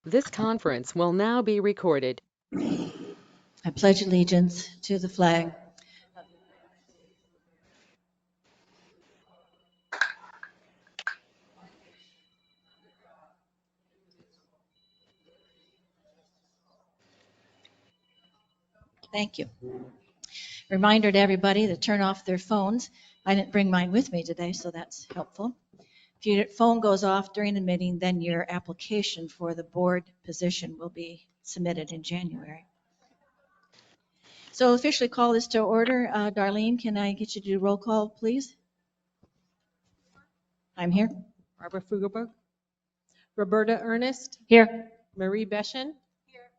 This conference will now be recorded. I pledge allegiance to the flag. Thank you. Reminder to everybody to turn off their phones. I didn't bring mine with me today, so that's helpful. If your phone goes off during the meeting, then your application for the board position will be submitted in January. So officially call this to order. Darlene, can I get you to do roll call, please? I'm here. Barbara Fugelberg. Roberta Ernest. Here. Marie Beschen. Here.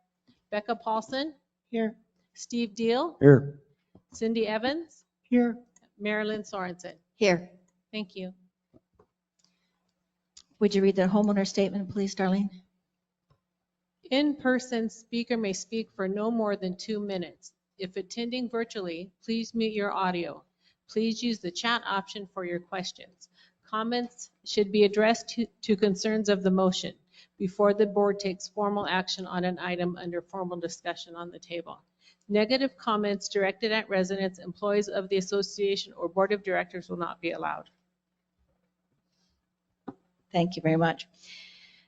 Becca Paulson. Here. Steve Deal. Here. Cindy Evans. Here. Marilyn Sorensen. Here. Thank you. Would you read the homeowner statement, please, Darlene? In-person speaker may speak for no more than 2 minutes. If attending virtually, please mute your audio. Please use the chat option for your questions. Comments should be addressed to concerns of the motion before the board takes formal action on an item under formal discussion on the table. Negative comments directed at residents, employees of the association, or board of directors will not be allowed. Thank you very much.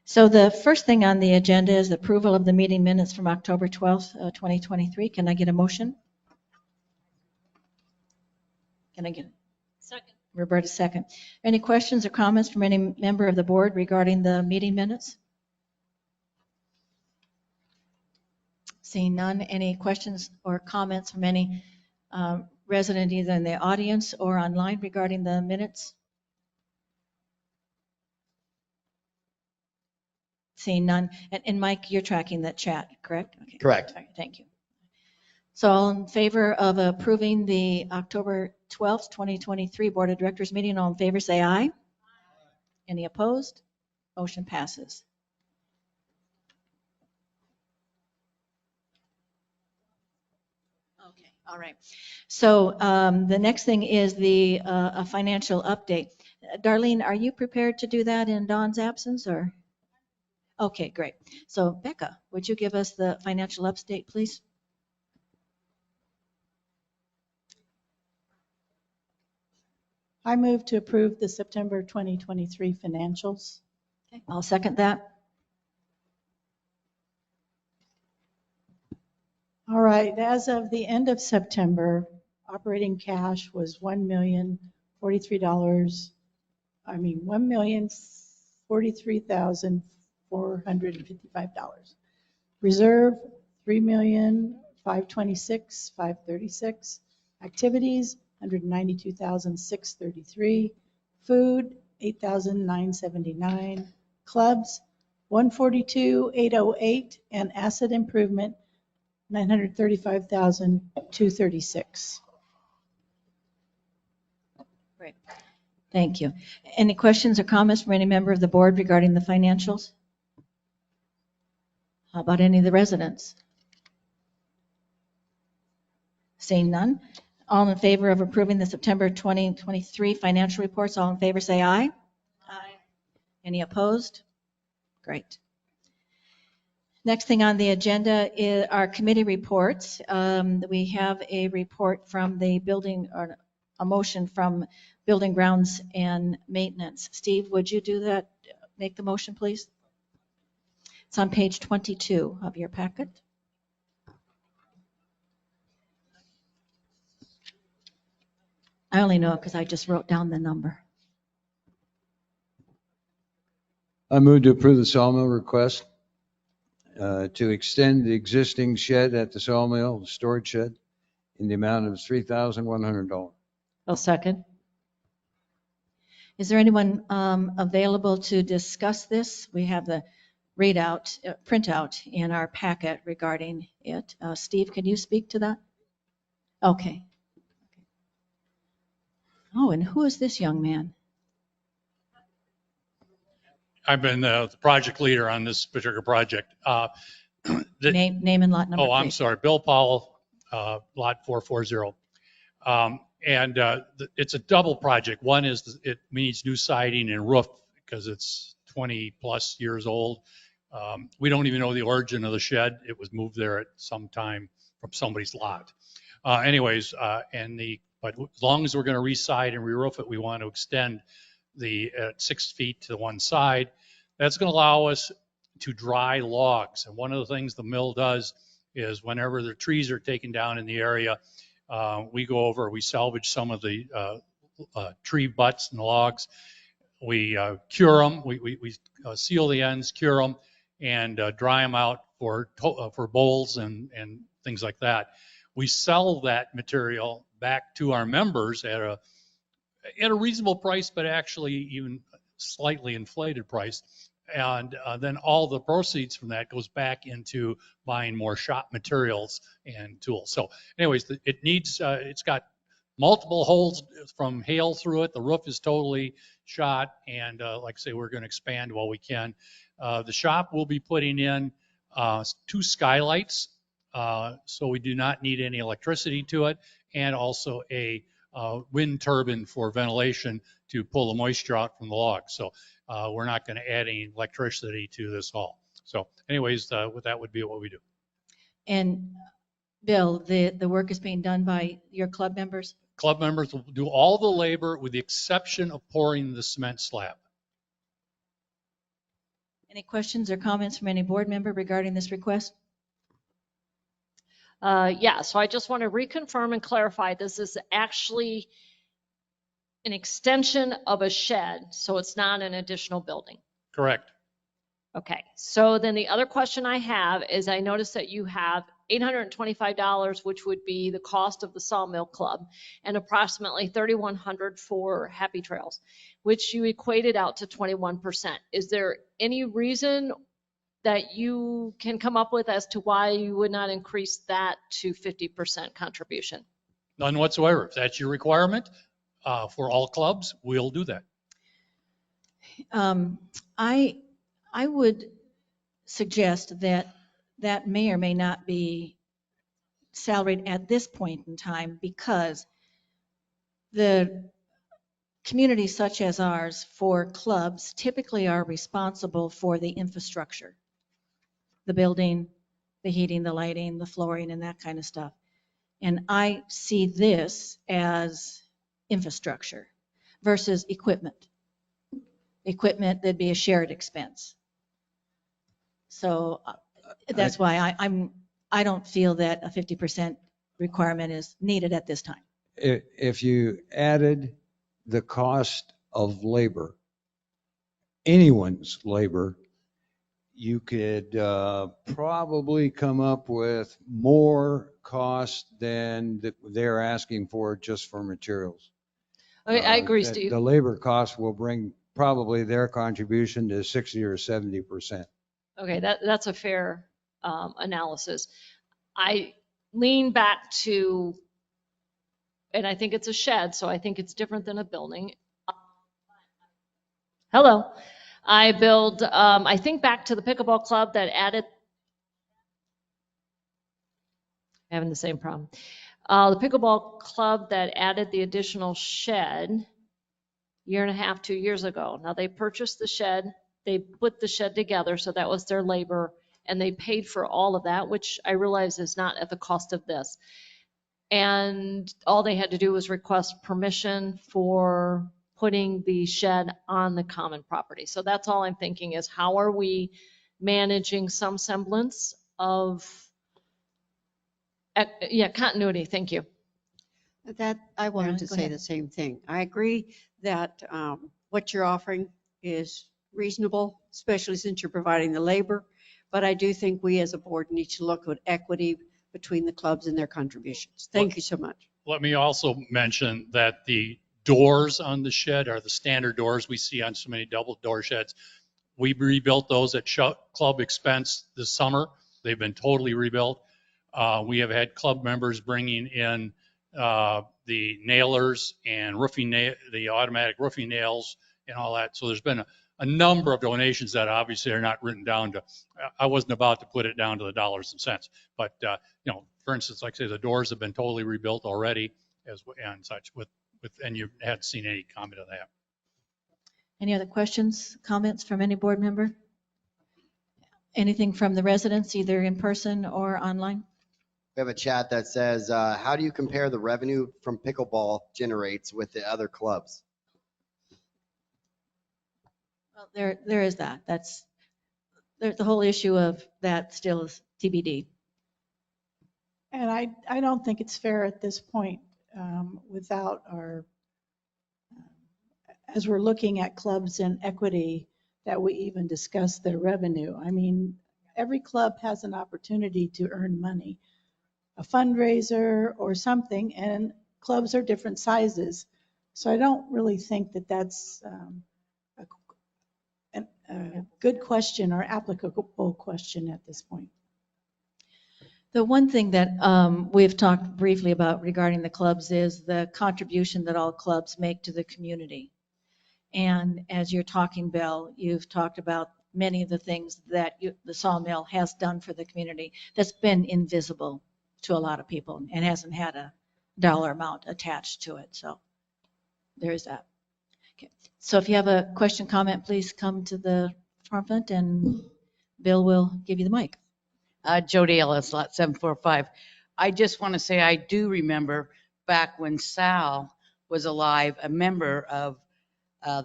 So the first thing on the agenda is the approval of the meeting minutes from October 12th, 2023. Can I get a motion? Can I get it? Second. Roberta, second. Any questions or comments from any member of the board regarding the meeting minutes? Seeing none, any questions or comments from any resident either in the audience or online regarding the minutes? Seeing none. And Mike, you're tracking that chat, correct? Okay. Correct. Okay, thank you. So all in favor of approving the October 12th, 2023 Board of Directors meeting, all in favor say aye. Any opposed? Motion passes. Okay, all right. So the next thing is the a financial update. Darlene, are you prepared to do that in Dawn's absence or? Okay, great. So Becca, would you give us the financial update, please? I move to approve the September 2023 financials. Okay, I'll second that. All right, as of the end of September, operating cash was $1,043,455. Reserve, $3,526,536. Activities, $192,633. Food, $8,979. Clubs, $142,808, and asset improvement, $935,236. Great. Thank you. Any questions or comments from any member of the board regarding the financials? How about any of the residents? Seeing none. All in favor of approving the September 2023 financial reports, all in favor say aye. Aye. Any opposed? Great. Next thing on the agenda is our committee reports. We have a report from the building, or a motion from Building Grounds and Maintenance. Steve, would you do that? Make the motion, please. It's on page 22 of your packet. I only know it because I just wrote down the number. I move to approve the sawmill request to extend the existing shed at the sawmill, the storage shed, in the amount of $3,100. I'll second. Is there anyone available to discuss this? We have the printout in our packet regarding it. Steve, can you speak to that? Okay. Oh, and who is this young man? I've been the project leader on this particular project. Name and lot number. Oh, I'm please. sorry. Bill Powell, lot 440. It's a double project. One is it needs new siding and roof because it's 20 plus years old. We don't even know the origin of the shed. It was moved there at some time from somebody's lot. But as long as we're going to re-side and re-roof it, we want to extend the 6 feet to one side. That's going to allow us to dry logs. And one of the things the mill does is whenever the trees are taken down in the area, we go over, we salvage some of the tree butts and logs. We cure them, we seal the ends, cure them, and dry them out for bowls and things like that. We sell that material back to our members at a reasonable price, but actually even slightly inflated price. And then all the proceeds from that goes back into buying more shop materials and tools. So anyways, it's got multiple holes from hail through it. The roof is totally shot. And like I say, we're going to expand while we can. The shop will be putting in 2 skylights. So we do not need any electricity to it, and also a wind turbine for ventilation to pull the moisture out from the log. So we're not going to add any electricity to this hall. So anyways, that would be what we do. And Bill, the work is being done by your club members? Club members will do all the labor with the exception of pouring the cement slab. Any questions or comments from any board member regarding this request? Yeah, so I just want to reconfirm and clarify, this is actually an extension of a shed, so it's not an additional building. Correct. Okay, so then the other question I have is I noticed that you have $825, which would be the cost of the Sawmill Club, and approximately $3,100 for Happy Trails, which you equated out to 21%. Is there any reason that you can come up with as to why you would not increase that to 50% contribution? None whatsoever. If that's your requirement for all clubs, we'll do that. I would suggest that that may or may not be salaried at this point in time, because the communities such as ours for clubs typically are responsible for the infrastructure, the building, the heating, the lighting, the flooring, and that kind of stuff. And I see this as infrastructure versus equipment. Equipment, that'd be a shared expense. So that's why I don't feel that a 50% requirement is needed at this time. If you added the cost of labor, anyone's labor, you could probably come up with more cost than they're asking for just for materials. Okay, I agree, Steve. The labor cost will bring probably their contribution to 60 or 70%. Okay, that's a fair analysis. I lean back to, and I think it's a shed, so I think it's different than a building. Hello. I think back to the pickleball club that added, having the same problem. The pickleball club that added the additional shed year and a half, 2 years ago. Now they purchased the shed, they put the shed together, so that was their labor, and they paid for all of that, which I realize is not at the cost of this. And all they had to do was request permission for putting the shed on the common property. So that's all I'm thinking is, how are we managing some semblance of, continuity? Thank you. That, I wanted to go say ahead. the same thing. I agree that what you're offering is reasonable, especially since you're providing the labor. But I do think we as a board need to look at equity between the clubs and their contributions. Thank you so much. Let me also mention that the doors on the shed are the standard doors we see on so many double door sheds. We rebuilt those at club expense this summer. They've been totally rebuilt. We have had club members bringing in the nailers and the automatic roofing nails and all that. So there's been a number of donations that obviously are not written down to, I wasn't about to put it down to the dollars and cents, but for instance, like I say, the doors have been totally rebuilt already and such and you hadn't seen any comment on that. Any other questions, comments from any board member? Anything from the residents, either in person or online? We have a chat that says, how do you compare the revenue from pickleball generates with the other clubs? Well, there is that. There's the whole issue of that still is TBD. And I don't think it's fair at this point, without as we're looking at clubs and equity, that we even discuss their revenue. I mean, every club has an opportunity to earn money, a fundraiser or something, and clubs are different sizes. So I don't really think that that's a good question or applicable question at this point. The one thing that we've talked briefly about regarding the clubs is the contribution that all clubs make to the community. And as you're talking, Bill, you've talked about many of the things that the Sawmill has done for the community that's been invisible to a lot of people and hasn't had a dollar amount attached to it. So there's that. Okay. So if you have a question, comment, please come to the front and Bill will give you the mic. Jody Ellis, lot 745. I just want to say I do remember back when Sal was alive, a member of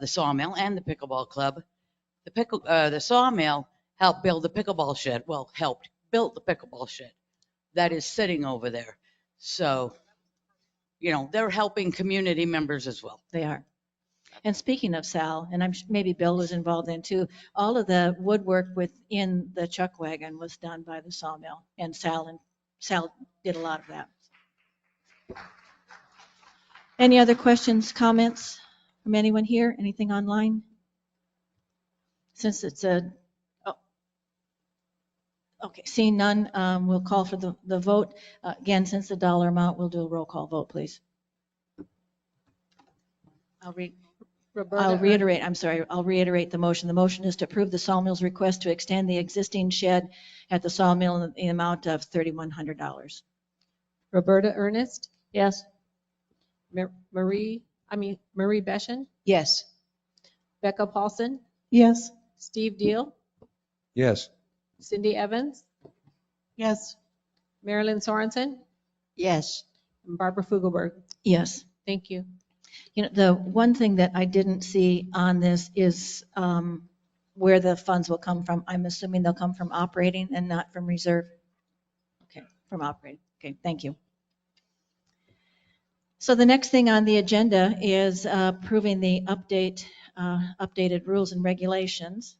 the Sawmill and the Pickleball Club. The Sawmill helped build the pickleball shed. Well, helped build the pickleball shed that is sitting over there. So, you know, they're helping community members as well. They are. And speaking of Sal, and maybe Bill was involved in too, all of the woodwork within the chuck wagon was done by the Sawmill, and Sal did a lot of that. Any other questions, comments from anyone here? Anything online? Since it's okay, seeing none, we'll call for the vote. Again, since the dollar amount, we'll do a roll call vote, please. I'll reiterate the motion. The motion is to approve the Sawmill's request to extend the existing shed at the Sawmill in the amount of $3,100. Roberta Ernest, Yes. Marie Beshan, Yes. Becca Paulson, Yes. Steve Deal, Yes. Cindy Evans, Yes. Marilyn Sorensen, Yes. and Barbara Fugelberg. Yes. Thank you. You know, the one thing that I didn't see on this is where the funds will come from. I'm assuming they'll come from operating and not from reserve. Okay, from operating. Okay, thank you. So the next thing on the agenda is approving the updated rules and regulations.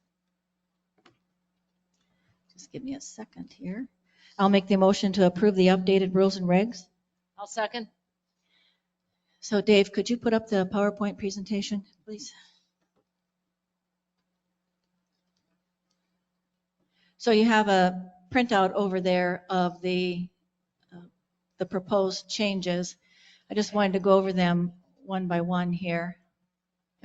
Just give me a second here. I'll make the motion to approve the updated rules and regs. I'll second. So Dave, could you put up the PowerPoint presentation, please? So you have a printout over there of the proposed changes. I just wanted to go over them one by one here.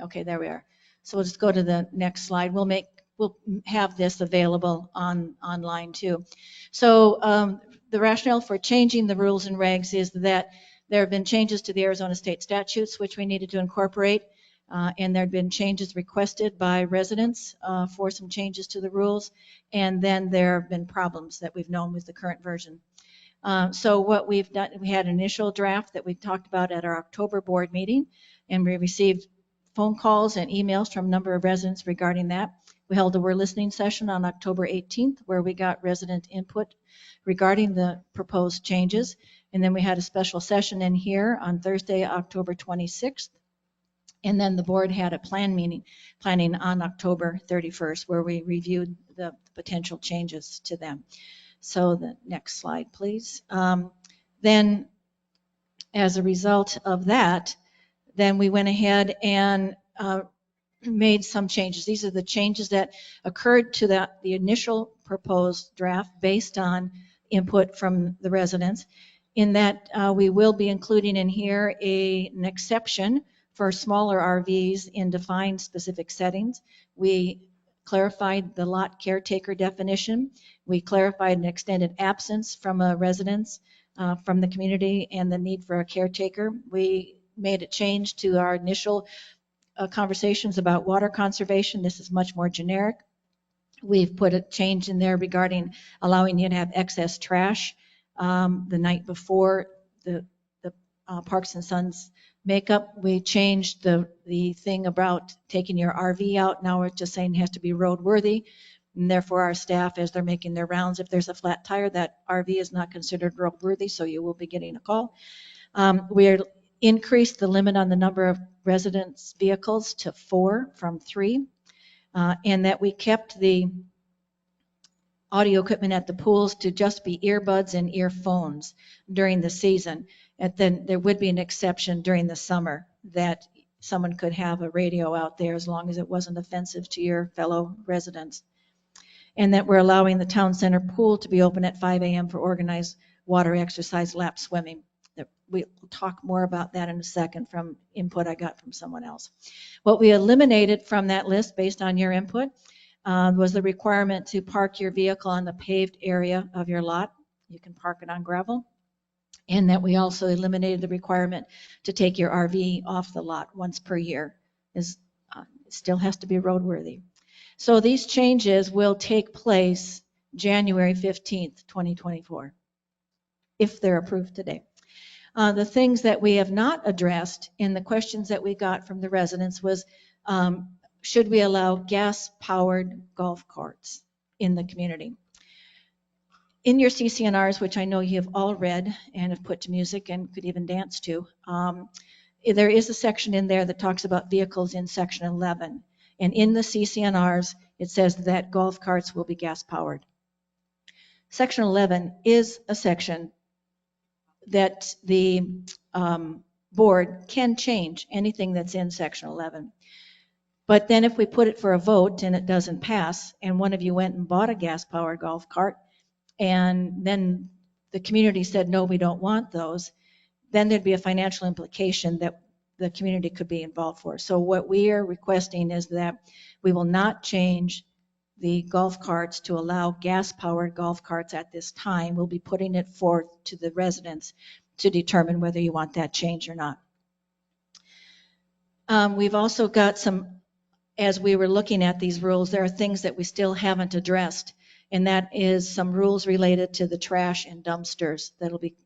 Okay, there we are. So we'll just go to the next slide. We'll have this available online too. So the rationale for changing the rules and regs is that there have been changes to the Arizona state statutes, which we needed to incorporate, and there have been changes requested by residents for some changes to the rules, and then there have been problems that we've known with the current version. So what we've done, we had an initial draft that we talked about at our October board meeting, and we received phone calls and emails from a number of residents regarding that. We held a We're Listening session on October 18th, where we got resident input regarding the proposed changes. And then we had a special session in here on Thursday, October 26th. And then the board had a planning on October 31st, where we reviewed the potential changes to them. So the next slide, please. Then as a result of that, then we went ahead and made some changes. These are the changes that occurred to the initial proposed draft based on input from the residents, in that we will be including in here an exception for smaller RVs in defined specific settings. We clarified the lot caretaker definition. We clarified an extended absence from a residence from the community and the need for a caretaker. We made a change to our initial conversations about water conservation. This is much more generic. We've put a change in there regarding allowing you to have excess trash the night before the Parks and Sons makeup. We changed the thing about taking your RV out. Now we're just saying it has to be roadworthy. And therefore, our staff, as they're making their rounds, if there's a flat tire, that RV is not considered roadworthy, so you will be getting a call. We increased the limit on the number of residents' vehicles to 4 from 3, and that we kept the audio equipment at the pools to just be earbuds and earphones during the season. And then there would be an exception during the summer that someone could have a radio out there as long as it wasn't offensive to your fellow residents. And that we're allowing the town center pool to be open at 5 a.m. for organized water exercise, lap swimming. We'll talk more about that in a second from input I got from someone else. What we eliminated from that list based on your input was the requirement to park your vehicle on the paved area of your lot. You can park it on gravel. And that we also eliminated the requirement to take your RV off the lot once per year. It still has to be roadworthy. So these changes will take place January 15th, 2024, if they're approved today. The things that we have not addressed in the questions that we got from the residents was, should we allow gas-powered golf carts in the community? In your CCNRs, which I know you have all read and have put to music and could even dance to, there is a section in there that talks about vehicles in section 11. And in the CCNRs, it says that golf carts will be gas-powered. Section 11 is a section that the board can change anything that's in section 11. But then if we put it for a vote and it doesn't pass, and one of you went and bought a gas-powered golf cart, and then the community said, no, we don't want those, then there'd be a financial implication that the community could be involved for. So what we are requesting is that we will not change the golf carts to allow gas-powered golf carts at this time. We'll be putting it forth to the residents to determine whether you want that change or not. We've also got some, as we were looking at these rules, there are things that we still haven't addressed, and that is some rules related to the trash and dumpsters.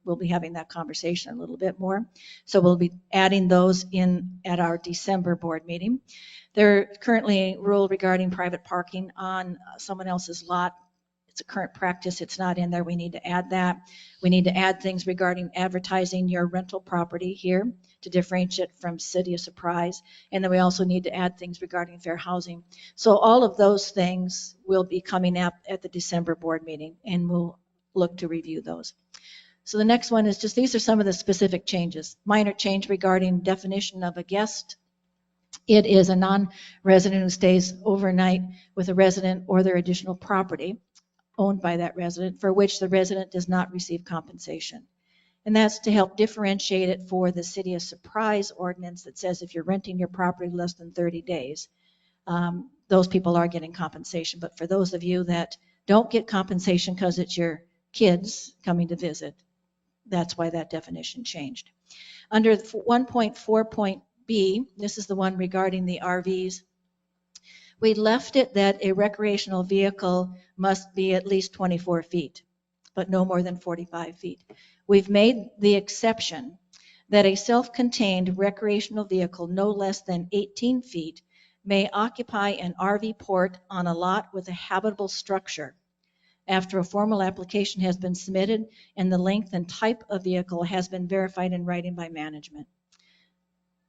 We'll be having that conversation a little bit more. So we'll be adding those in at our December board meeting. There currently a rule regarding private parking on someone else's lot. It's a current practice. It's not in there. We need to add that. We need to add things regarding advertising your rental property here to differentiate from City of Surprise. And then we also need to add things regarding fair housing. So all of those things will be coming up at the December board meeting, and we'll look to review those. So the next one is just, these are some of the specific changes. Minor change regarding definition of a guest. It is a non-resident who stays overnight with a resident or their additional property owned by that resident for which the resident does not receive compensation. And that's to help differentiate it for the City of Surprise ordinance that says if you're renting your property less than 30 days, those people are getting compensation. But for those of you that don't get compensation because it's your kids coming to visit, that's why that definition changed. Under 1.4.b, this is the one regarding the RVs, we left it that a recreational vehicle must be at least 24 feet, but no more than 45 feet. We've made the exception that a self-contained recreational vehicle no less than 18 feet may occupy an RV port on a lot with a habitable structure after a formal application has been submitted and the length and type of vehicle has been verified in writing by management.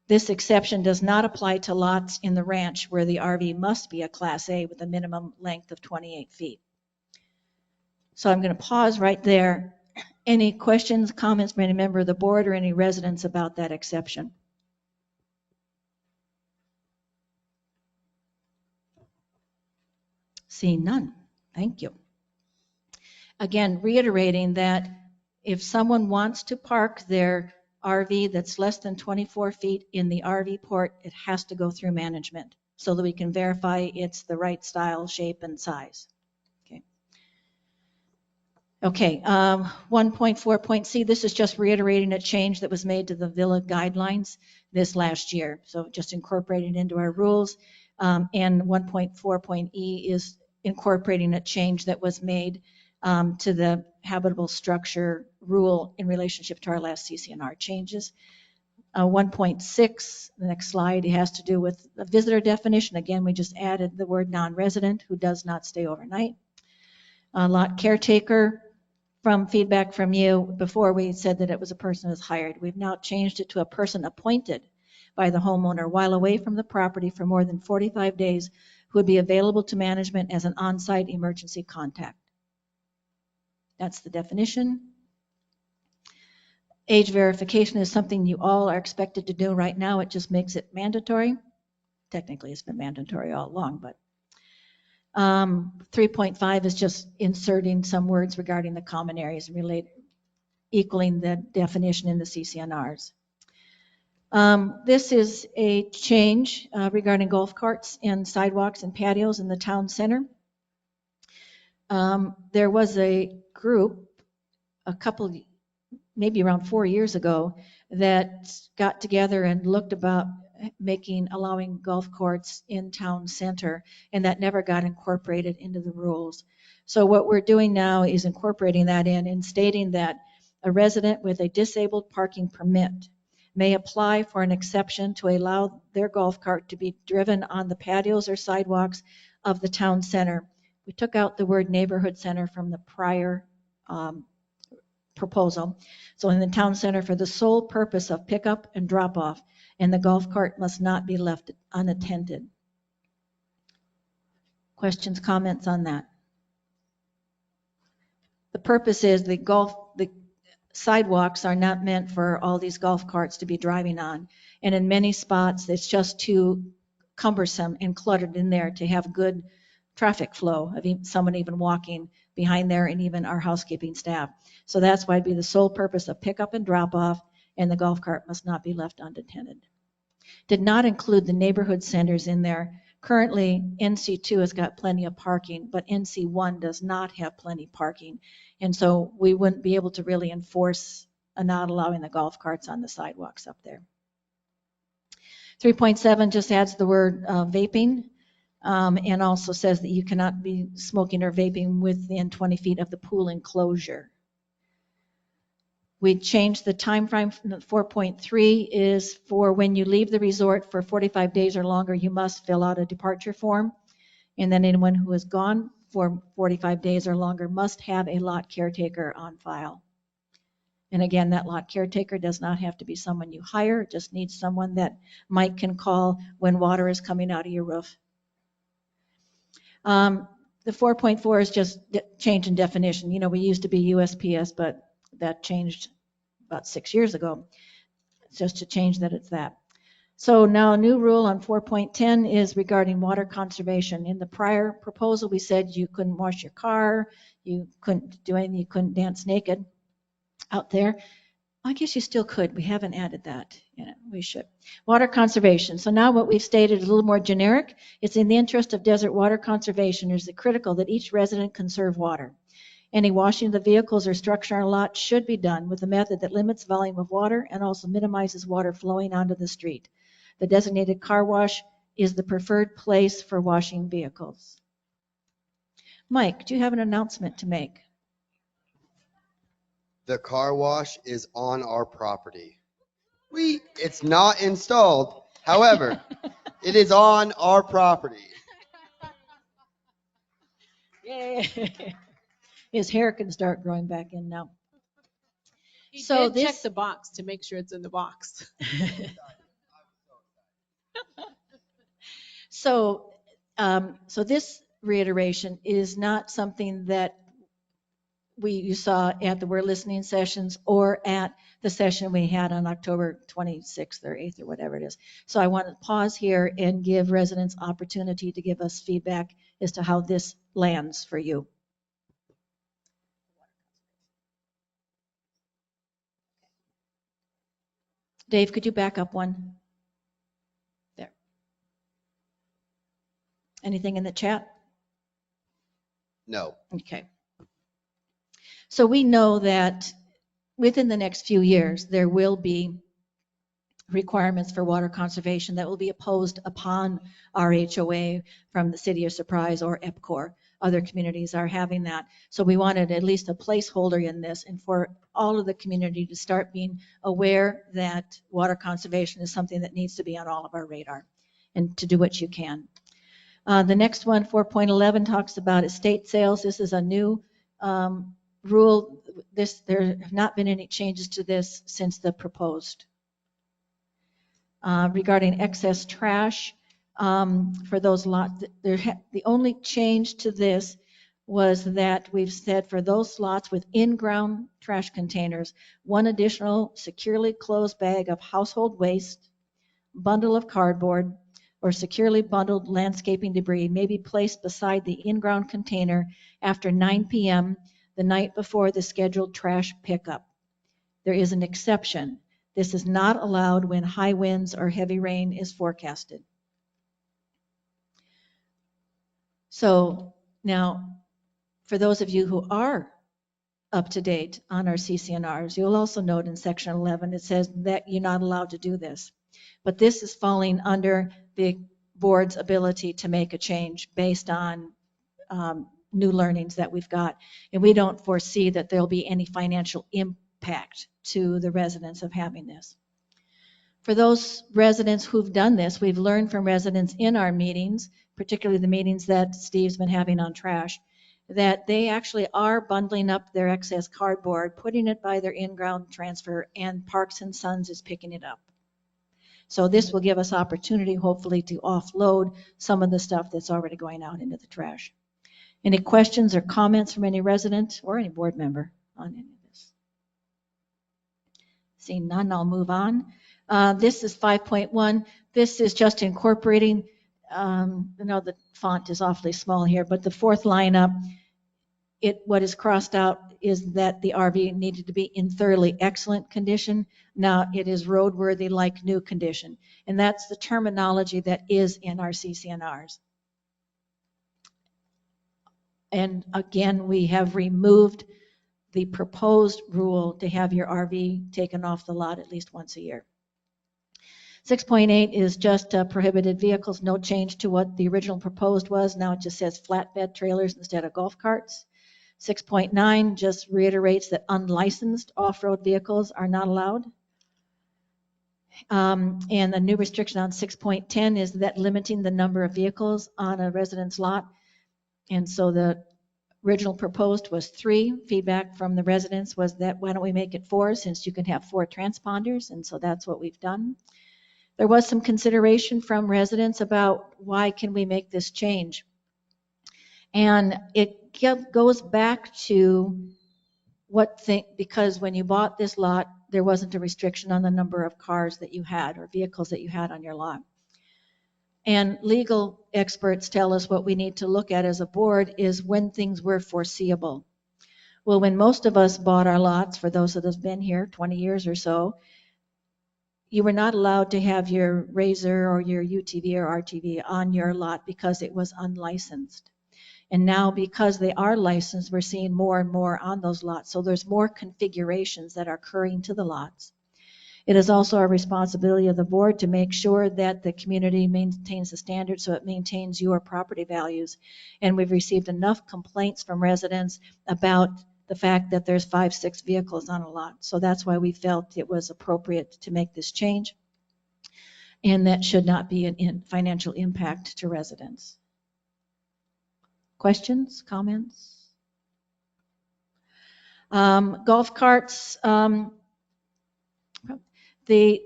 This exception does not apply to lots in the ranch where the RV must be a Class A with a minimum length of 28 feet. So I'm going to pause right there. Any questions, comments from any member of the board or any residents about that exception? Seeing none. Thank you. Again, reiterating that if someone wants to park their RV that's less than 24 feet in the RV port, it has to go through management so that we can verify it's the right style, shape, and size. Okay, 1.4.c, this is just reiterating a change that was made to the villa guidelines this last year. So just incorporating into our rules. And 1.4.e is incorporating a change that was made to the habitable structure rule in relationship to our last CCNR changes. 1.6, the next slide, it has to do with the visitor definition. Again, we just added the word non-resident who does not stay overnight. Lot caretaker, from feedback from you, before we said that it was a person who's hired. We've now changed it to a person appointed by the homeowner while away from the property for more than 45 days who would be available to management as an on-site emergency contact. That's the definition. Age verification is something you all are expected to do right now. It just makes it mandatory. Technically, it's been mandatory all along, but 3.5 is just inserting some words regarding the common areas and related, equaling the definition in the CCNRs. This is a change regarding golf carts and sidewalks and patios in the town center. There was a group, maybe around 4 years ago, that got together and looked about allowing golf courts in town center, and that never got incorporated into the rules. So what we're doing now is incorporating that in and stating that a resident with a disabled parking permit may apply for an exception to allow their golf cart to be driven on the patios or sidewalks of the town center. We took out the word neighborhood center from the prior proposal. So in the town center for the sole purpose of pickup and drop off, and the golf cart must not be left unattended. Questions, comments on that? The purpose is the sidewalks are not meant for all these golf carts to be driving on. And in many spots, it's just too cumbersome and cluttered in there to have good traffic flow of someone even walking behind there, and even our housekeeping staff. So that's why it'd be the sole purpose of pickup and drop off, and the golf cart must not be left unattended. Did not include the neighborhood centers in there. Currently, NC2 has got plenty of parking, but NC1 does not have plenty parking. And so we wouldn't be able to really enforce not allowing the golf carts on the sidewalks up there. 3.7 just adds the word vaping, and also says that you cannot be smoking or vaping within 20 feet of the pool enclosure. We changed the time frame from 4.3 is for when you leave the resort for 45 days or longer, you must fill out a departure form. And then anyone who is gone for 45 days or longer must have a lot caretaker on file. And again, that lot caretaker does not have to be someone you hire. It just needs someone that Mike can call when water is coming out of your roof. The 4.4 is just change in definition. You know, we used to be USPS, but that changed about 6 years ago. It's just to change that it's that. So now a new rule on 4.10 is regarding water conservation. In the prior proposal, we said you couldn't wash your car, you couldn't do anything, you couldn't dance naked out there. I guess you still could. We haven't added that. Yeah, we should. Water conservation. So now what we've stated is a little more generic. It's in the interest of desert water conservation. It's critical that each resident conserve water. Any washing of the vehicles or structure on a lot should be done with a method that limits volume of water and also minimizes water flowing onto the street. The designated car wash is the preferred place for washing vehicles. Mike, do you have an announcement to make? The car wash is on our property. It's not installed. However, it is on our property. Yay. His hair can start growing back in now. He So did check this- the box to make sure it's in the box. So this reiteration is not something that you saw at the We're Listening sessions or at the session we had on October 26th or 8th or whatever it is. So I want to pause here and give residents opportunity to give us feedback as to how this lands for you. Dave, could you back up one? There. Anything in the chat? No. Okay. So we know that within the next few years, there will be requirements for water conservation that will be imposed upon our HOA from the City of Surprise or EPCOR. other communities are having that. So we wanted at least a placeholder in this, and for all of the community to start being aware that water conservation is something that needs to be on all of our radar, and to do what you can. The next one, 4.11, talks about estate sales. This is a new rule. There have not been any changes to this since the proposed. Regarding excess trash, for those lots, the only change to this was that we've said for those lots with in-ground trash containers, one additional securely closed bag of household waste, bundle of cardboard, or securely bundled landscaping debris may be placed beside the in-ground container after 9 p.m. the night before the scheduled trash pickup. There is an exception. This is not allowed when high winds or heavy rain is forecasted. So now, for those of you who are up to date on our CCNRs, you'll also note in section 11, it says that you're not allowed to do this. But this is falling under the board's ability to make a change based on new learnings that we've got. And we don't foresee that there'll be any financial impact to the residents of having this. For those residents who've done this, we've learned from residents in our meetings, particularly the meetings that Steve's been having on trash, that they actually are bundling up their excess cardboard, putting it by their in-ground transfer, and Parks and Sons is picking it up. So this will give us opportunity, hopefully, to offload some of the stuff that's already going out into the trash. Any questions or comments from any resident or any board member on any of this? Seeing none, I'll move on. This is 5.1. This is just incorporating, I know the font is awfully small here, but the fourth line up, what is crossed out is that the RV needed to be in thoroughly excellent condition. Now it is roadworthy like new condition. And that's the terminology that is in our CCNRs. And again, we have removed the proposed rule to have your RV taken off the lot at least once a year. 6.8 is just prohibited vehicles, no change to what the original proposed was. Now it just says flatbed trailers instead of golf carts. 6.9 just reiterates that unlicensed off-road vehicles are not allowed. And the new restriction on 6.10 is that limiting the number of vehicles on a residence lot. And so the original proposed was 3. Feedback from the residents was that why don't we make it 4, since you can have 4 transponders, and so that's what we've done. There was some consideration from residents about why can we make this change. And it goes back to because when you bought this lot, there wasn't a restriction on the number of cars that you had or vehicles that you had on your lot. And legal experts tell us what we need to look at as a board is when things were foreseeable. Well, when most of us bought our lots, for those that have been here 20 years or so, you were not allowed to have your Razor or your UTV or RTV on your lot because it was unlicensed. And now because they are licensed, we're seeing more and more on those lots. So there's more configurations that are occurring to the lots. It is also our responsibility of the board to make sure that the community maintains the standards so it maintains your property values. And we've received enough complaints from residents about the fact that there's 5, 6 vehicles on a lot. So that's why we felt it was appropriate to make this change. And that should not be an financial impact to residents. Questions, comments? Golf carts, they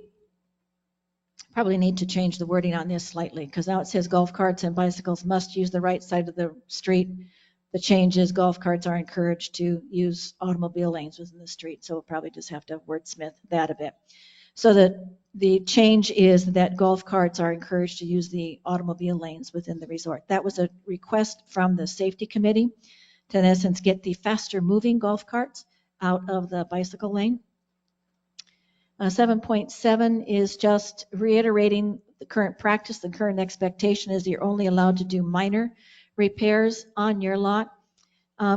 probably need to change the wording on this slightly because now it says golf carts and bicycles must use the right side of the street. The change is golf carts are encouraged to use automobile lanes within the street. So we'll probably just have to wordsmith that a bit. So the change is that golf carts are encouraged to use the automobile lanes within the resort. That was a request from the safety committee to, in essence, get the faster moving golf carts out of the bicycle lane. 7.7 is just reiterating the current practice. The current expectation is you're only allowed to do minor repairs on your lot.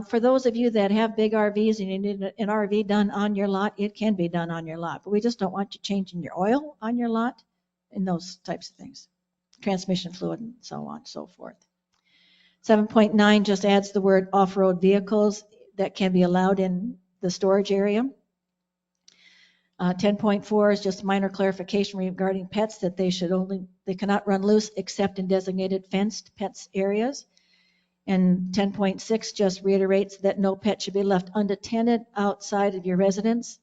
For those of you that have big RVs and you need an RV done on your lot, it can be done on your lot. But we just don't want you changing your oil on your lot and those types of things. Transmission fluid and so on and so forth. 7.9 just adds the word off-road vehicles that can be allowed in the storage area. 10.4 is just minor clarification regarding pets, that they cannot run loose except in designated fenced pets areas. And 10.6 just reiterates that no pet should be left unattended outside of your residence.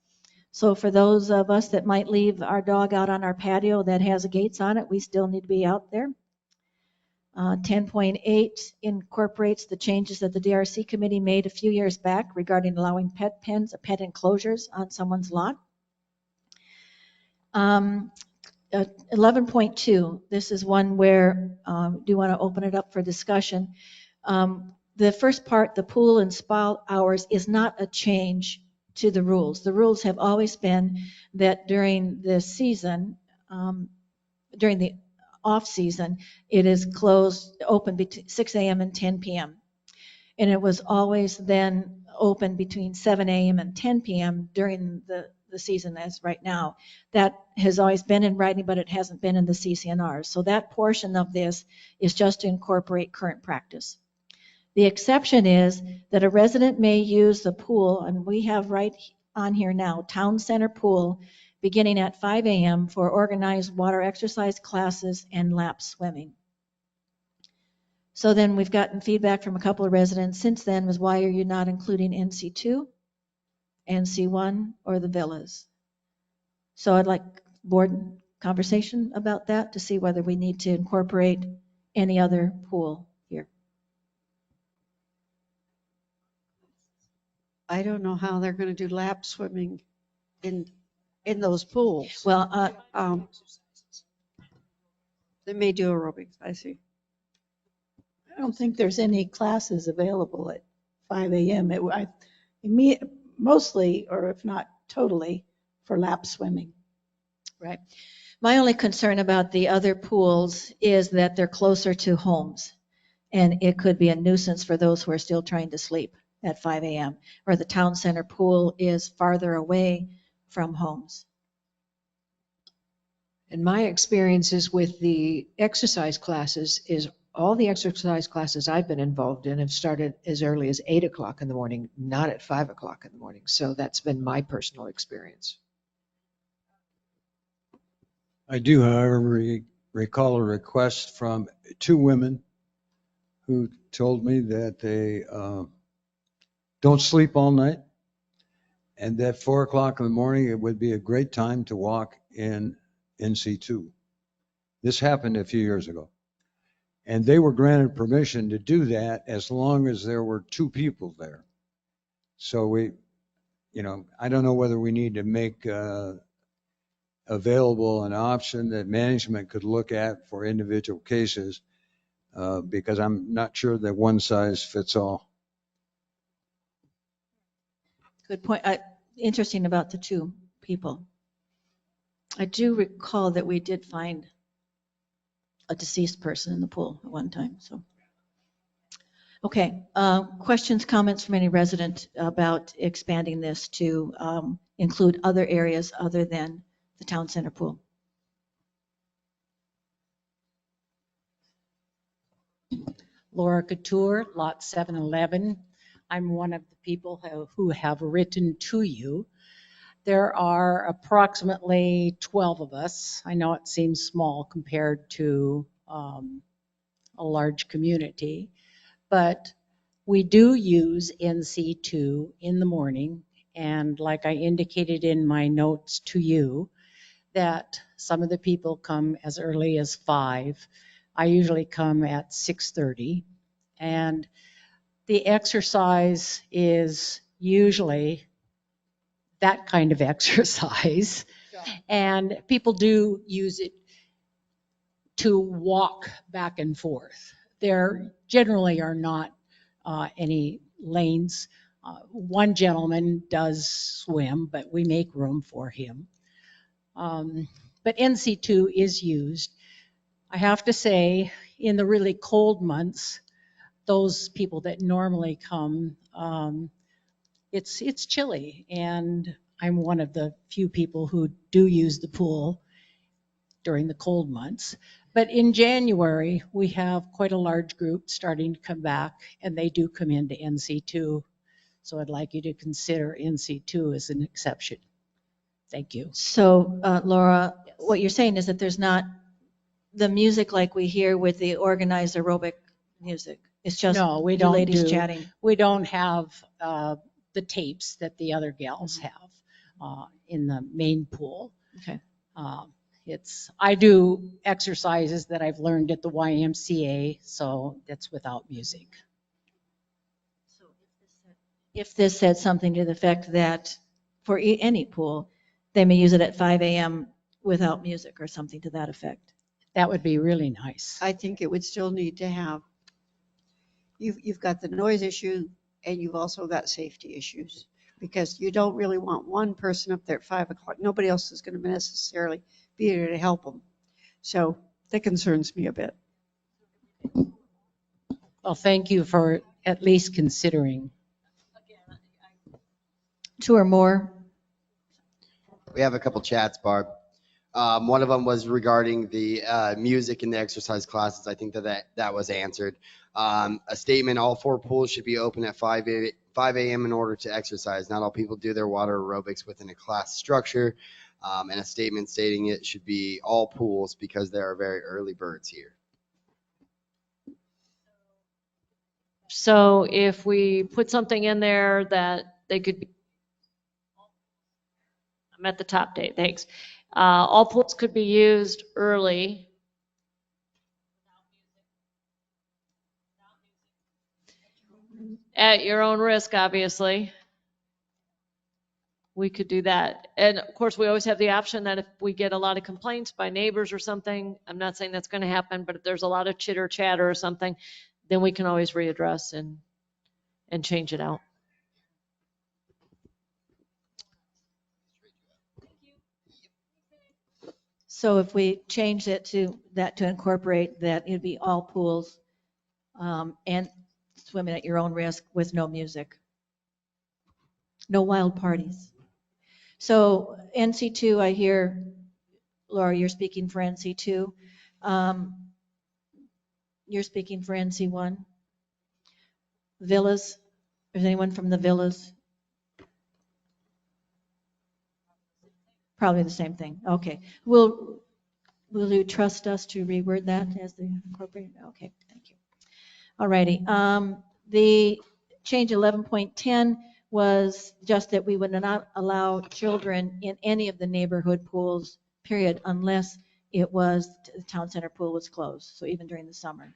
So for those of us that might leave our dog out on our patio that has gates on it, we still need to be out there. 10.8 incorporates the changes that the DRC committee made a few years back regarding allowing pet pens, pet enclosures on someone's lot. 11.2, this is one where do you want to open it up for discussion. The first part, the pool and spa hours, is not a change to the rules. The rules have always been that during the season, during the off season, it is open between 6 a.m. and 10 p.m. And it was always then open between 7 a.m. and 10 p.m. during the season, as right now. That has always been in writing, but it hasn't been in the CCNR. So that portion of this is just to incorporate current practice. The exception is that a resident may use the pool, and we have right on here now, town center pool, beginning at 5 a.m. for organized water exercise classes and lap swimming. So then we've gotten feedback from a couple of residents since then, was why are you not including NC2, NC1, or the villas? So I'd like board conversation about that to see whether we need to incorporate any other pool here. I don't know how they're going to do lap swimming in those pools. Well, They may do aerobics, I see. I don't think there's any classes available at 5 a.m. Mostly, or if not totally, for lap swimming. right. My only concern about the other pools is that they're closer to homes. And it could be a nuisance for those who are still trying to sleep at 5 a.m. Or the town center pool is farther away from homes. And my experiences with the exercise classes is all the exercise classes I've been involved in have started as early as 8 o'clock in the morning, not at 5 o'clock in the morning. So that's been my personal experience. I do, however, recall a request from two women who told me that they don't sleep all night, and that 4 o'clock in the morning, it would be a great time to walk in NC2. This happened a few years ago. And they were granted permission to do that as long as there were two people there. So I don't know whether we need to make available an option that management could look at for individual cases, because I'm not sure that one size fits all. Good point. Interesting about the two people. I do recall that we did find a deceased person in the pool at one time. So, okay. Questions, comments from any resident about expanding this to include other areas other than the town center pool? Laura Couture, lot 711. I'm one of the people who have written to you. There are approximately 12 of us. I know it seems small compared to a large community, but we do use NC2 in the morning. And like I indicated in my notes to you, that some of the people come as early as 5. I usually come at 6:30. And the exercise is usually that kind of exercise. And people do use it to walk back and forth. There generally are not any lanes. One gentleman does swim, but we make room for him. But NC2 is used. I have to say, in the really cold months, those people that normally come, it's chilly, and I'm one of the few people who do use the pool during the cold months. But in January, we have quite a large group starting to come back, and they do come into NC2. So I'd like you to consider NC2 as an exception. Thank you. So, Laura, what you're saying is that there's not the music like we hear with the organized aerobic music. It's just No, we you don't ladies do, chatting. we don't have the tapes that the other gals have in the main pool. Okay. I do exercises that I've learned at the YMCA, so that's without music. If this said something to the effect that for any pool, they may use it at 5 a.m. without music or something to that effect. That would be really nice. I think it would still need to have, you've got the noise issue and you've also got safety issues. Because you don't really want one person up there at 5 o'clock. Nobody else is going to necessarily be there to help them. So that concerns me a bit. Well, thank you for at least considering. 2 or more. We have a couple chats, Barb. One of them was regarding the music in the exercise classes. I think that was answered. A statement, all 4 pools should be open at 5 a.m. in order to exercise. Not all people do their water aerobics within a class structure. And a statement stating it should be all pools because there are very early birds here. So if we put something in there that they could be, I'm at the top date, thanks. All pools could be used early. At your own risk, obviously. We could do that. And of course, we always have the option that if we get a lot of complaints by neighbors or something, I'm not saying that's going to happen, but if there's a lot of chitter chatter or something, then we can always readdress and change it out. So if we change it to that to incorporate that, it'd be all pools and swimming at your own risk with no music. No wild parties. So NC2, I hear, Laura, you're speaking for NC2. You're speaking for NC1. Villas, is anyone from the villas? Probably the same thing. Okay. Will you trust us to reword that as the incorporated? Okay, thank you. All righty. The change 11.10 was just that we would not allow children in any of the neighborhood pools, period, unless it was the town center pool was closed, so even during the summer.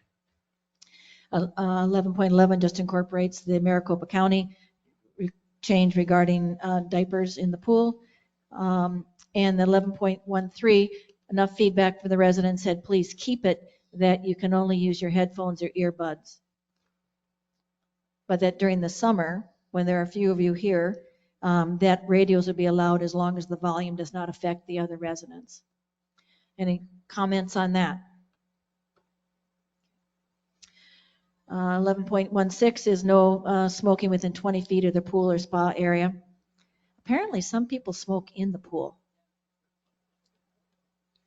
11.11 just incorporates the Maricopa County change regarding diapers in the pool. And the 11.13, enough feedback from the residents said, please keep it that you can only use your headphones or earbuds. But that during the summer, when there are a few of you here, that radios will be allowed as long as the volume does not affect the other residents. Any comments on that? 11.16 is no smoking within 20 feet of the pool or spa area. Apparently, some people smoke in the pool.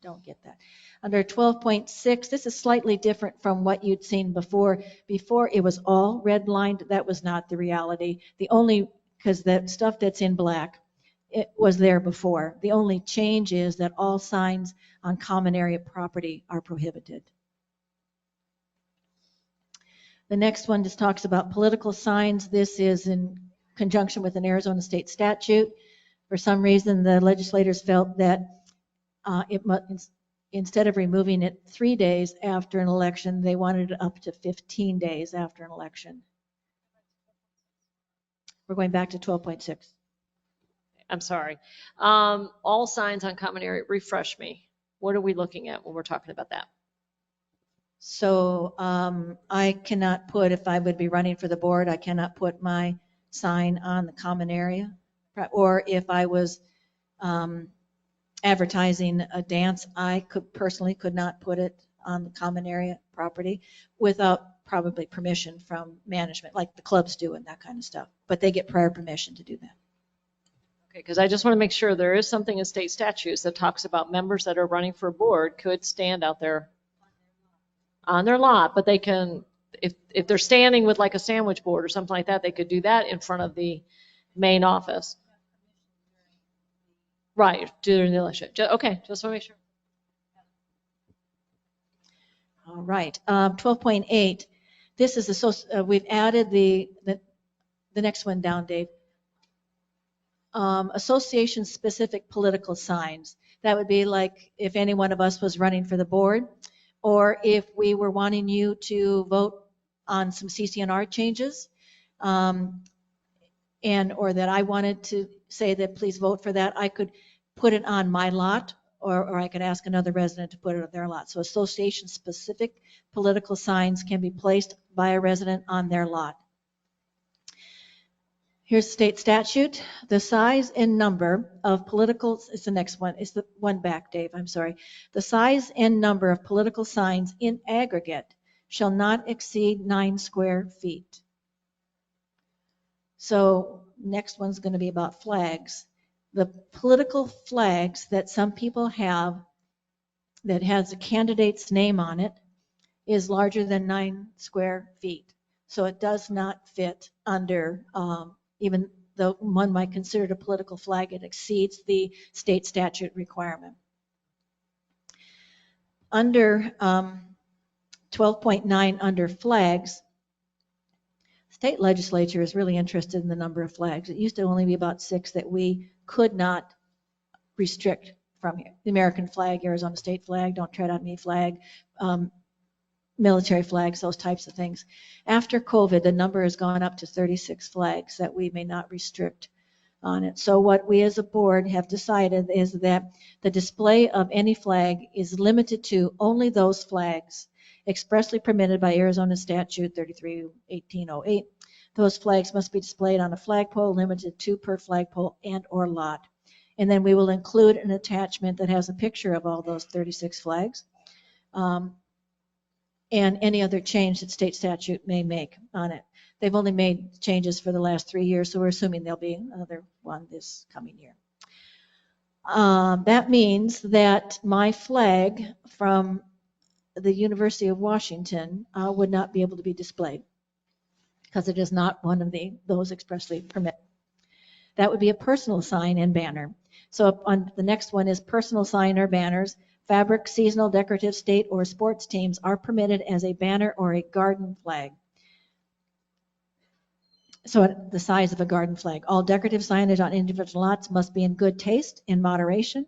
Don't get that. Under 12.6, this is slightly different from what you'd seen before. Before it was all redlined. That was not the reality. The only, because the stuff that's in black, it was there before. The only change is that all signs on common area property are prohibited. The next one just talks about political signs. This is in conjunction with an Arizona state statute. For some reason, the legislators felt that instead of removing it 3 days after an election, they wanted it up to 15 days after an election. We're going back to 12.6. I'm sorry. All signs on common area, refresh me. What are we looking at when we're talking about that? So I cannot put, if I would be running for the board, I cannot put my sign on the common area. Or if I was advertising a dance, I personally could not put it on the common area property without probably permission from management, like the clubs do and that kind of stuff. But they get prior permission to do that. Okay, because I just want to make sure there is something in state statutes that talks about members that are running for board could stand out there. on their lot, but they can, if they're standing with like a sandwich board or something like that, they could do that in front of the main office. Right, during the election. Okay, just want to make sure. All right, 12.8. This is we've added the next one down, Dave. Association-specific political signs. That would be like if any one of us was running for the board, or if we were wanting you to vote on some CCNR changes, or that I wanted to say that please vote for that, I could put it on my lot, or I could ask another resident to put it on their lot. So association-specific political signs can be placed by a resident on their lot. Here's state statute. The size and number of political, it's the next one, it's the one back, Dave, I'm sorry. The size and number of political signs in aggregate shall not exceed 9 square feet. So next one's going to be about flags. The political flags that some people have that has a candidate's name on it is larger than 9 square feet. So it does not fit under, even though one might consider it a political flag, it exceeds the state statute requirement. Under 12.9 under flags, state legislature is really interested in the number of flags. It used to only be about 6 that we could not restrict from here. The American flag, Arizona state flag, don't tread on me flag, military flags, those types of things. After COVID, the number has gone up to 36 flags that we may not restrict on it. So what we as a board have decided is that the display of any flag is limited to only those flags expressly permitted by Arizona statute 33-1808. Those flags must be displayed on a flagpole, limited to per flagpole and or lot. And then we will include an attachment that has a picture of all those 36 flags. And any other change that state statute may make on it. They've only made changes for the last 3 years, so we're assuming there'll be another one this coming year. That means that my flag from the University of Washington would not be able to be displayed because it is not one of those expressly permitted. That would be a personal sign and banner. So on the next one is personal sign or banners. Fabric, seasonal, decorative, state, or sports teams are permitted as a banner or a garden flag. So at the size of a garden flag. All decorative signage on individual lots must be in good taste and moderation.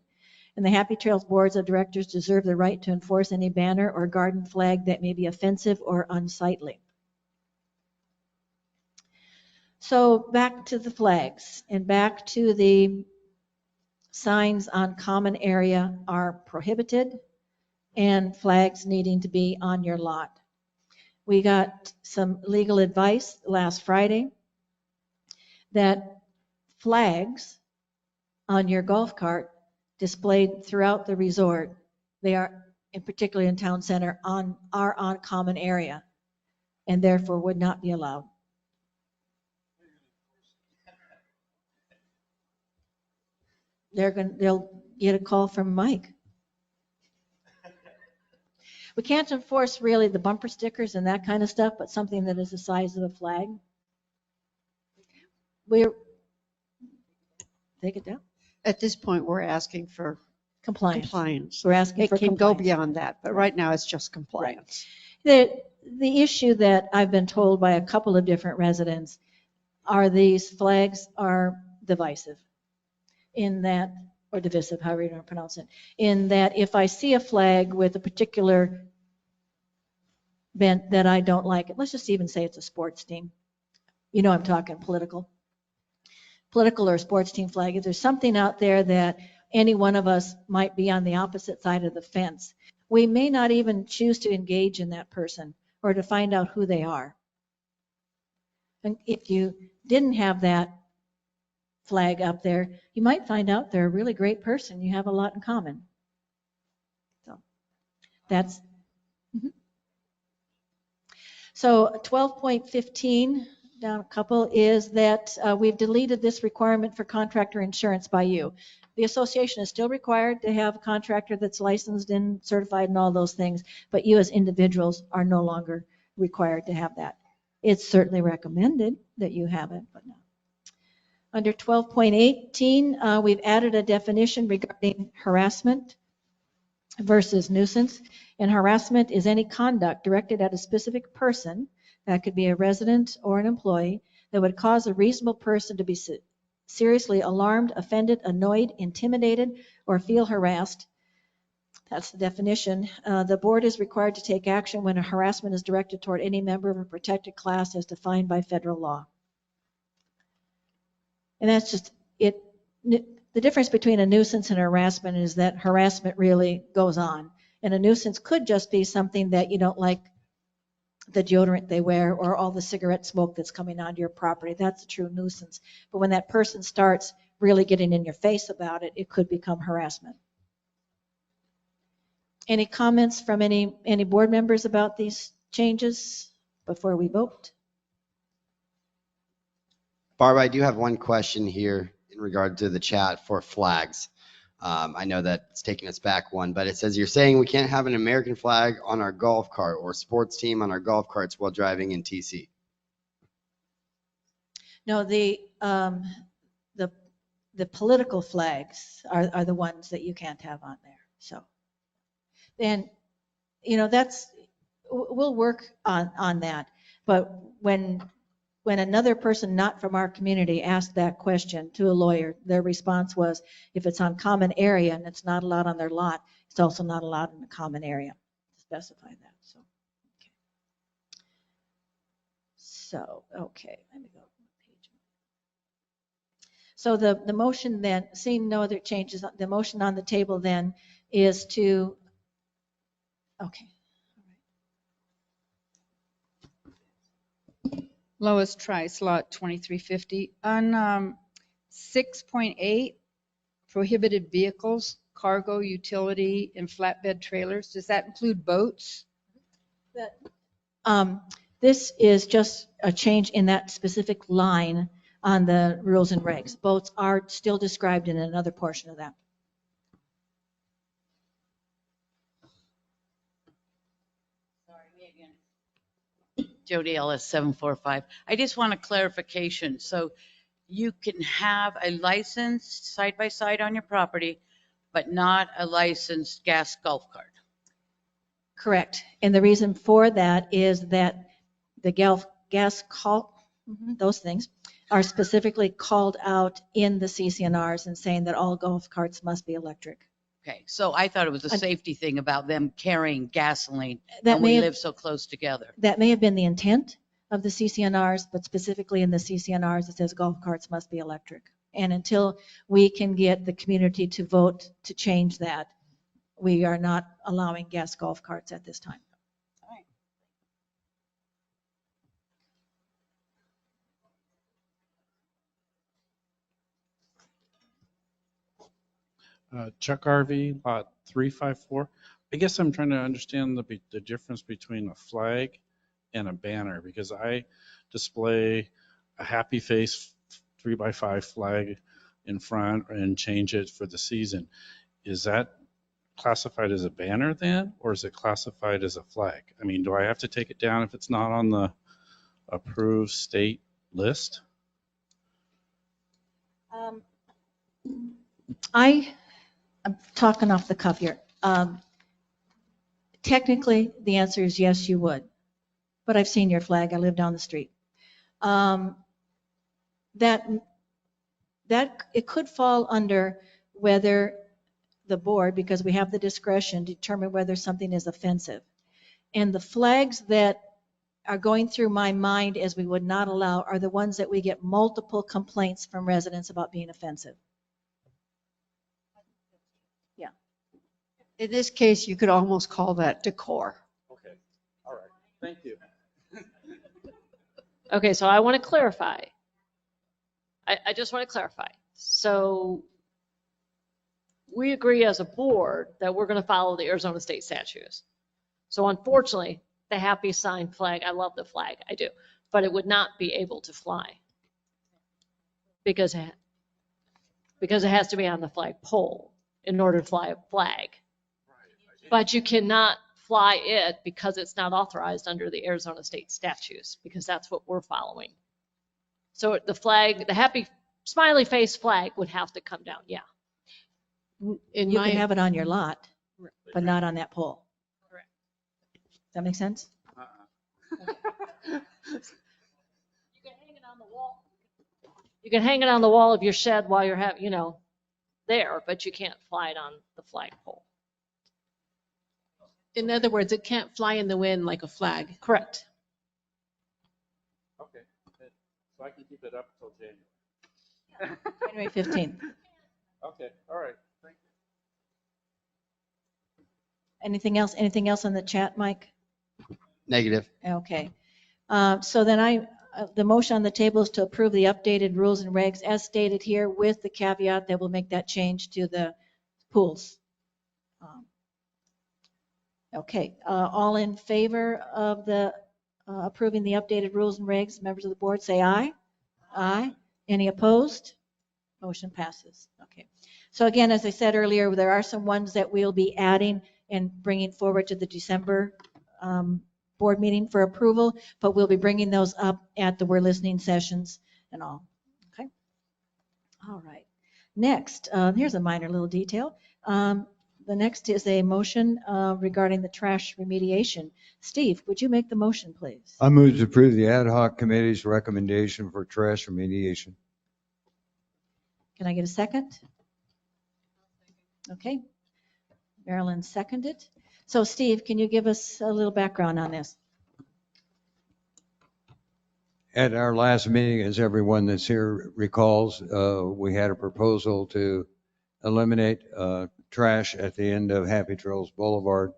And the Happy Trails boards of directors reserve the right to enforce any banner or garden flag that may be offensive or unsightly. So back to the flags and back to the signs on common area are prohibited and flags needing to be on your lot. We got some legal advice last Friday that flags on your golf cart displayed throughout the resort, they are, in particular in town center, are on common area and therefore would not be allowed. They'll get a call from Mike. We can't enforce really the bumper stickers and that kind of stuff, but something that is the size of a flag. Take it down. At this point, we're asking for compliance. We're asking for It can compliance. go beyond that, but right now it's just compliance. The issue that I've been told by a couple of different residents are these flags are divisive in that, or divisive, however you want to pronounce it, in that if I see a flag with a particular bent that I don't like it, let's just even say it's a sports team. You know I'm talking political or sports team flag. If there's something out there that any one of us might be on the opposite side of the fence, we may not even choose to engage in that person or to find out who they are. And if you didn't have that flag up there, you might find out they're a really great person. You have a lot in common. So that's, So 12.15 down a couple, is that we've deleted this requirement for contractor insurance by you. The association is still required to have a contractor that's licensed and certified and all those things, but you as individuals are no longer required to have that. It's certainly recommended that you have it, but no. Under 12.18, we've added a definition regarding harassment versus nuisance. And harassment is any conduct directed at a specific person, that could be a resident or an employee, that would cause a reasonable person to be seriously alarmed, offended, annoyed, intimidated, or feel harassed. That's the definition. The board is required to take action when a harassment is directed toward any member of a protected class as defined by federal law. And that's just it. The difference between a nuisance and harassment is that harassment really goes on. And a nuisance could just be something that you don't like, the deodorant they wear or all the cigarette smoke that's coming onto your property. That's a true nuisance. But when that person starts really getting in your face about it, it could become harassment. Any comments from any board members about these changes before we vote? Barb, I do have one question here in regard to the chat for flags. I know that it's taking us back one, but it says you're saying we can't have an American flag on our golf cart or sports team on our golf carts while driving in TC. No, the political flags are the ones that you can't have on there. So, and we'll work on that. But when another person not from our community asked that question to a lawyer, their response was, if it's on common area and it's not allowed on their lot, it's also not allowed in the common area. Specify that. So, okay, let me go. So the motion then, seeing no other changes, the motion on the table then is to, okay. Lois Trice, lot 2350. On 6.8, prohibited vehicles, cargo, utility, and flatbed trailers, does that include boats? This is just a change in that specific line on the rules and regs. Boats are still described in another portion of that. Jody Ellis, 745. I just want a clarification. So you can have a licensed side-by-side on your property, but not a licensed gas golf cart. Correct. And the reason for that is that the gas call, those things, are specifically called out in the CCNRs and saying that all golf carts must be electric. Okay, so I thought it was a safety thing about them carrying gasoline, That and may we have- live so close together. That may have been the intent of the CCNRs, but specifically in the CCNRs, it says golf carts must be electric. And until we can get the community to vote to change that, we are not allowing gas golf carts at this time. Chuck RV, lot 354. I guess I'm trying to understand the difference between a flag and a banner, because I display a happy face 3x5 flag in front and change it for the season. Is that classified as a banner then, or is it classified as a flag? I mean, do I have to take it down if it's not on the approved state list? I'm talking off the cuff here. Technically, the answer is yes, you would. But I've seen your flag. I live down the street. That it could fall under whether the board, because we have the discretion to determine whether something is offensive. And the flags that are going through my mind as we would not allow are the ones that we get multiple complaints from residents about being offensive. In this case, you could almost call that decor. Okay, all right, thank you. Okay, so I want to clarify. I just want to clarify. So we agree as a board that we're going to follow the Arizona state statutes. So unfortunately, the happy sign flag, I love the flag, I do. but it would not be able to fly because it has to be on the flagpole in order to fly a flag. But you cannot fly it because it's not authorized under the Arizona state statutes, because that's what we're following. So the flag, the happy smiley face flag would have to come down, yeah. In You my, can have it on your lot, but not on that pole. Correct. Does that make sense? You can hang it on the wall. You can hang it on the wall of your shed while you're there, but you can't fly it on the flagpole. in other words, it can't fly in the wind like a flag. Correct. Okay, so I can keep it up until January. January 15th. Okay, all right, thank you. Anything else? Anything else on the chat, Mike? Negative. Okay. So then the motion on the table is to approve the updated rules and regs as stated here with the caveat that we'll make that change to the pools. Okay, all in favor of the approving the updated rules and regs, members of the board say aye. Aye. Any opposed? Motion passes. Okay. So again, as I said earlier, there are some ones that we'll be adding and bringing forward to the December board meeting for approval, but we'll be bringing those up at the We're Listening sessions and all. Okay. All right. Next, here's a minor little detail. The next is a motion regarding the trash remediation. Steve, would you make the motion, please? I move to approve the ad hoc committee's recommendation for trash remediation. Can I get a second? Okay. Marilyn seconded. So Steve, can you give us a little background on this? At our last meeting, as everyone that's here recalls, we had a proposal to eliminate trash at the end of Happy Trails Boulevard.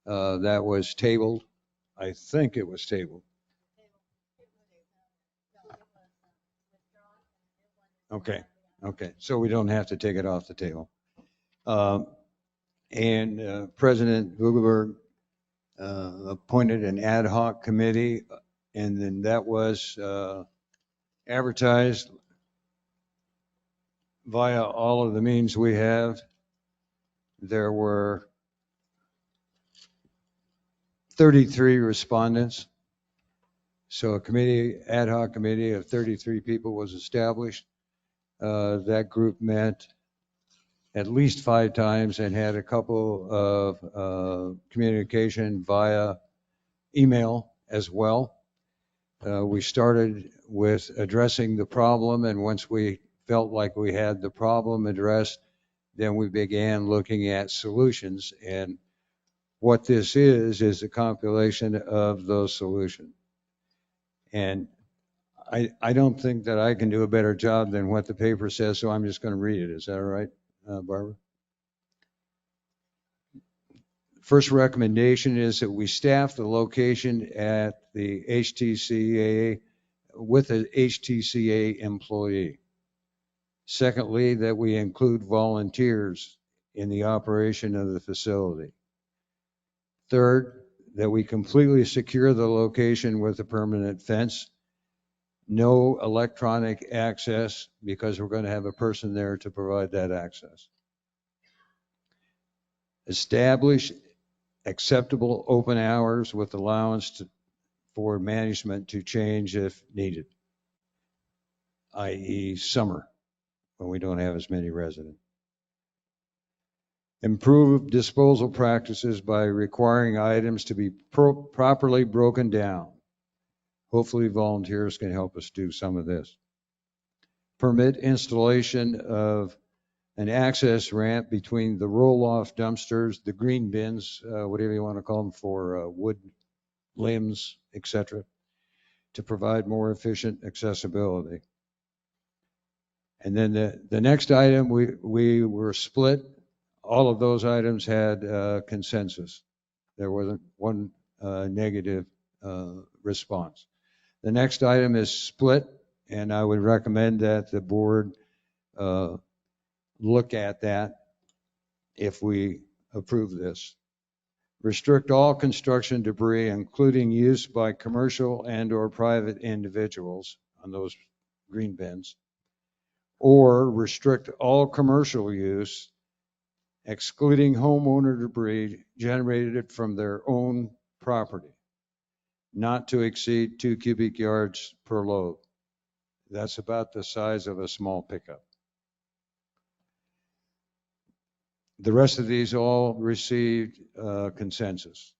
That was tabled. I think it was tabled. Okay. So we don't have to take it off the table. And President Vugelberg appointed an ad hoc committee, and then that was advertised via all of the means we have. There were 33 respondents. So a ad hoc committee of 33 people was established. That group met at least 5 times and had a couple of communication via email as well. We started with addressing the problem, and once we felt like we had the problem addressed, then we began looking at solutions. And what this is a compilation of those solutions. And I don't think that I can do a better job than what the paper says, so I'm just going to read it. Is that all right, Barbara? First recommendation is that we staff the location at the HTCA with an HTCA employee. Secondly, that we include volunteers in the operation of the facility. Third, that we completely secure the location with a permanent fence. No electronic access, because we're going to have a person there to provide that access. Establish acceptable open hours with allowance for management to change if needed, i.e. summer, when we don't have as many residents. Improve disposal practices by requiring items to be properly broken down. Hopefully volunteers can help us do some of this. Permit installation of an access ramp between the roll-off dumpsters, the green bins, whatever you want to call them, for wood limbs, etc., to provide more efficient accessibility. And then the next item, we were split. All of those items had consensus. There wasn't one negative response. The next item is split, and I would recommend that the board look at that if we approve this restrict all construction debris, including use by commercial and/or private individuals on those green bins, or restrict all commercial use, excluding homeowner debris generated from their own property, not to exceed 2 cubic yards per load. That's about the size of a small pickup. The rest of these all received consensus.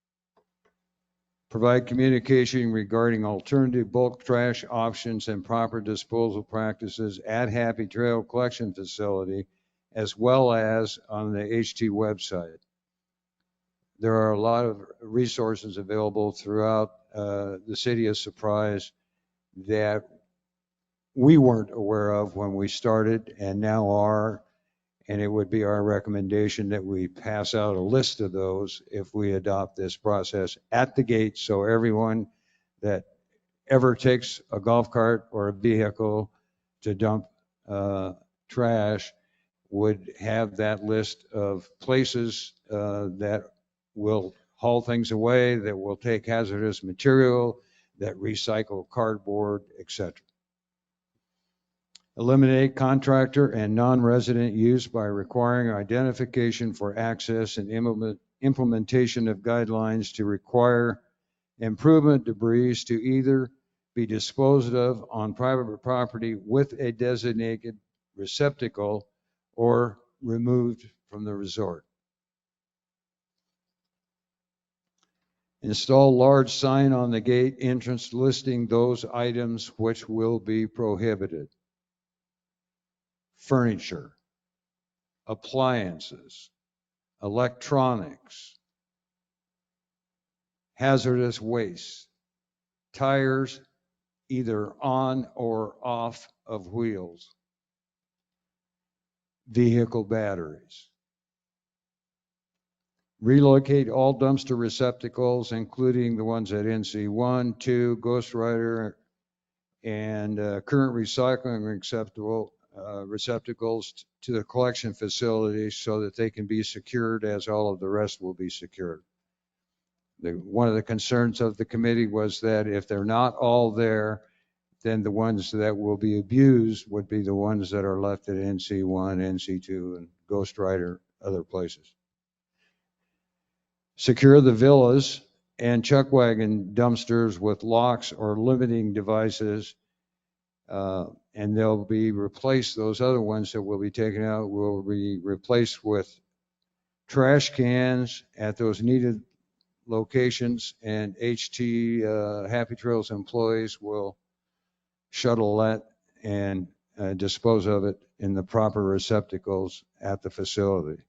Provide communication regarding alternative bulk trash options and proper disposal practices at Happy Trail Collection Facility, as well as on the HT website. There are a lot of resources available throughout the city of Surprise that we weren't aware of when we started and now are, and it would be our recommendation that we pass out a list of those if we adopt this process at the gate, so everyone that ever takes a golf cart or a vehicle to dump trash would have that list of places that will haul things away, that will take hazardous material, that recycle cardboard, etc. Eliminate contractor and non-resident use by requiring identification for access and implementation of guidelines to require improvement debris to either be disposed of on private property with a designated receptacle or removed from the resort. Install large sign on the gate entrance listing those items which will be prohibited. Furniture, appliances, electronics, hazardous waste, tires either on or off of wheels, vehicle batteries. Relocate all dumpster receptacles, including the ones at NC1, 2, Ghost Rider, and current recycling receptacles to the collection facility so that they can be secured as all of the rest will be secured. One of the concerns of the committee was that if they're not all there, then the ones that will be abused would be the ones that are left at NC1, NC2, and Ghost Rider, other places. Secure the villas and chuck wagon dumpsters with locks or limiting devices, and they'll be replaced. Those other ones that will be taken out will be replaced with trash cans at those needed locations, and HT Happy Trails employees will shuttle that and dispose of it in the proper receptacles at the facility.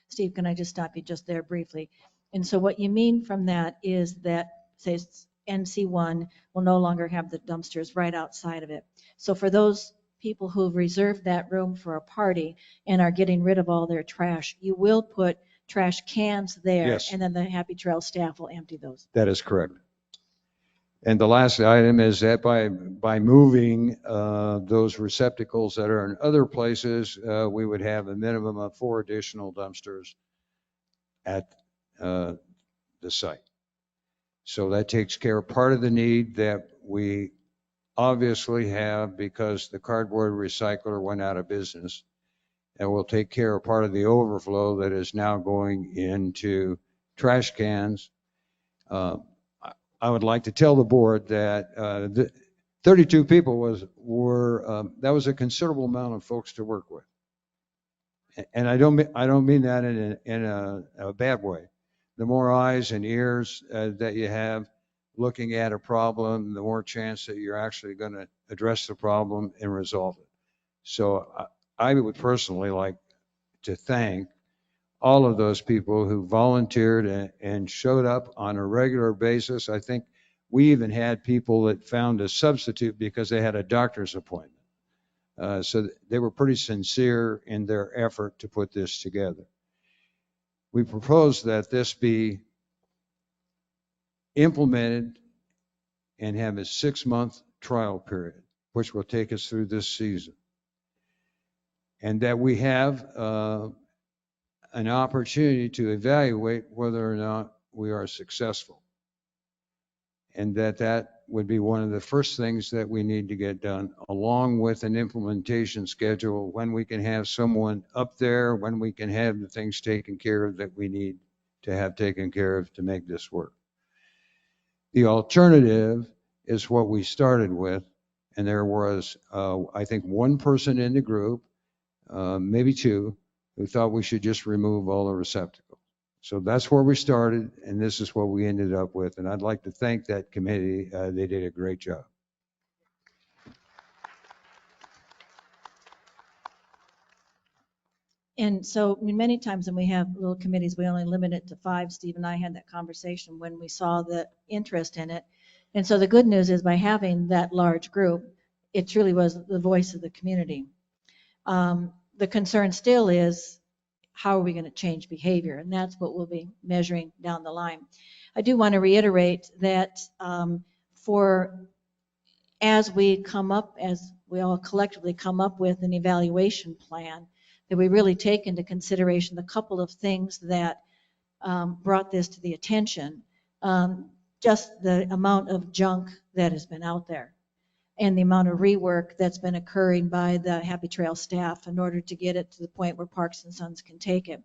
Steve, can I just stop you just there briefly? And so what you mean from that is that, say, NC1 will no longer have the dumpsters right outside of it. So for those people who've reserved that room for a party and are getting rid of all their trash, you will put trash cans there. Yes. And then the Happy Trail staff will empty those. That is correct. And the last item is that by moving those receptacles that are in other places, we would have a minimum of 4 additional dumpsters at the site. So that takes care of part of the need that we obviously have because the cardboard recycler went out of business, and we'll take care of part of the overflow that is now going into trash cans. I would like to tell the board that 32 people that was a considerable amount of folks to work with, and I don't mean that in a bad way. The more eyes and ears that you have looking at a problem, the more chance that you're actually going to address the problem and resolve it. So I would personally like to thank all of those people who volunteered and showed up on a regular basis. I think we even had people that found a substitute because they had a doctor's appointment. So they were pretty sincere in their effort to put this together. We propose that this be implemented and have a 6-month trial period, which will take us through this season. And that we have an opportunity to evaluate whether or not we are successful. And that would be one of the first things that we need to get done, along with an implementation schedule, when we can have someone up there, when we can have the things taken care of that we need to have taken care of to make this work. The alternative is what we started with, and there was, I think, one person in the group, maybe two, who thought we should just remove all the receptacles. So that's where we started, and this is what we ended up with. And I'd like to thank that committee. They did a great job. And so, I mean, many times when we have little committees, we only limit it to 5. Steve and I had that conversation when we saw the interest in it. And so the good news is, by having that large group, it truly was the voice of the community. The concern still is, how are we going to change behavior? And that's what we'll be measuring down the line. I do want to reiterate that as we all collectively come up with an evaluation plan, that we really take into consideration the couple of things that brought this to the attention. Just the amount of junk that has been out there, and the amount of rework that's been occurring by the Happy Trail staff in order to get it to the point where Parks and Sons can take it.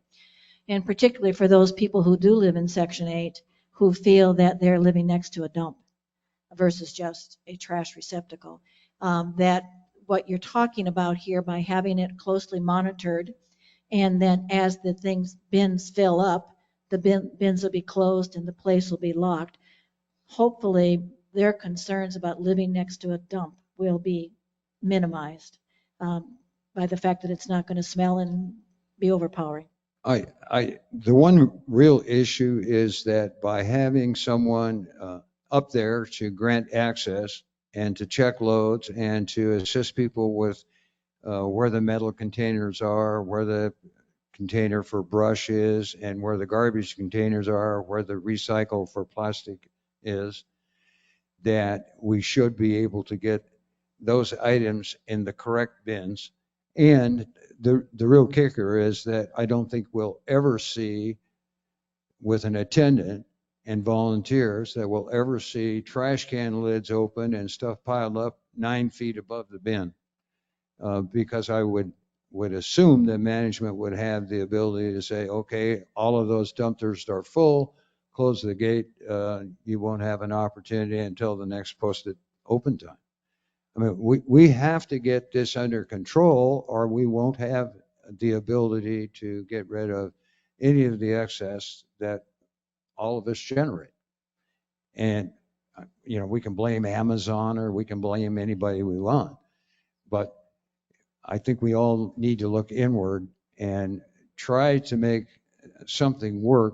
And particularly for those people who do live in Section 8, who feel that they're living next to a dump versus just a trash receptacle. That what you're talking about here, by having it closely monitored, and then as the bins fill up, the bins will be closed and the place will be locked. Hopefully, their concerns about living next to a dump will be minimized by the fact that it's not going to smell and be overpowering. The one real issue is that by having someone up there to grant access and to check loads and to assist people with where the metal containers are, where the container for brush is, and where the garbage containers are, where the recycle for plastic is, that we should be able to get those items in the correct bins. And the real kicker is that I don't think we'll ever see, with an attendant and volunteers, that we'll ever see trash can lids open and stuff piled up 9 feet above the bin. Because I would assume that management would have the ability to say, okay, all of those dumpsters are full, close the gate, you won't have an opportunity until the next posted open time. I mean, we have to get this under control, or we won't have the ability to get rid of any of the excess that all of us generate. And, we can blame Amazon or we can blame anybody we want, but I think we all need to look inward and try to make something work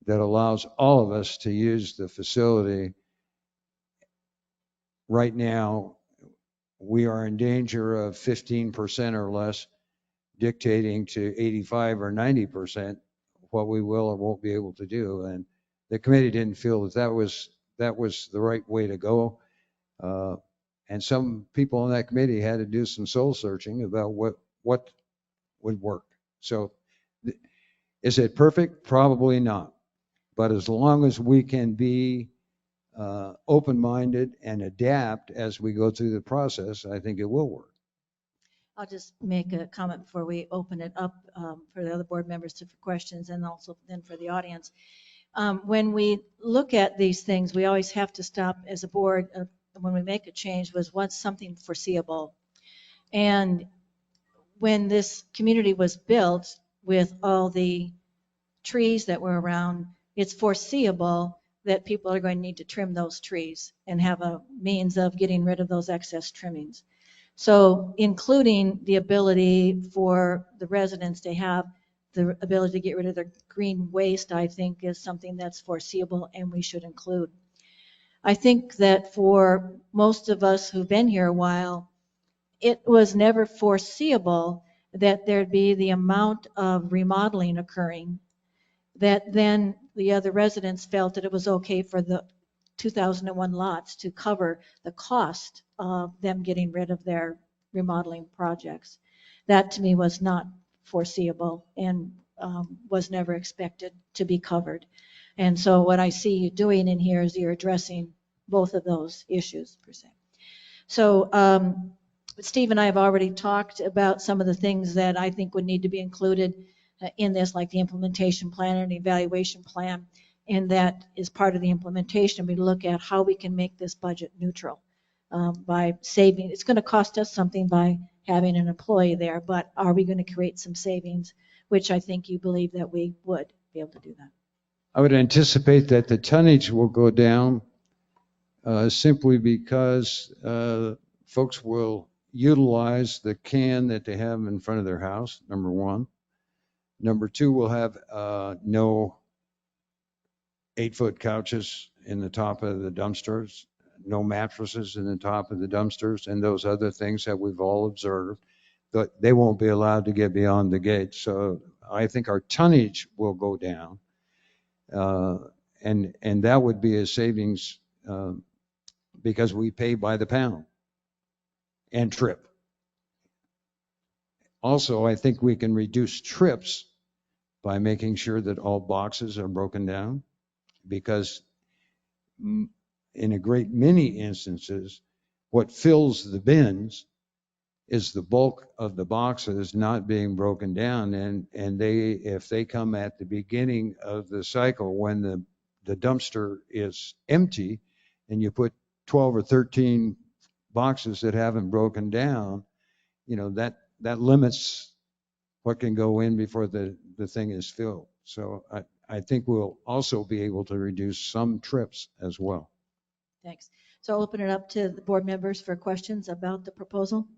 that allows all of us to use the facility. Right now, we are in danger of 15% or less dictating to 85 or 90% what we will or won't be able to do. And the committee didn't feel that was the right way to go. And some people on that committee had to do some soul searching about what would work. So is it perfect? Probably not. But as long as we can be open-minded and adapt as we go through the process, I think it will work. I'll just make a comment before we open it up for the other board members for questions, and also then for the audience. When we look at these things, we always have to stop as a board when we make a change, was what's something foreseeable. And when this community was built with all the trees that were around, it's foreseeable that people are going to need to trim those trees and have a means of getting rid of those excess trimmings. So including the ability for the residents to have the ability to get rid of their green waste, I think is something that's foreseeable and we should include. I think that for most of us who've been here a while, it was never foreseeable that there'd be the amount of remodeling occurring, that then the other residents felt that it was okay for the 2001 lots to cover the cost of them getting rid of their remodeling projects. That to me was not foreseeable, and was never expected to be covered. And so what I see you doing in here is you're addressing both of those issues per se. So Steve and I have already talked about some of the things that I think would need to be included in this, like the implementation plan and evaluation plan. And that is part of the implementation. We look at how we can make this budget neutral by saving. It's going to cost us something by having an employee there, but are we going to create some savings, which I think you believe that we would be able to do that. I would anticipate that the tonnage will go down simply because folks will utilize the can that they have in front of their house, number one. Number two, we'll have no 8-foot couches in the top of the dumpsters, no mattresses in the top of the dumpsters, and those other things that we've all observed. But they won't be allowed to get beyond the gate. So I think our tonnage will go down. And that would be a savings because we pay by the pound and trip. Also, I think we can reduce trips by making sure that all boxes are broken down, because in a great many instances, what fills the bins is the bulk of the boxes not being broken down. And they, if they come at the beginning of the cycle when the dumpster is empty and you put 12 or 13 boxes that haven't broken down, you know, that limits what can go in before the thing is filled. So I think we'll also be able to reduce some trips as well. Thanks. So I'll open it up to the board members for questions about the proposal.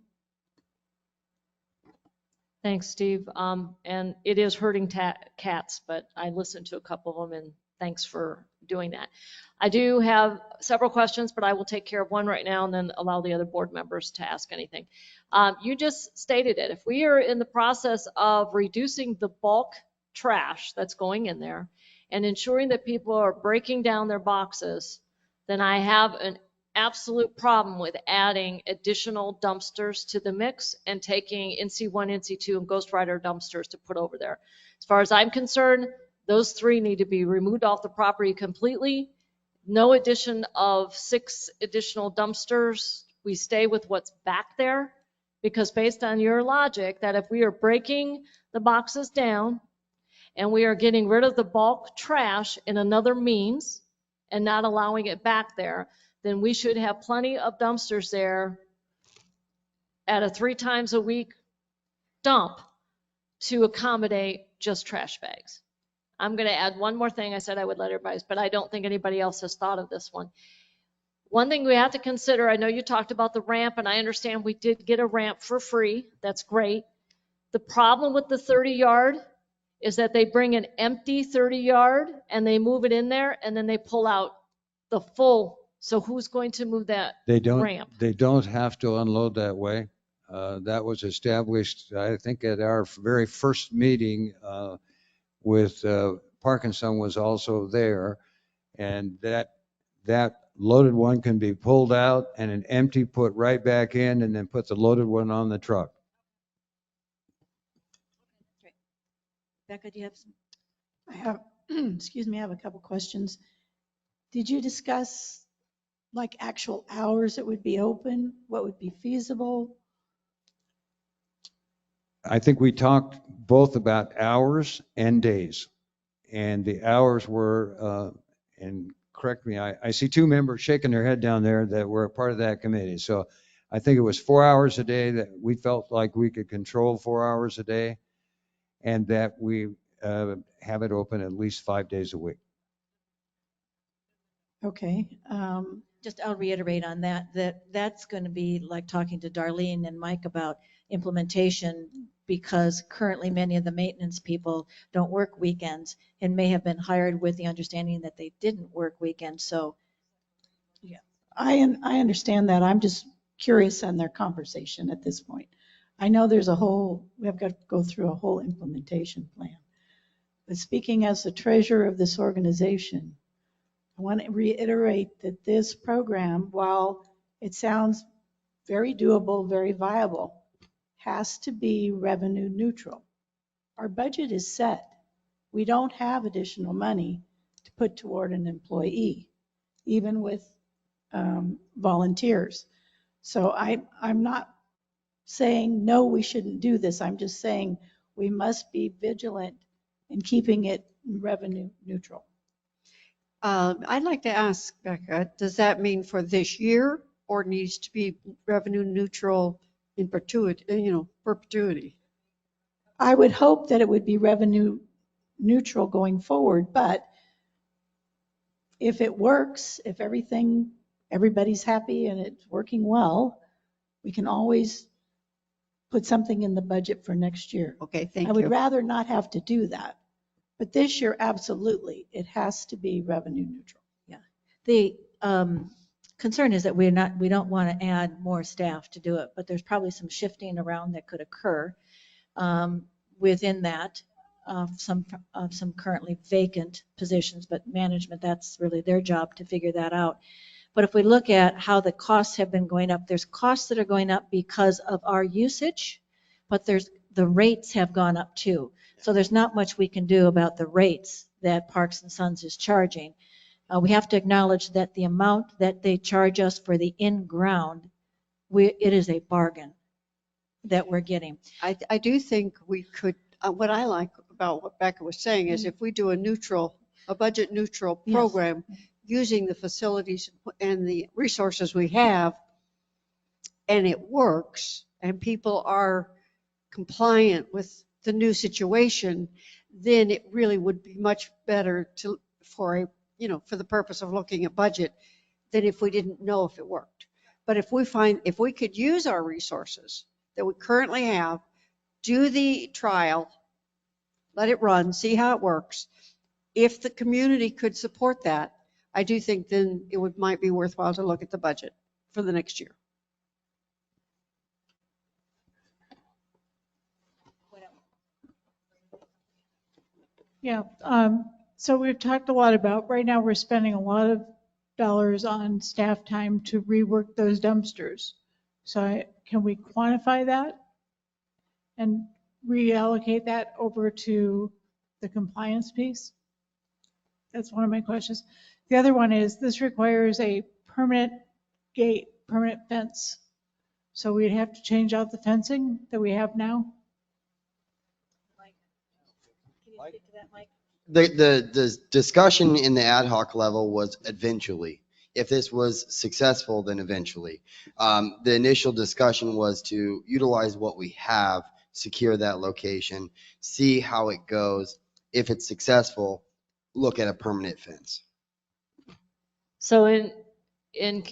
Thanks, Steve. And it is hurting cats, but I listened to a couple of them, and thanks for doing that. I do have several questions, but I will take care of one right now and then allow the other board members to ask anything. You just stated it. If we are in the process of reducing the bulk trash that's going in there and ensuring that people are breaking down their boxes, then I have an absolute problem with adding additional dumpsters to the mix and taking NC1, NC2, and Ghost Rider dumpsters to put over there. As far as I'm concerned, those 3 need to be removed off the property completely. No addition of 6 additional dumpsters. We stay with what's back there, because based on your logic, that if we are breaking the boxes down and we are getting rid of the bulk trash in another means and not allowing it back there, then we should have plenty of dumpsters there at a 3 times a week dump to accommodate just trash bags. I'm going to add one more thing. I said I would let everybody, but I don't think anybody else has thought of this one. One thing we have to consider, I know you talked about the ramp, and I understand we did get a ramp for free. That's great. The problem with the 30-yard is that they bring an empty 30-yard and they move it in there, and then they pull out the full. So who's going to move that ramp? They don't have to unload that way. That was established, I think, at our very first meeting with Parkinson was also there, and that loaded one can be pulled out and an empty put right back in, and then put the loaded one on the truck. Great. Becca, do you have some? I have, excuse me, I have a couple questions. Did you discuss like actual hours it would be open? What would be feasible? I think we talked both about hours and days. And the hours were, and correct me, I see 2 members shaking their head down there that were a part of that committee. So I think it was 4 hours a day that we felt like we could control 4 hours a day, and that we have it open at least 5 days a week. Okay. Just I'll reiterate on that's going to be like talking to Darlene and Mike about implementation, because currently many of the maintenance people don't work weekends and may have been hired with the understanding that they didn't work weekends. So yeah, I understand that. I'm just curious on their conversation at this point. I know we have got to go through a whole implementation plan. But speaking as the treasurer of this organization, I want to reiterate that this program, while it sounds very doable, very viable, has to be revenue neutral. Our budget is set. we don't have additional money to put toward an employee, even with volunteers. So I'm not saying, no, we shouldn't do this. I'm just saying we must be vigilant in keeping it revenue neutral. I'd like to ask Becca, does that mean for this year or needs to be revenue neutral in perpetuity? I would hope that it would be revenue neutral going forward, but if it works, if everybody's happy and it's working well, we can always put something in the budget for next year. Okay, thank I you. would rather not have to do that. But this year, absolutely, it has to be revenue neutral. Yeah. The concern is that we don't want to add more staff to do it, but there's probably some shifting around that could occur within that of some currently vacant positions, but management, that's really their job to figure that out. But if we look at how the costs have been going up, there's costs that are going up because of our usage, but the rates have gone up too. So there's not much we can do about the rates that Parks and Sons is charging. We have to acknowledge that the amount that they charge us for the in-ground, it is a bargain that we're getting. I do think we could, what I like about what Becca was saying is if we do a budget neutral Yes. program using the facilities and the resources we have, and it works, and people are compliant with the new situation, then it really would be much better for the purpose of looking at budget than if we didn't know if it worked. But if we could use our resources that we currently have, do the trial, let it run, see how it works. If the community could support that, I do think then it might be worthwhile to look at the budget for the next year. Yeah. So we've talked a lot about, right now we're spending a lot of dollars on staff time to rework those dumpsters. So can we quantify that and reallocate that over to the compliance piece? That's one of my questions. The other one is, this requires a permanent gate, permanent fence. So we'd have to change out the fencing that we have now? Can you speak to that, Mike? The discussion in the ad hoc level was eventually. If this was successful, then eventually. The initial discussion was to utilize what we have, secure that location, see how it goes. If it's successful, look at a permanent fence. So in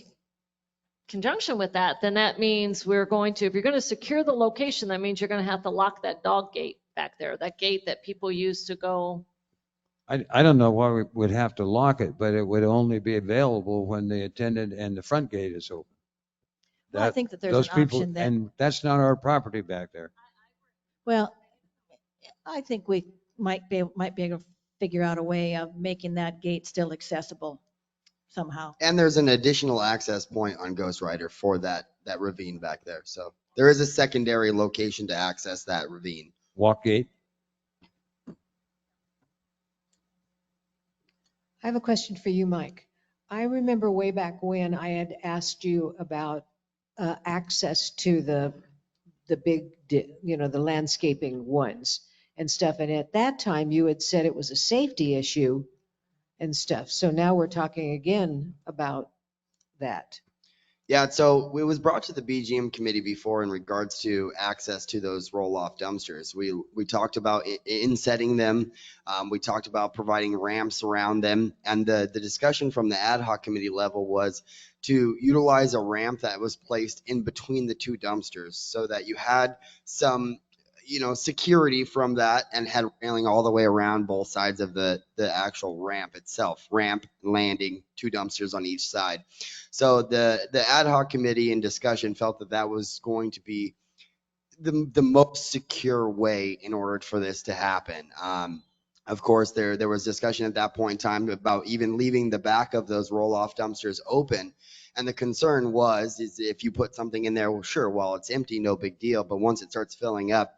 conjunction with that, then that means if you're going to secure the location, that means you're going to have to lock that dog gate back there, that gate that people use to go. I don't know why we would have to lock it, but it would only be available when the attendant and the front gate is open. Well, I think that there's Those an people, option that, and that's not our property back there. well, I think we might be able to figure out a way of making that gate still accessible somehow. And there's an additional access point on Ghost Rider for that ravine back there. So there is a secondary location to access that ravine. Walk gate. I have a question for you, Mike. I remember way back when I had asked you about access to the big, the landscaping ones and stuff. And at that time, you had said it was a safety issue and stuff. So now we're talking again about that. Yeah, so it was brought to the BGM committee before in regards to access to those roll-off dumpsters. We talked about insetting them. We talked about providing ramps around them. And the discussion from the ad hoc committee level was to utilize a ramp that was placed in between the two dumpsters so that you had some security from that and had railing all the way around both sides of the actual ramp itself. Ramp, landing, two dumpsters on each side. So the ad hoc committee in discussion felt that that was going to be the most secure way in order for this to happen. Of course, there was discussion at that point in time about even leaving the back of those roll-off dumpsters open. And the concern is if you put something in there, well, sure, while it's empty, no big deal. But once it starts filling up,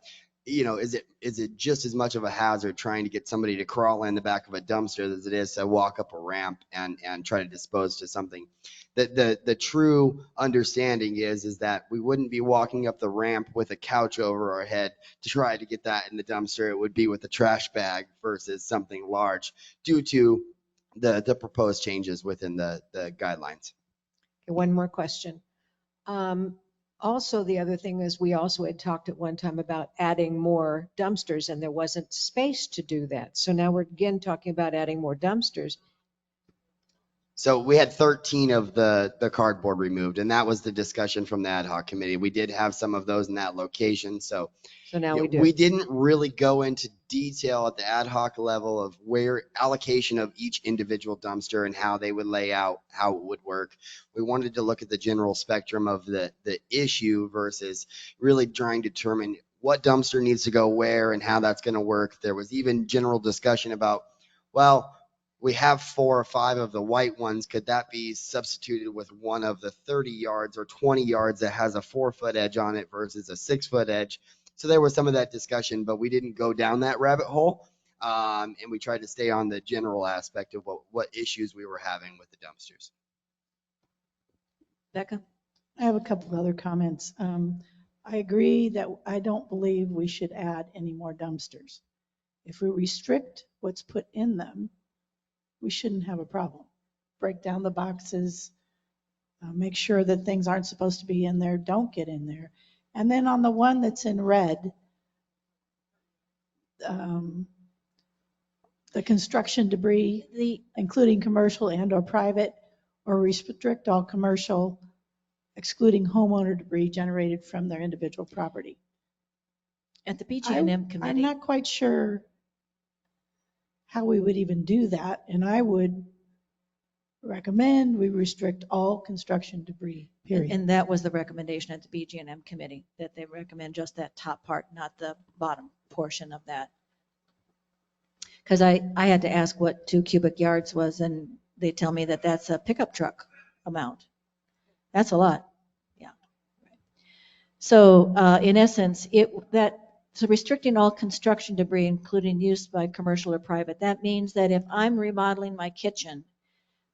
is it just as much of a hazard trying to get somebody to crawl in the back of a dumpster as it is to walk up a ramp and try to dispose to something? The true understanding is that we wouldn't be walking up the ramp with a couch over our head to try to get that in the dumpster. It would be with a trash bag versus something large due to the proposed changes within the guidelines. Okay, one more question. Also, the other thing is we also had talked at one time about adding more dumpsters and there wasn't space to do that. So now we're again talking about adding more dumpsters. So we had 13 of the cardboard removed, and that was the discussion from the ad hoc committee. We did have some of those in that location. So now we do. We didn't really go into detail at the ad hoc level of where allocation of each individual dumpster and how they would lay out, how it would work. We wanted to look at the general spectrum of the issue versus really trying to determine what dumpster needs to go where and how that's going to work. There was even general discussion about, well, we have 4 or 5 of the white ones. Could that be substituted with one of the 30 yards or 20 yards that has a 4-foot edge on it versus a 6-foot edge? So there was some of that discussion, but we didn't go down that rabbit hole. And we tried to stay on the general aspect of what issues we were having with the dumpsters. Becca? I have a couple of other comments. I agree that I don't believe we should add any more dumpsters. If we restrict what's put in them, we shouldn't have a problem. Break down the boxes, make sure that things aren't supposed to be in there, don't get in there. And then on the one that's in red, the construction debris, including commercial and or private, or restrict all commercial, excluding homeowner debris generated from their individual property. At the BG&M committee. I'm not quite sure how we would even do that, and I would recommend we restrict all construction debris, period. And that was the recommendation at the BG&M committee, that they recommend just that top part, not the bottom portion of that. Because I had to ask what 2 cubic yards was, and they tell me that that's a pickup truck amount. That's a lot. Yeah. So in essence, so restricting all construction debris, including use by commercial or private, that means that if I'm remodeling my kitchen,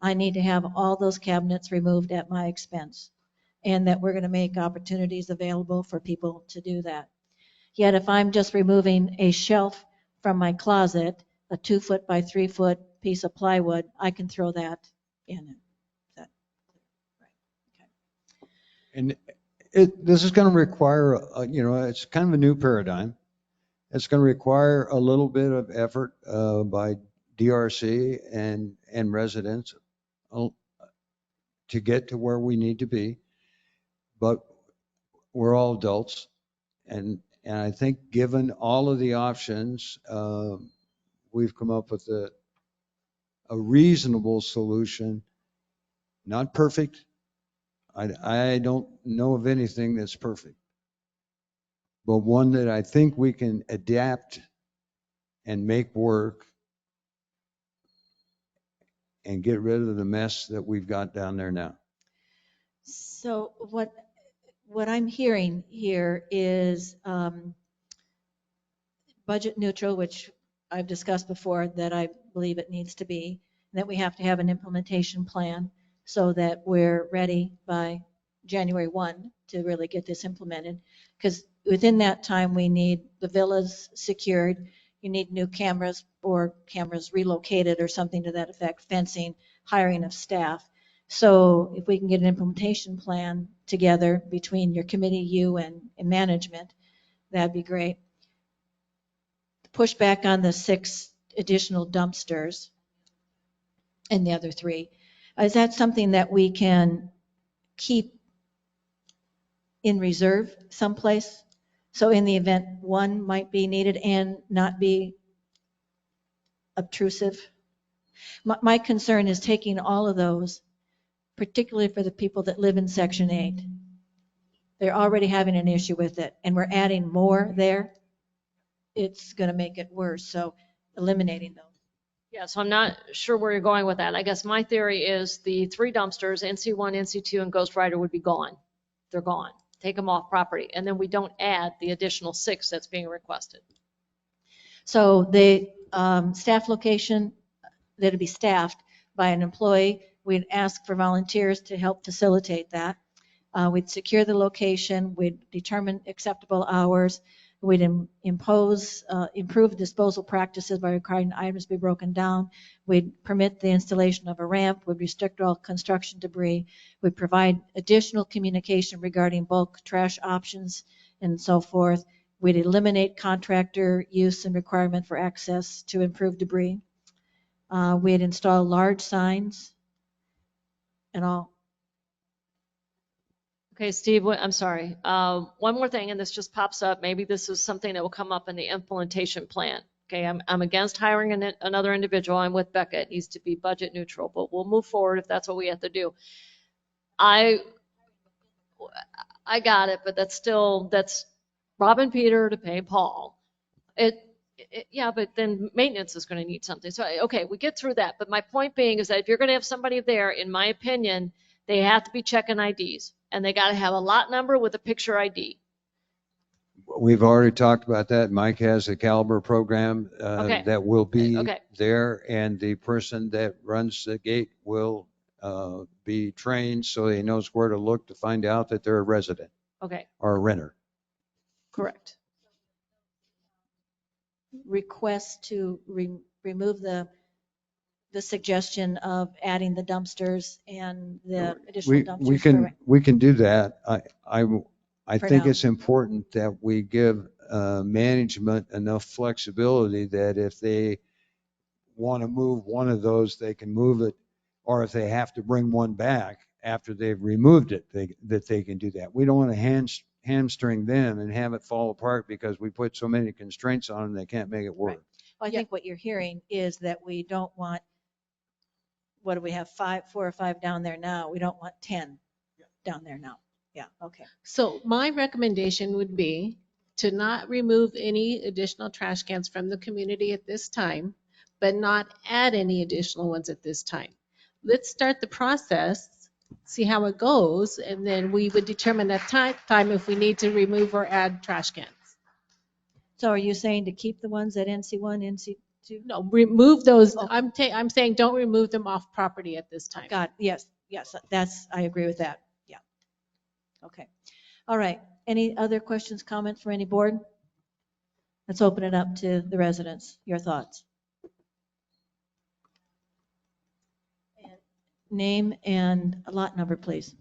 I need to have all those cabinets removed at my expense, and that we're going to make opportunities available for people to do that. Yet if I'm just removing a shelf from my closet, a 2-foot by 3-foot piece of plywood, I can throw that in. And this is going to require, it's kind of a new paradigm. It's going to require a little bit of effort by DRC and residents to get to where we need to be. But we're all adults. And I think given all of the options, we've come up with a reasonable solution. Not perfect. I don't know of anything that's perfect, but one that I think we can adapt and make work and get rid of the mess that we've got down there now. So what I'm hearing here is budget neutral, which I've discussed before that I believe it needs to be, that we have to have an implementation plan so that we're ready by January 1 to really get this implemented. Because within that time, we need the villas secured, you need new cameras or cameras relocated or something to that effect, fencing, hiring of staff. So if we can get an implementation plan together between your committee, you and management, that'd be great. Push back on the 6 additional dumpsters and the other 3. Is that something that we can keep in reserve someplace? So in the event 1 might be needed and not be obtrusive? My concern is taking all of those, particularly for the people that live in Section 8. They're already having an issue with it, and we're adding more there. It's going to make it worse. So eliminating those. Yeah, so I'm not sure where you're going with that. I guess my theory is the 3 dumpsters, NC1, NC2, and Ghost Rider would be gone. They're gone. take them off property, and then we don't add the additional 6 that's being requested. So the staff location, that'd be staffed by an employee. We'd ask for volunteers to help facilitate that. We'd secure the location, we'd determine acceptable hours, we'd improve disposal practices by requiring items be broken down, we'd permit the installation of a ramp, we'd restrict all construction debris, we'd provide additional communication regarding bulk trash options and so forth. We'd eliminate contractor use and requirement for access to improve debris. We'd install large signs and all. Okay, Steve, I'm sorry. One more thing, and this just pops up. Maybe this is something that will come up in the implementation plan. Okay, I'm against hiring another individual. I'm with Becca. It needs to be budget neutral, but we'll move forward if that's what we have to do. I got it, but that's Rob and Peter to pay Paul. Yeah, but then maintenance is going to need something. So, okay, we get through that. But my point being is that if you're going to have somebody there, in my opinion, they have to be checking IDs, and they got to have a lot number with a picture ID. We've already talked about that. Mike has a caliber program Okay. that will be Okay. there, and the person that runs the gate will be trained so he knows where to look to find out that they're a resident Okay. or a renter. Correct. Request to remove the suggestion of adding the dumpsters and the additional dumpsters. We can do that. I For think now. it's important that we give management enough flexibility that if they want to move one of those, they can move it, or if they have to bring one back after they've removed it, that they can do that. We don't want to hamstring them and have it fall apart because we put so many constraints on them they can't make it work. Right. Well, I think what you're hearing is that we don't want, what do we have, 4 or 5 down there now? We don't want 10 down there now. Yeah, okay. So my recommendation would be to not remove any additional trash cans from the community at this time, but not add any additional ones at this time. Let's start the process, see how it goes, and then we would determine at time if we need to remove or add trash cans. So are you saying to keep the ones at NC1, NC2? No, remove those. Okay. I'm saying don't remove them off property at this time. God, yes, I agree with that. Yeah. Okay. All right. Any other questions, comments for any board? Let's open it up to the residents. Your thoughts. Name and lot number, please.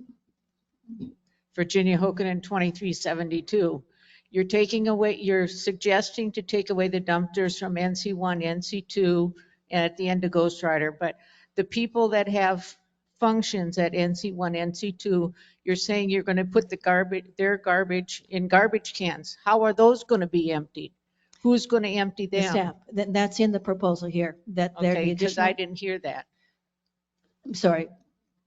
Virginia Hokanen, 2372. You're suggesting to take away the dumpsters from NC1, NC2, and at the end of Ghost Rider, but the people that have functions at NC1, NC2, you're saying you're going to put their garbage in garbage cans. How are those going to be emptied? Who's going to empty The them? staff. That's in the proposal here. That there Okay, be because additional. I didn't hear that. I'm sorry.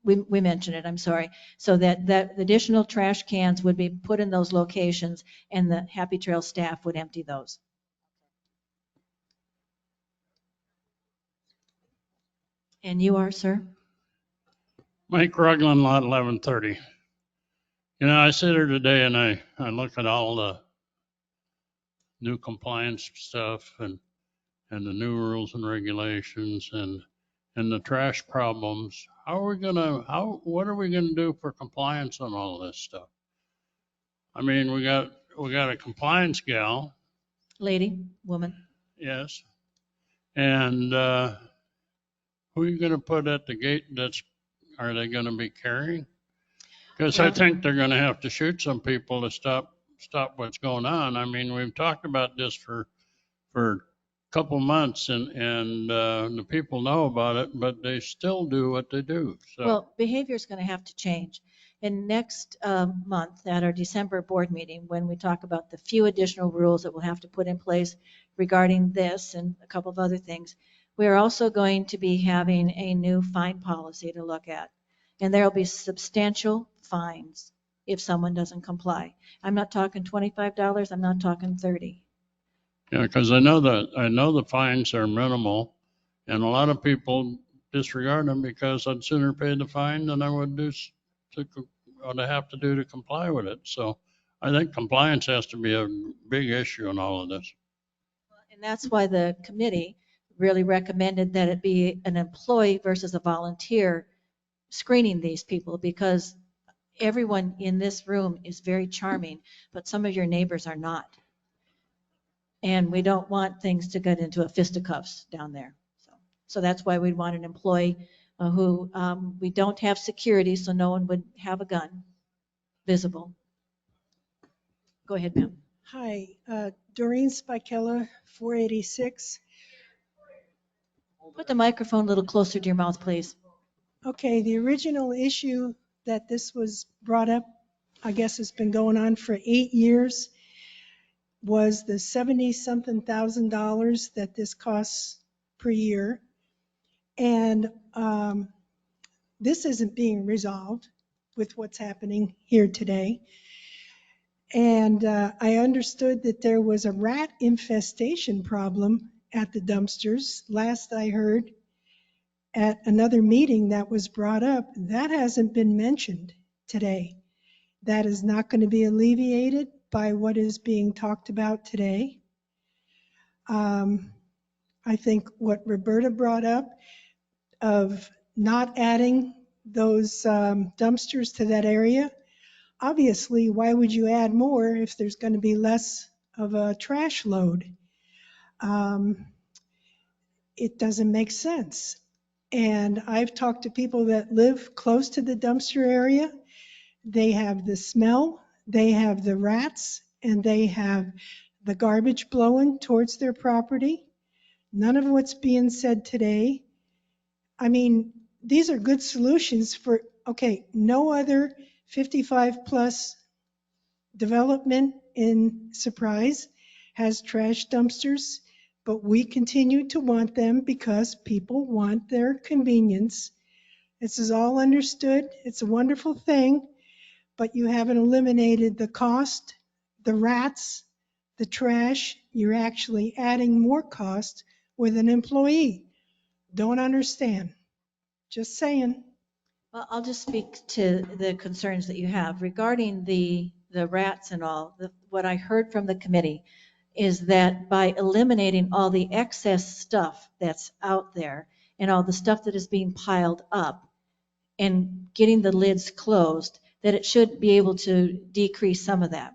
We mentioned it. I'm sorry. So that additional trash cans would be put in those locations, and the Happy Trail staff would empty those. And you are, sir? Mike Rugland, lot 1130. You know, I sit here today and I look at all the new compliance stuff and the new rules and regulations and the trash problems. What are we gonna do for compliance on all this stuff? I mean, we got a compliance gal. Lady, woman. Yes. And who are you gonna put at the gate are they gonna be carrying? Because I think they're gonna have to shoot some people to stop what's going on. I mean, we've talked about this for a couple months and the people know about it, but they still do what they do. So. Well, behavior is going to have to change. And next month at our December board meeting, when we talk about the few additional rules that we'll have to put in place regarding this and a couple of other things, we are also going to be having a new fine policy to look at. And there will be substantial fines if someone doesn't comply. I'm not talking $25, I'm not talking $30. Yeah, because I know the fines are minimal, and a lot of people disregard them because I'd sooner pay the fine than I would what I have to do to comply with it. So I think compliance has to be a big issue in all of this. And that's why the committee really recommended that it be an employee versus a volunteer screening these people, because everyone in this room is very charming, but some of your neighbors are not. And we don't want things to get into a fisticuffs down there. So that's why we'd want an employee who, we don't have security, so no one would have a gun visible. Go ahead, ma'am. Hi, Doreen Spikella, 486. Put the microphone a little closer to your mouth, please. Okay, the original issue that this was brought up, I guess it's been going on for 8 years, was the 70-something thousand dollars that this costs per year. And this isn't being resolved with what's happening here today. And I understood that there was a rat infestation problem at the dumpsters. Last I heard at another meeting that was brought up, that hasn't been mentioned today. That is not going to be alleviated by what is being talked about today. I think what Roberta brought up of not adding those dumpsters to that area, obviously, why would you add more if there's going to be less of a trash load? It doesn't make sense. And I've talked to people that live close to the dumpster area. They have the smell, they have the rats, and they have the garbage blowing towards their property. None of what's being said today. I mean, these are good solutions for, okay, no other 55 plus development in Surprise has trash dumpsters, but we continue to want them because people want their convenience. This is all understood. It's a wonderful thing, but you haven't eliminated the cost, the rats, the trash. You're actually adding more cost with an employee. Don't understand. Just saying. Well, I'll just speak to the concerns that you have regarding the rats and all. What I heard from the committee is that by eliminating all the excess stuff that's out there and all the stuff that is being piled up and getting the lids closed, that it should be able to decrease some of that.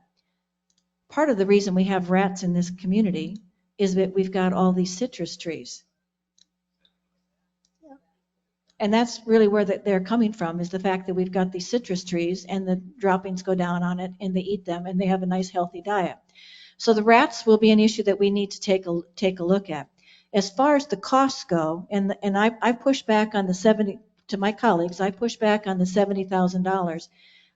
Part of the reason we have rats in this community is that we've got all these citrus trees. And that's really where they're coming from, is the fact that we've got these citrus trees and the droppings go down on it and they eat them and they have a nice healthy diet. So the rats will be an issue that we need to take a look at. As far as the costs go, and I push back on the 70, to my colleagues, I push back on the $70,000.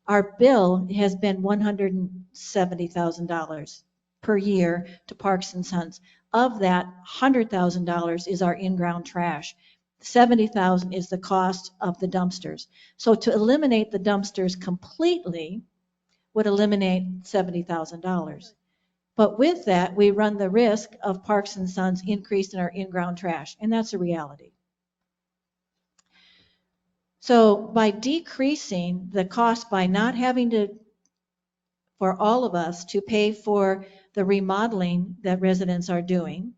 Our bill has been $170,000 per year to Parks and Sons. Of that, $100,000 is our in-ground trash. $70,000 is the cost of the dumpsters. So to eliminate the dumpsters completely would eliminate $70,000. But with that, we run the risk of Parks and Sons increase in our in-ground trash, and that's a reality. So by decreasing the cost, by not having to, for all of us to pay for the remodeling that residents are doing,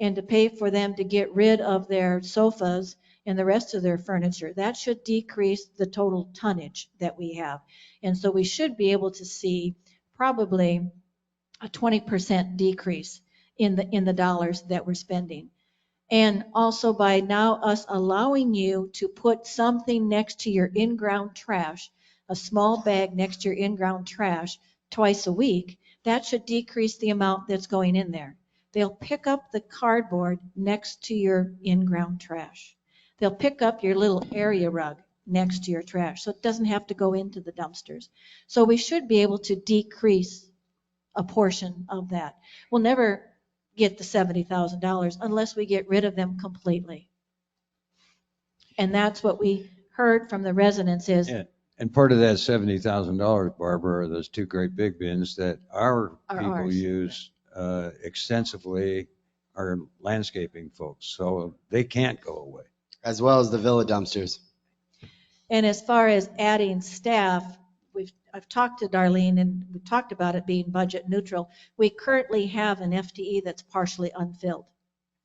and to pay for them to get rid of their sofas and the rest of their furniture, that should decrease the total tonnage that we have. And so we should be able to see probably a 20% decrease in the dollars that we're spending. And also by now us allowing you to put something next to your in-ground trash, a small bag next to your in-ground trash twice a week, that should decrease the amount that's going in there. They'll pick up the cardboard next to your in-ground trash. They'll pick up your little area rug next to your trash, so it doesn't have to go into the dumpsters. So we should be able to decrease a portion of that. We'll never get the $70,000 unless we get rid of them completely. And that's what we heard from the residents is. And part of that $70,000, Barbara, are those two great big bins that our people ours. use extensively, our landscaping folks. So they can't go away. As well as the villa dumpsters. And as far as adding staff, I've talked to Darlene and we talked about it being budget neutral. We currently have an FTE that's partially unfilled.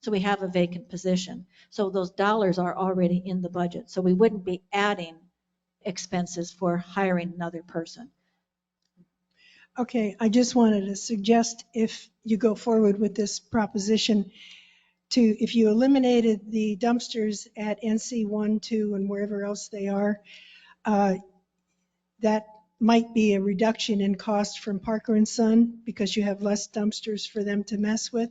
So we have a vacant position. So those dollars are already in the budget. So we wouldn't be adding expenses for hiring another person. Okay, I just wanted to suggest if you go forward with this proposition if you eliminated the dumpsters at NC 1, 2, and wherever else they are, that might be a reduction in cost from Parker and Son because you have less dumpsters for them to mess with.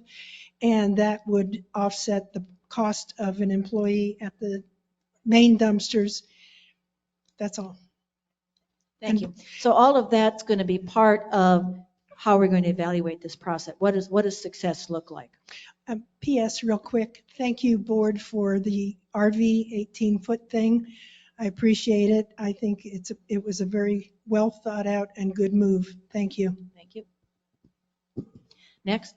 And that would offset the cost of an employee at the main dumpsters. That's all. Thank you. So all of that's going to be part of how we're going to evaluate this process. What does success look like? P.S. real quick, thank you, board, for the RV 18-foot thing. I appreciate it. I think it was a very well thought out and good move. Thank you. Thank you. Next.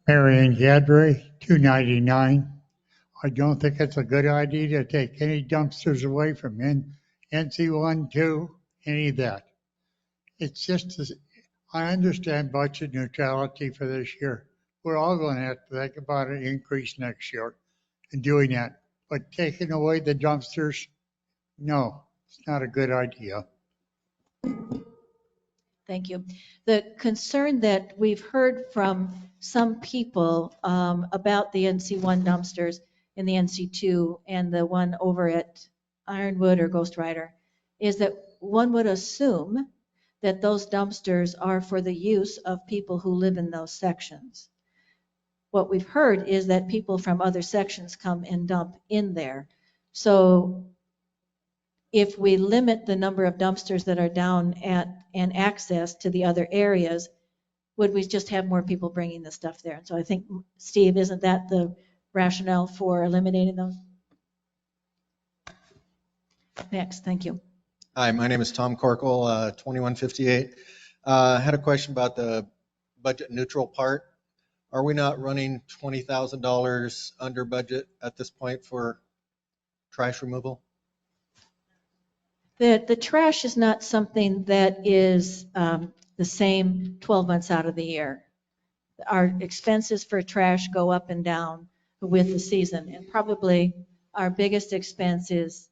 Marion Gadbury, 299. I don't think it's a good idea to take any dumpsters away from NC1, 2, any of that. It's just, I understand budget neutrality for this year. We're all going to have to think about an increase next year in doing that. But taking away the dumpsters, no, it's not a good idea. Thank you. The concern that we've heard from some people about the NC1 dumpsters and the NC2 and the one over at Ironwood or Ghost Rider is that one would assume that those dumpsters are for the use of people who live in those sections. What we've heard is that people from other sections come and dump in there. So if we limit the number of dumpsters that are down at and access to the other areas, would we just have more people bringing the stuff there? And so I think, Steve, isn't that the rationale for eliminating those? Next, thank you. Hi, my name is Tom Corkle, 2158. I had a question about the budget neutral part. Are we not running $20,000 under budget at this point for trash removal? The trash is not something that is the same 12 months out of the year. Our expenses for trash go up and down with the season, and probably our biggest expense is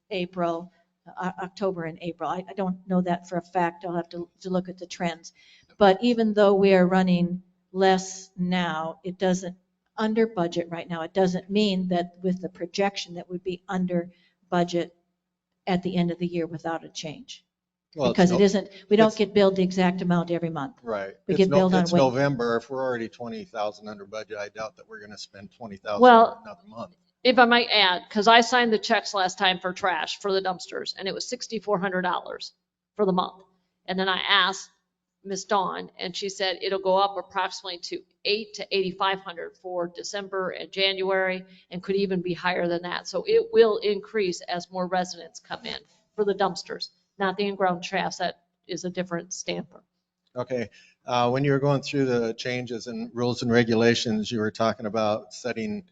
October and April. I don't know that for a fact. I'll have to look at the trends. But even though we are running less now, it doesn't, under budget right now, it doesn't mean that with the projection that would be under budget at the end of the year without a change. Well, because it isn't, we don't get billed the exact amount every month. Right. We get billed on It's weight. November. If we're already 20,000 under budget, I doubt that we're going to spend 20,000 Well, another month. if I might add, because I signed the checks last time for trash for the dumpsters, and it was $6,400 for the month. And then I asked Miss Dawn, and she said it'll go up approximately to $8,000 to $8,500 for December and January, and could even be higher than that. So it will increase as more residents come in for the dumpsters, not the in-ground trash. That is a different stamper. Okay. When you were going through the changes in rules and regulations, you were talking about setting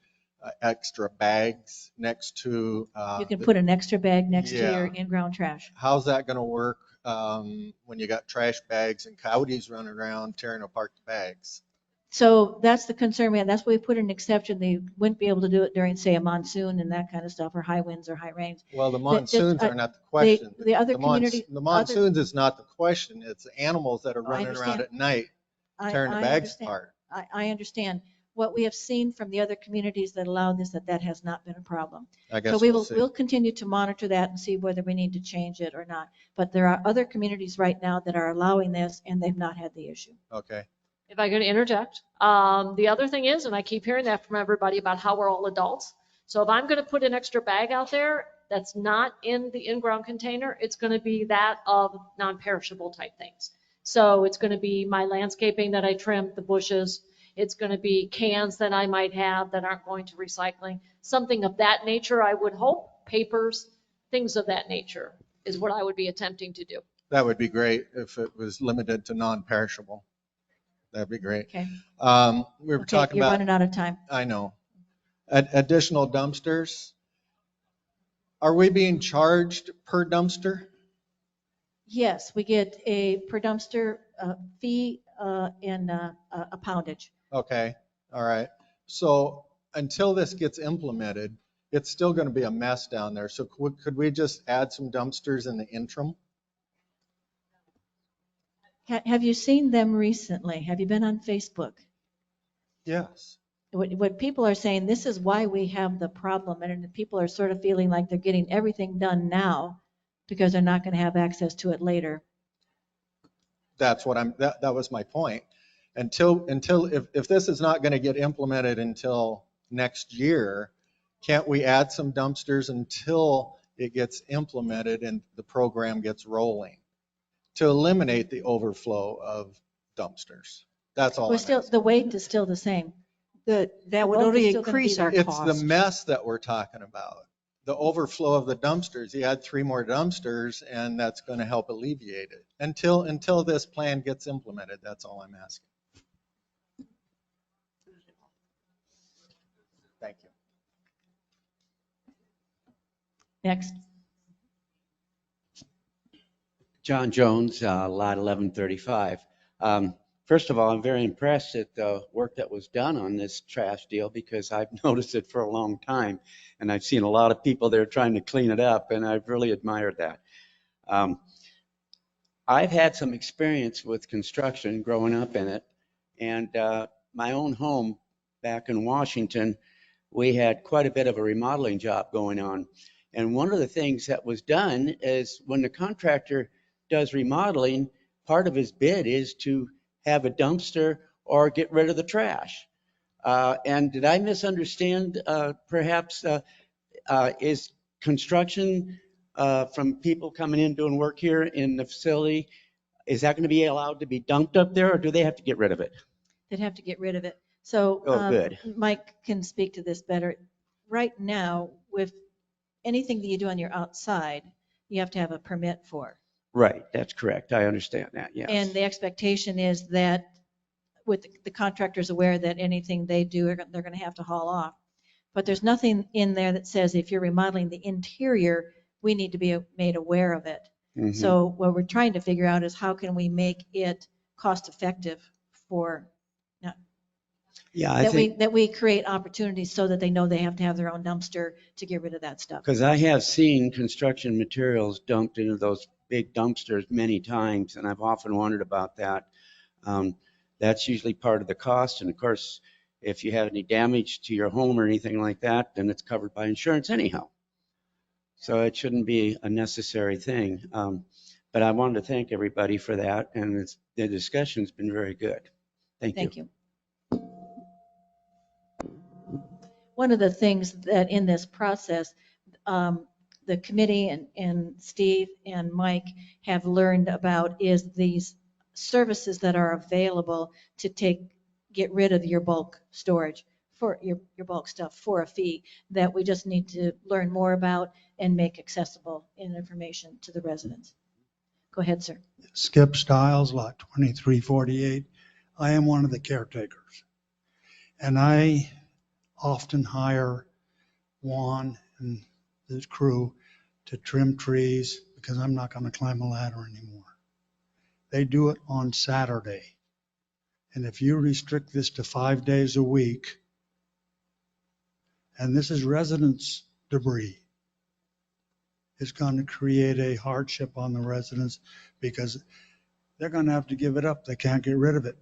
extra bags next to. You can put an extra bag next to Yeah. your in-ground trash. How's that going to work when you got trash bags and coyotes running around tearing apart the bags? So that's the concern we had. That's why we put an exception. They wouldn't be able to do it during, say, a monsoon and that kind of stuff, or high winds or high rains. Well, the monsoons are not the question. The other community. The monsoons is not the question. It's the animals that are running around at night tearing the bags apart. I understand. What we have seen from the other communities that allow this, that has not been a problem. I guess so we'll we'll continue to monitor that and see whether we need to change it or not. But there are other communities right now that are allowing this, and they've not had the issue. Okay. If I could interject, the other thing is, and I keep hearing that from everybody about how we're all adults. So if I'm going to put an extra bag out there that's not in the in-ground container, it's going to be that of non-perishable type things. So it's going to be my landscaping that I trimmed, the bushes. It's going to be cans that I might have that aren't going to recycling. Something of that nature, I would hope. Papers, things of that nature is what I would be attempting to do. That would be great if it was limited to non-perishable. That'd be great. Okay. We were talking you're about. Running out of time. I know. Additional dumpsters. Are we being charged per dumpster? Yes, we get a per dumpster fee and a poundage. Okay, all right. So until this gets implemented, it's still going to be a mess down there. So could we just add some dumpsters in the interim? Have you seen them recently? Have you been on Facebook? Yes. What people are saying, this is why we have the problem, and people are sort of feeling like they're getting everything done now because they're not going to have access to it later. That's what that was my point. Until if this is not going to get implemented until next year, can't we add some dumpsters until it gets implemented and the program gets rolling to eliminate the overflow of dumpsters? That's all. We're still, the weight is still the same. That would bulk is only still gonna be increase there. our It's the cost. mess that we're talking about. The overflow of the dumpsters. You add 3 more dumpsters and that's going to help alleviate it until this plan gets implemented. That's all I'm asking. Thank you. Next. John Jones, lot 1135. First of all, I'm very impressed at the work that was done on this trash deal because I've noticed it for a long time, and I've seen a lot of people there trying to clean it up, and I've really admired that. I've had some experience with construction growing up in it, and my own home back in Washington, we had quite a bit of a remodeling job going on. And one of the things that was done is when the contractor does remodeling, part of his bid is to have a dumpster or get rid of the trash. And did I misunderstand? Perhaps is construction from people coming in doing work here in the facility, is that going to be allowed to be dumped up there, or do they have to get rid of it? They'd have to get rid of it. So Good. Mike can speak to this better. Right now, with anything that you do on your outside, you have to have a permit for. Right, that's correct. I understand that, yes. And the expectation is that with the contractors aware that anything they do, they're going to have to haul off. But there's nothing in there that says if you're remodeling the interior, we need to be made aware of it. Mhm. So what we're trying to figure out is how can we make it cost effective for, Yeah, I think, that we create opportunities so that they know they have to have their own dumpster to get rid of that stuff. because I have seen construction materials dumped into those big dumpsters many times, and I've often wondered about that. That's usually part of the cost, and of course, if you have any damage to your home or anything like that, then it's covered by insurance anyhow. So it shouldn't be a necessary thing. But I wanted to thank everybody for that, and the discussion's been very good. Thank you. Thank you. One of the things that in this process, the committee and Steve and Mike have learned about is these services that are available to get rid of your bulk storage for your bulk stuff for a fee that we just need to learn more about and make accessible in information to the residents. Go ahead, sir. Skip Stiles, lot 2348. I am one of the caretakers. And I often hire Juan and his crew to trim trees because I'm not going to climb a ladder anymore. They do it on Saturday. And if you restrict this to 5 days a week, and this is residents' debris, it's going to create a hardship on the residents because they're going to have to give it up. They can't get rid of it.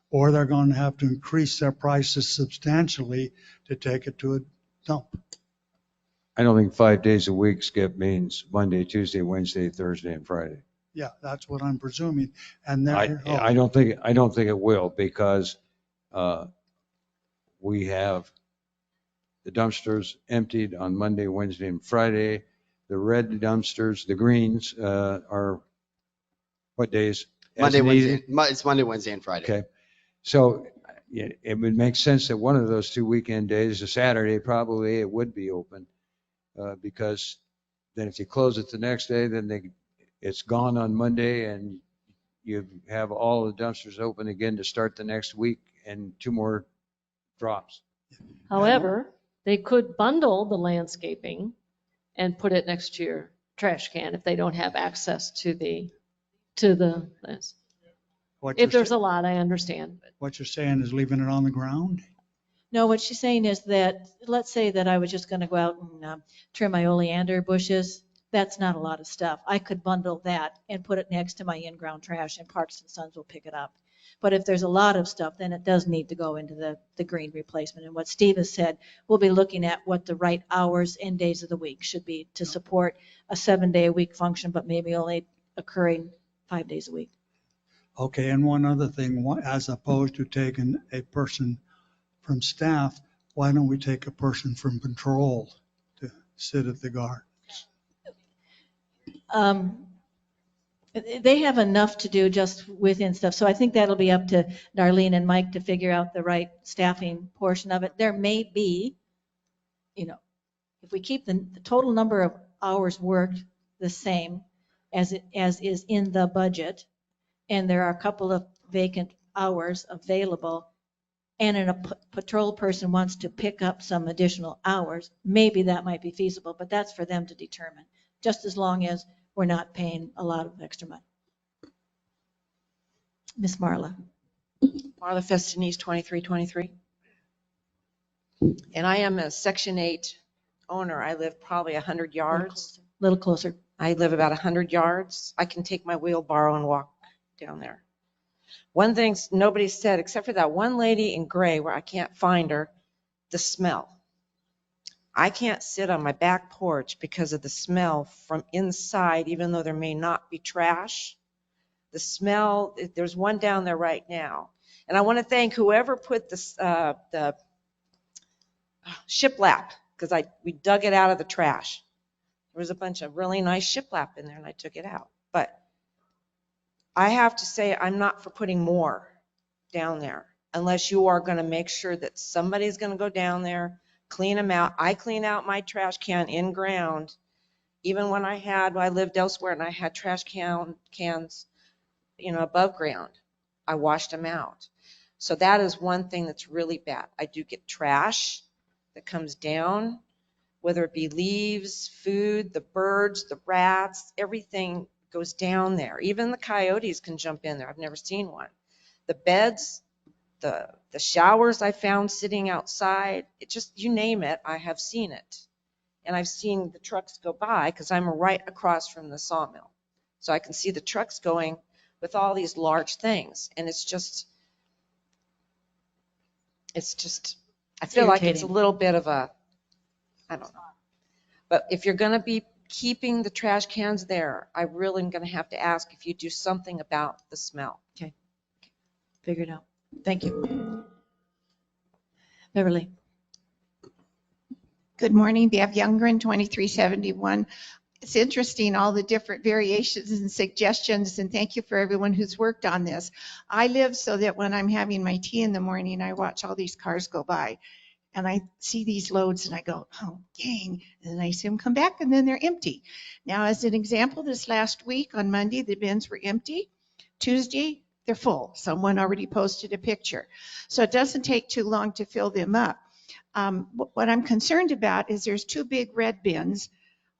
Or they're going to have to increase their prices substantially to take it to a dump. I don't think 5 days a week, Skip, means Monday, Tuesday, Wednesday, Thursday, and Friday. Yeah, that's what I'm presuming. And I don't think it will because we have the dumpsters emptied on Monday, Wednesday, and Friday. The red dumpsters, the greens, are what days? Monday, As needed? Wednesday. It's Monday, Wednesday, and Friday. Okay. So it would make sense that one of those 2 weekend days, a Saturday, probably it would be open because then if you close it the next day, then it's gone on Monday and you have all the dumpsters open again to start the next week and 2 more drops. However, they could bundle the landscaping and put it next to your trash can if they don't have access to this. What If you're, there's sa- a lot, I understand. what you're saying is leaving it on the ground? No, what she's saying is that, let's say that I was just going to go out and trim my oleander bushes. That's not a lot of stuff. I could bundle that and put it next to my in-ground trash, and Parks and Sons will pick it up. But if there's a lot of stuff, then it does need to go into the green replacement. And what Steve has said, we'll be looking at what the right hours and days of the week should be to support a 7-day-a-week function, but maybe only occurring 5 days a week. Okay, and one other thing, as opposed to taking a person from staff, why don't we take a person from patrol to sit at the guard? They have enough to do just within stuff. So I think that'll be up to Darlene and Mike to figure out the right staffing portion of it. There may be, if we keep the total number of hours worked the same as is in the budget, and there are a couple of vacant hours available, and a patrol person wants to pick up some additional hours, maybe that might be feasible, but that's for them to determine, just as long as we're not paying a lot of extra money. Miss Marla. Marla Festinese, 2323. And I am a Section 8 owner. I live probably 100 yards. A little closer. I live about 100 yards. I can take my wheelbarrow and walk down there. One thing nobody said, except for that one lady in gray where I can't find her, the smell. I can't sit on my back porch because of the smell from inside, even though there may not be trash. The smell, there's one down there right now. And I want to thank whoever put this, the shiplap, because we dug it out of the trash. There was a bunch of really nice shiplap in there and I took it out. But I have to say I'm not for putting more down there unless you are going to make sure that somebody's going to go down there, clean them out. I clean out my trash can in ground. Even when I lived elsewhere and I had trash cans, above ground, I washed them out. So that is one thing that's really bad. I do get trash that comes down, whether it be leaves, food, the birds, the rats, everything goes down there. Even the coyotes can jump in there. I've never seen one. The beds, the showers I found sitting outside, it just, you name it, I have seen it. And I've seen the trucks go by because I'm right across from the sawmill. So I can see the trucks going with all these large things. And it's just, I feel like it's a little bit of a, I don't know. But if you're going to be keeping the trash cans there, I really am going to have to ask if you do something about the smell. Okay. Figured out. Thank you. Beverly. Good morning, Bev Youngren, 2371. It's interesting, all the different variations and suggestions, and thank you for everyone who's worked on this. I live so that when I'm having my tea in the morning, I watch all these cars go by, and I see these loads, and I go, oh, dang, and then I see them come back, and then they're empty. Now, as an example, this last week on Monday, the bins were empty. Tuesday, they're full. Someone already posted a picture. So it doesn't take too long to fill them up. What I'm concerned about is there's two big red bins.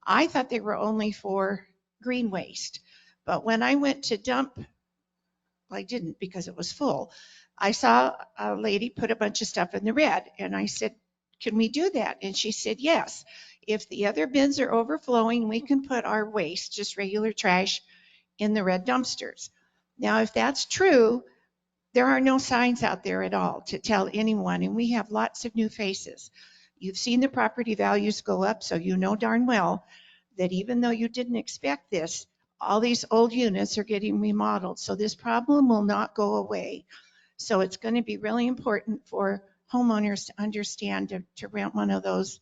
I thought they were only for green waste, but when I went to dump, well, I didn't because it was full. I saw a lady put a bunch of stuff in the red, and I said, can we do that? And she said, yes. If the other bins are overflowing, we can put our waste, just regular trash, in the red dumpsters. Now, if that's true, there are no signs out there at all to tell anyone, and we have lots of new faces. You've seen the property values go up, so you know darn well that even though you didn't expect this, all these old units are getting remodeled. So this problem will not go away. So it's going to be really important for homeowners to understand to rent one of those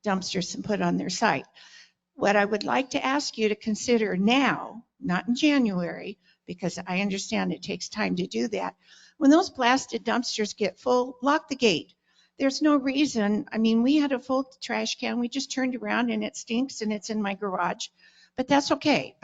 dumpsters and put on their site. What I would like to ask you to consider now, not in January, because I understand it takes time to do that. When those blasted dumpsters get full, lock the gate. There's no reason. I mean, we had a full trash can. We just turned around and it stinks and it's in my garage, but that's okay.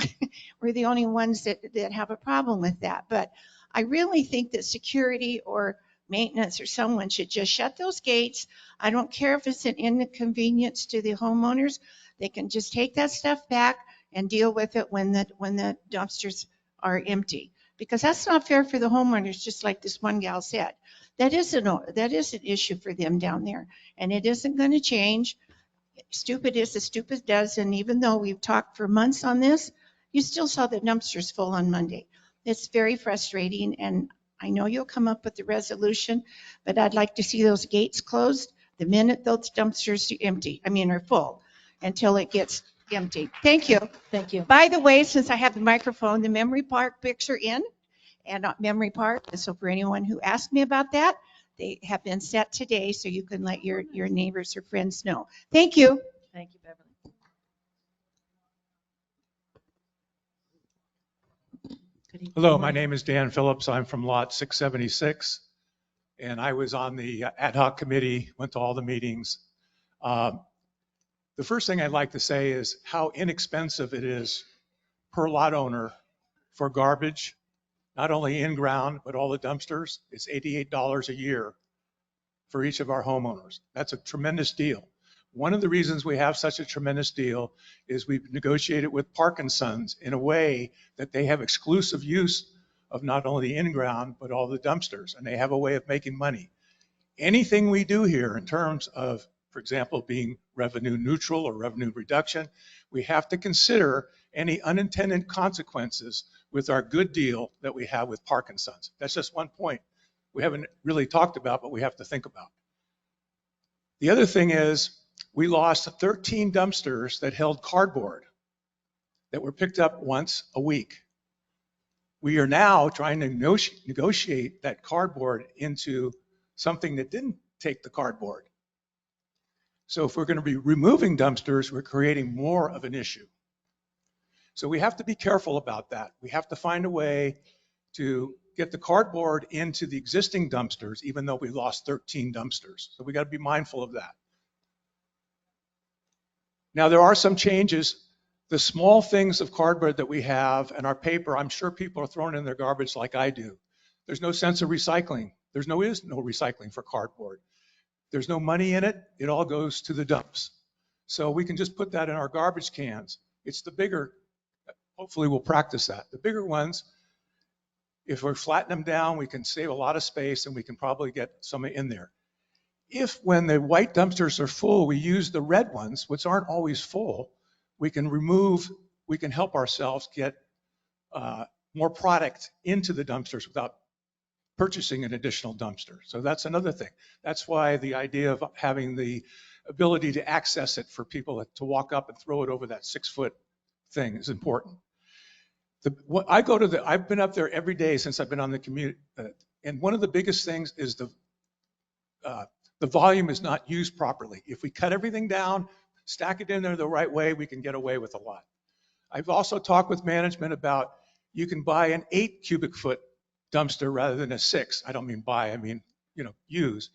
We're the only ones that have a problem with that. But I really think that security or maintenance or someone should just shut those gates. I don't care if it's an inconvenience to the homeowners. They can just take that stuff back and deal with it when the dumpsters are empty. Because that's not fair for the homeowners, just like this one gal said. That is an issue for them down there, and it isn't going to change. Stupid is as stupid does, and even though we've talked for months on this, you still saw the dumpsters full on Monday. It's very frustrating, and I know you'll come up with the resolution, but I'd like to see those gates closed the minute those dumpsters are full, until it gets empty. Thank you. Thank you. By the way, since I have the microphone, the Memory Park pics are in, and Memory Park, so for anyone who asked me about that, they have been set today, so you can let your neighbors or friends know. Thank you. Thank you, Beverly. Hello, my name is Dan Phillips. I'm from Lot 676, and I was on the ad hoc committee, went to all the meetings. The first thing I'd like to say is how inexpensive it is per lot owner for garbage, not only in ground, but all the dumpsters. It's $88 a year for each of our homeowners. That's a tremendous deal. One of the reasons we have such a tremendous deal is we've negotiated with Park & Sons in a way that they have exclusive use of not only the in-ground, but all the dumpsters, and they have a way of making money. Anything we do here in terms of, for example, being revenue neutral or revenue reduction, we have to consider any unintended consequences with our good deal that we have with Park & Sons. That's just one point we haven't really talked about, but we have to think about. The other thing is we lost 13 dumpsters that held cardboard that were picked up once a week. We are now trying to negotiate that cardboard into something that didn't take the cardboard. So if we're going to be removing dumpsters, we're creating more of an issue. So we have to be careful about that. We have to find a way to get the cardboard into the existing dumpsters, even though we lost 13 dumpsters. So we got to be mindful of that. Now there are some changes. The small things of cardboard that we have and our paper, I'm sure people are throwing in their garbage like I do. There's no sense of recycling. There is no recycling for cardboard. There's no money in it. It all goes to the dumps. So we can just put that in our garbage cans. It's the bigger, hopefully we'll practice that. The bigger ones, if we flatten them down, we can save a lot of space and we can probably get some in there. If when the white dumpsters are full, we use the red ones, which aren't always full, we can help ourselves get more product into the dumpsters without purchasing an additional dumpster. So that's another thing. That's why the idea of having the ability to access it for people to walk up and throw it over that 6-foot thing is important. I've been up there every day since I've been on the commute, and one of the biggest things is the volume is not used properly. If we cut everything down, stack it in there the right way, we can get away with a lot. I've also talked with management about you can buy an 8 cubic foot dumpster rather than a 6. I don't mean buy, I mean, use.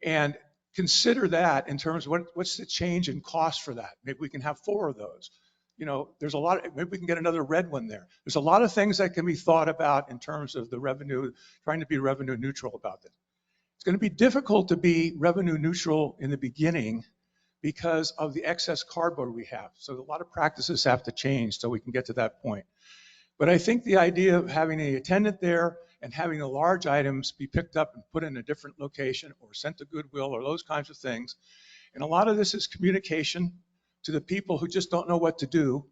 And consider that in terms of what's the change in cost for that. Maybe we can have 4 of those. There's a lot, maybe we can get another red one there. There's a lot of things that can be thought about in terms of the revenue, trying to be revenue neutral about this. It's going to be difficult to be revenue neutral in the beginning because of the excess cardboard we have. So a lot of practices have to change so we can get to that point. But I think the idea of having an attendant there and having the large items be picked up and put in a different location or sent to Goodwill or those kinds of things. And a lot of this is communication to the people who just don't know what to do.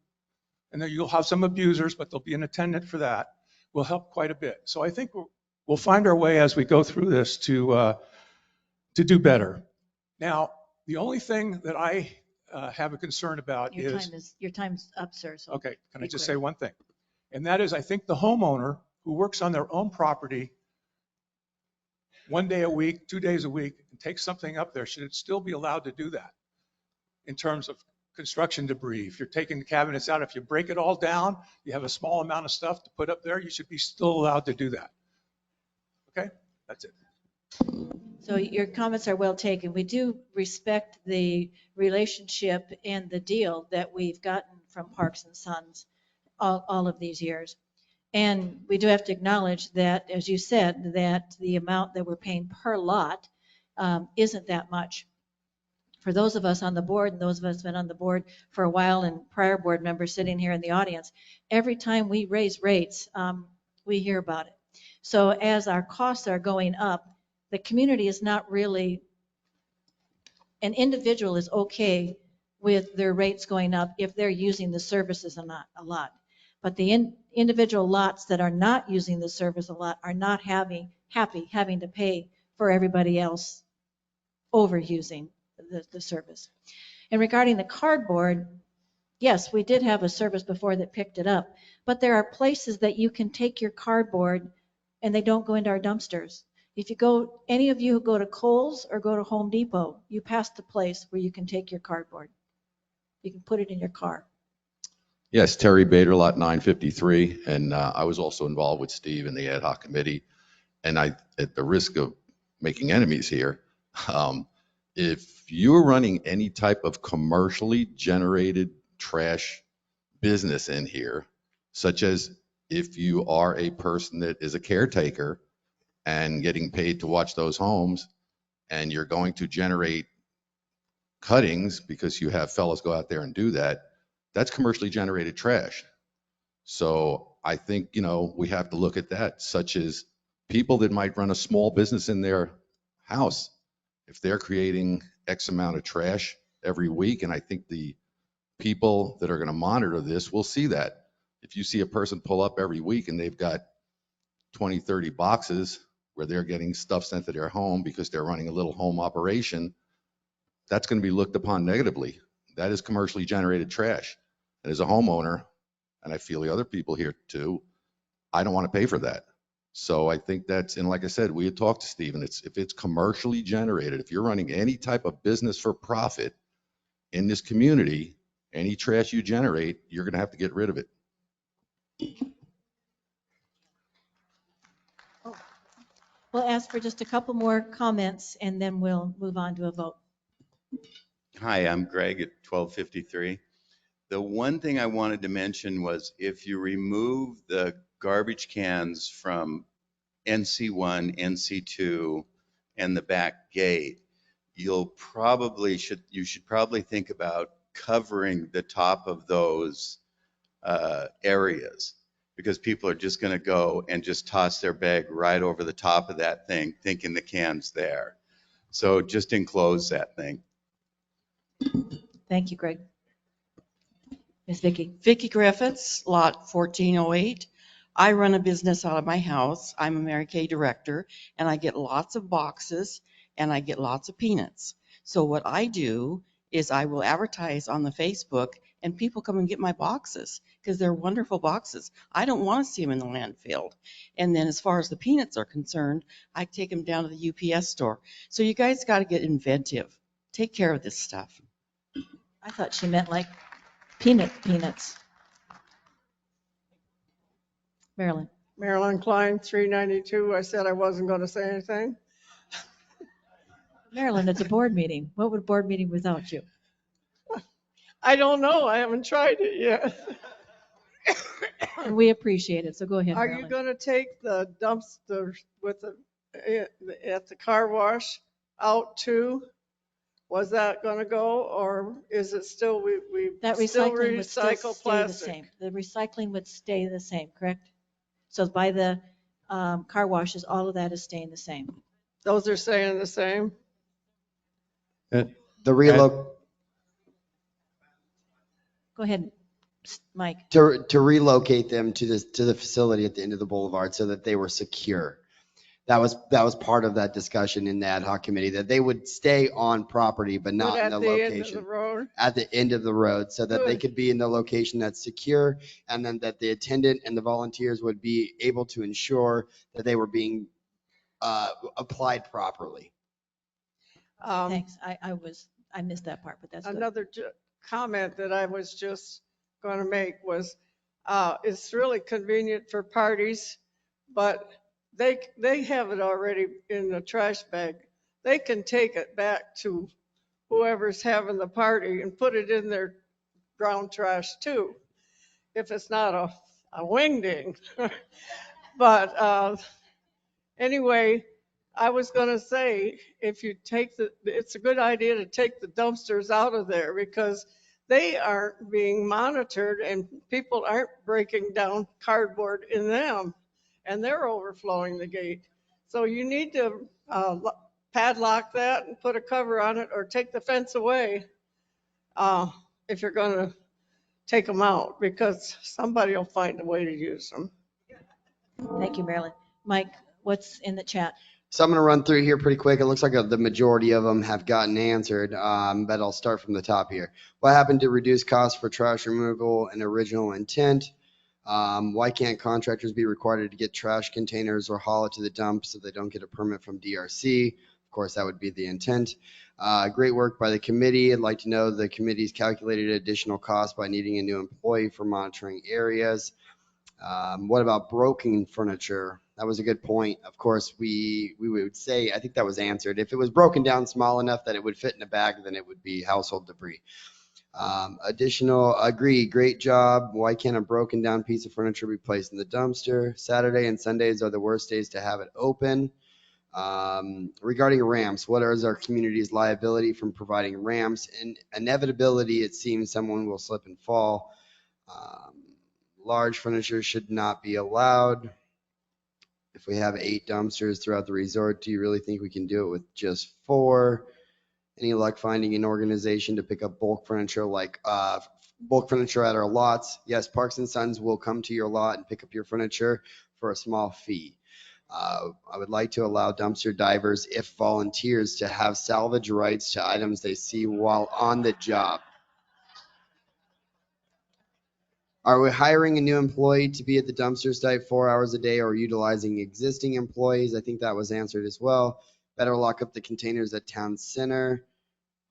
And then you'll have some abusers, but there'll be an attendant for that. Will help quite a bit. So I think we'll find our way as we go through this to do better. Now, the only thing that I have a concern about your time's up, sir. So okay, can I just say one thing? And that is, I think the homeowner who works on their own property 1 day a week, 2 days a week, and takes something up there, should still be allowed to do that in terms of construction debris. If you're taking the cabinets out, if you break it all down, you have a small amount of stuff to put up there, you should be still allowed to do that. Okay, that's it. So your comments are well taken. We do respect the relationship and the deal that we've gotten from Parks and Sons all of these years. And we do have to acknowledge that, as you said, that the amount that we're paying per lot isn't that much. For those of us on the board, and those of us who've been on the board for a while, and prior board members sitting here in the audience, every time we raise rates, we hear about it. So as our costs are going up, the community is not really, an individual is okay with their rates going up if they're using the services a lot. But the individual lots that are not using the service a lot are not happy having to pay for everybody else overusing the service. And regarding the cardboard, yes, we did have a service before that picked it up, but there are places that you can take your cardboard and they don't go into our dumpsters. If you go, any of you who go to Kohl's or go to Home Depot, you pass the place where you can take your cardboard. You can put it in your car. Yes, Terry Bader, lot 953, and I was also involved with Steve in the ad hoc committee. And I, at the risk of making enemies here, if you're running any type of commercially generated trash business in here, such as if you are a person that is a caretaker and getting paid to watch those homes, and you're going to generate cuttings because you have fellows go out there and do that, that's commercially generated trash. So I think, you know, we have to look at that, such as people that might run a small business in their house. If they're creating X amount of trash every week, and I think the people that are going to monitor this will see that. If you see a person pull up every week and they've got 20, 30 boxes where they're getting stuff sent to their home because they're running a little home operation, that's going to be looked upon negatively. That is commercially generated trash. And as a homeowner, and I feel the other people here too, I don't want to pay for that. So I think that's, and like I said, we had talked to Steve, and if it's commercially generated, if you're running any type of business for profit in this community, any trash you generate, you're going to have to get rid of it. We'll ask for just a couple more comments and then we'll move on to a vote. Hi, I'm Greg at 1253. The one thing I wanted to mention was if you remove the garbage cans from NC1, NC2, and the back gate, you should probably think about covering the top of those areas, because people are just going to go and just toss their bag right over the top of that thing, thinking the can's there. So just enclose that thing. Thank you, Greg. Ms. Vicki. Vicki Griffiths, lot 1408. I run a business out of my house. I'm a Mary Kay director, and I get lots of boxes and I get lots of peanuts. So what I do is I will advertise on the Facebook, and people come and get my boxes because they're wonderful boxes. I don't want to see them in the landfill. And then as far as the peanuts are concerned, I take them down to the UPS store. So you guys got to get inventive. Take care of this stuff. I thought she meant like peanuts. Marilyn. Marilyn Klein, 392. I said I wasn't going to say anything. Marilyn, it's a board meeting. What would a board meeting without you? I don't know. I haven't tried it yet. And we appreciate it. So go ahead, Are Marilyn. you going to take the dumpster with at the car wash out too? Was that going to go, or is it still we That still recycling would still recycle stay the plastic? same. The recycling would stay the same, correct? So by the car washes, all of that is staying the same. Those are staying the same? The reload. Go ahead, Mike. To relocate them to the facility at the end of the boulevard so that they were secure. That was part of that discussion in the ad hoc committee, that they would stay on property but not in the location End of the road? at the end of the road, so that they could be in the location that's secure, and then that the attendant and the volunteers would be able to ensure that they were being applied properly. Thanks. I missed that part, but that's good. Another comment that I was just going to make was it's really convenient for parties, but they have it already in the trash bag. They can take it back to whoever's having the party and put it in their ground trash too. If it's not a wingding. But anyway, I was going to say, if you take it's a good idea to take the dumpsters out of there because they aren't being monitored and people aren't breaking down cardboard in them and they're overflowing the gate. So you need to padlock that and put a cover on it or take the fence away if you're going to take them out because somebody will find a way to use them. Thank you, Marilyn. Mike, what's in the chat? So I'm going to run through here pretty quick. It looks like the majority of them have gotten answered, but I'll start from the top here. What happened to reduce costs for trash removal and original intent? Why can't contractors be required to get trash containers or haul it to the dump so they don't get a permit from DRC? Of course, that would be the intent. Great work by the committee. I'd like to know the committee's calculated additional cost by needing a new employee for monitoring areas. What about broken furniture? That was a good point. Of course, we would say, I think that was answered. If it was broken down small enough that it would fit in a bag, then it would be household debris. Agree, great job. Why can't a broken down piece of furniture be placed in the dumpster? Saturday and Sundays are the worst days to have it open. Regarding ramps, what is our community's liability from providing ramps? And inevitability, it seems someone will slip and fall. Large furniture should not be allowed. If we have 8 dumpsters throughout the resort, do you really think we can do it with just 4? Any luck finding an organization to pick up bulk furniture bulk furniture at our lots? Yes, Parks and Sons will come to your lot and pick up your furniture for a small fee. I would like to allow dumpster divers, if volunteers, to have salvage rights to items they see while on the job. Are we hiring a new employee to be at the dumpster site 4 hours a day or utilizing existing employees? I think that was answered as well. Better lock up the containers at town center.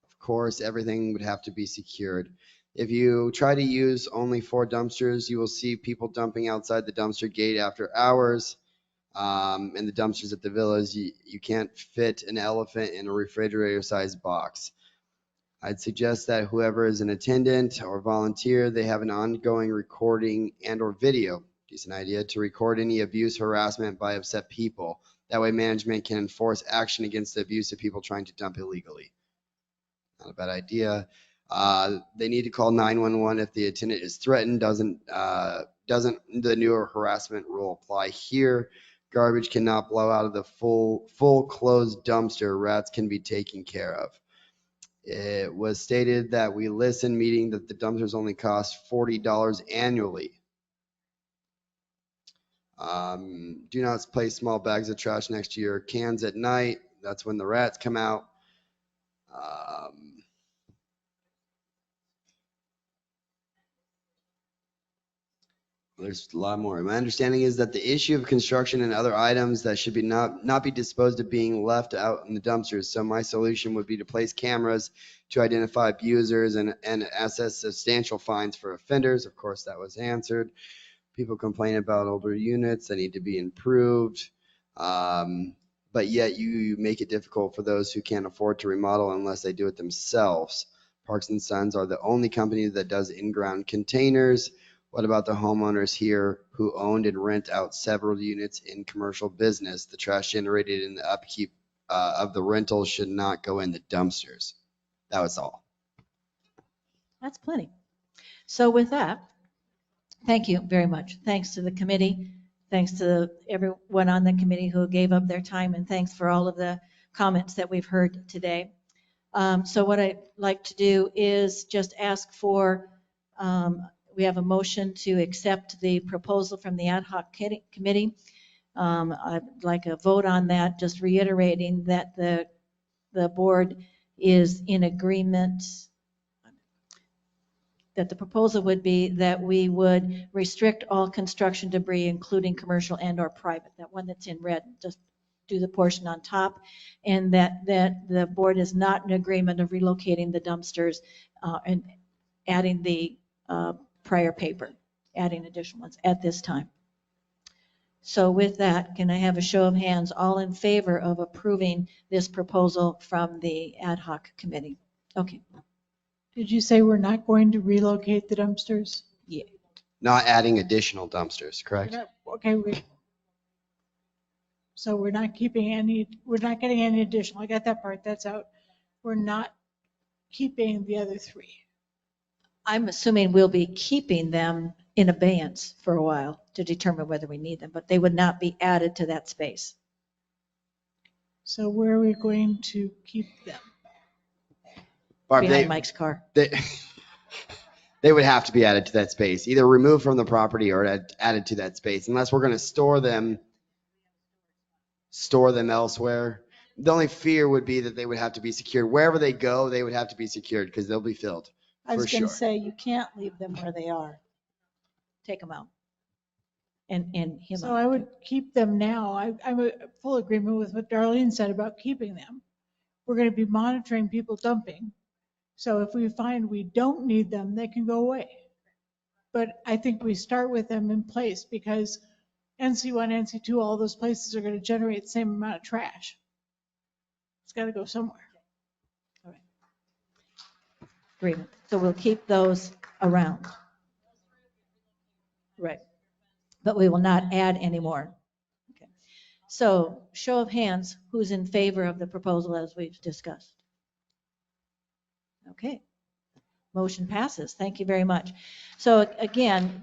Of course, everything would have to be secured. If you try to use only 4 dumpsters, you will see people dumping outside the dumpster gate after hours. And the dumpsters at the villas, you can't fit an elephant in a refrigerator-sized box. I'd suggest that whoever is an attendant or volunteer, they have an ongoing recording and or video. Decent idea to record any abuse, harassment by upset people. That way management can enforce action against the abusive people trying to dump illegally. Not a bad idea. They need to call 911 if the attendant is threatened. Doesn't the newer harassment rule apply here? Garbage cannot blow out of the full closed dumpster. Rats can be taken care of. It was stated that we listen, meaning that the dumpsters only cost $40 annually. Do not place small bags of trash next to your cans at night. That's when the rats come out. There's a lot more. My understanding is that the issue of construction and other items that should be not be disposed of being left out in the dumpsters. So my solution would be to place cameras to identify abusers and assess substantial fines for offenders. Of course, that was answered. People complain about older units that need to be improved. But yet you make it difficult for those who can't afford to remodel unless they do it themselves. Parks and Sons are the only company that does in-ground containers. What about the homeowners here who owned and rent out several units in commercial business? The trash generated in the upkeep of the rentals should not go in the dumpsters. That was all. That's plenty. So with that, thank you very much. Thanks to the committee. Thanks to everyone on the committee who gave up their time, and thanks for all of the comments that we've heard today. So what I'd like to do is just ask for, we have a motion to accept the proposal from the ad hoc committee. I'd like a vote on that, just reiterating that the board is in agreement that the proposal would be that we would restrict all construction debris, including commercial and or private, that one that's in red, just do the portion on top, and that the board is not in agreement of relocating the dumpsters and adding the prior paper, adding additional ones at this time. So with that, can I have a show of hands, all in favor of approving this proposal from the ad hoc committee? Okay. Did you say we're not going to relocate the dumpsters? Yeah. not adding additional dumpsters, correct? Okay, so we're not getting any additional. I got that part, that's out. We're not keeping the other three. I'm assuming we'll be keeping them in abeyance for a while to determine whether we need them, but they would not be added to that space. So where are we going to keep them? Barb, Behind Mike's car. They would have to be added to that space, either removed from the property or added to that space, unless we're going to store them elsewhere. The only fear would be that they would have to be secured. Wherever they go, they would have to be secured because they'll be filled. I was for going to sure. say, you can't leave them where they are. Take them out. And him So out. I would keep them now. I'm in full agreement with what Darlene said about keeping them. We're going to be monitoring people dumping. So if we find we don't need them, they can go away. But I think we start with them in place because NC1, NC2, all those places are going to generate the same amount of trash. It's got to go somewhere. Agreement. So we'll keep those around. Right. But we will not add any more. Okay. So show of hands, who's in favor of the proposal as we've discussed? Okay. Motion passes. Thank you very much. So again,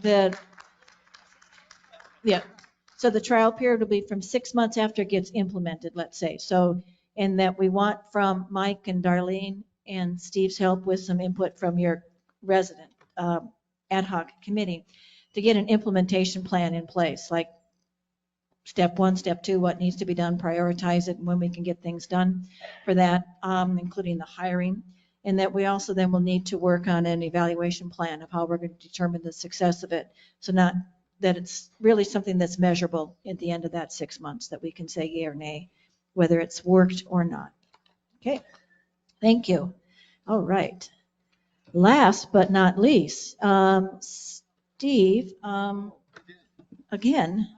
so the trial period will be from 6 months after it gets implemented, let's say. So, and that we want from Mike and Darlene and Steve's help with some input from your resident ad hoc committee to get an implementation plan in place, like step 1, step 2, what needs to be done, prioritize it, and when we can get things done for that, including the hiring. And that we also then will need to work on an evaluation plan of how we're going to determine the success of it. So not that it's really something that's measurable at the end of that 6 months, that we can say yay or nay, whether it's worked or not. Okay, thank you. All right. Last but not least, Steve, again,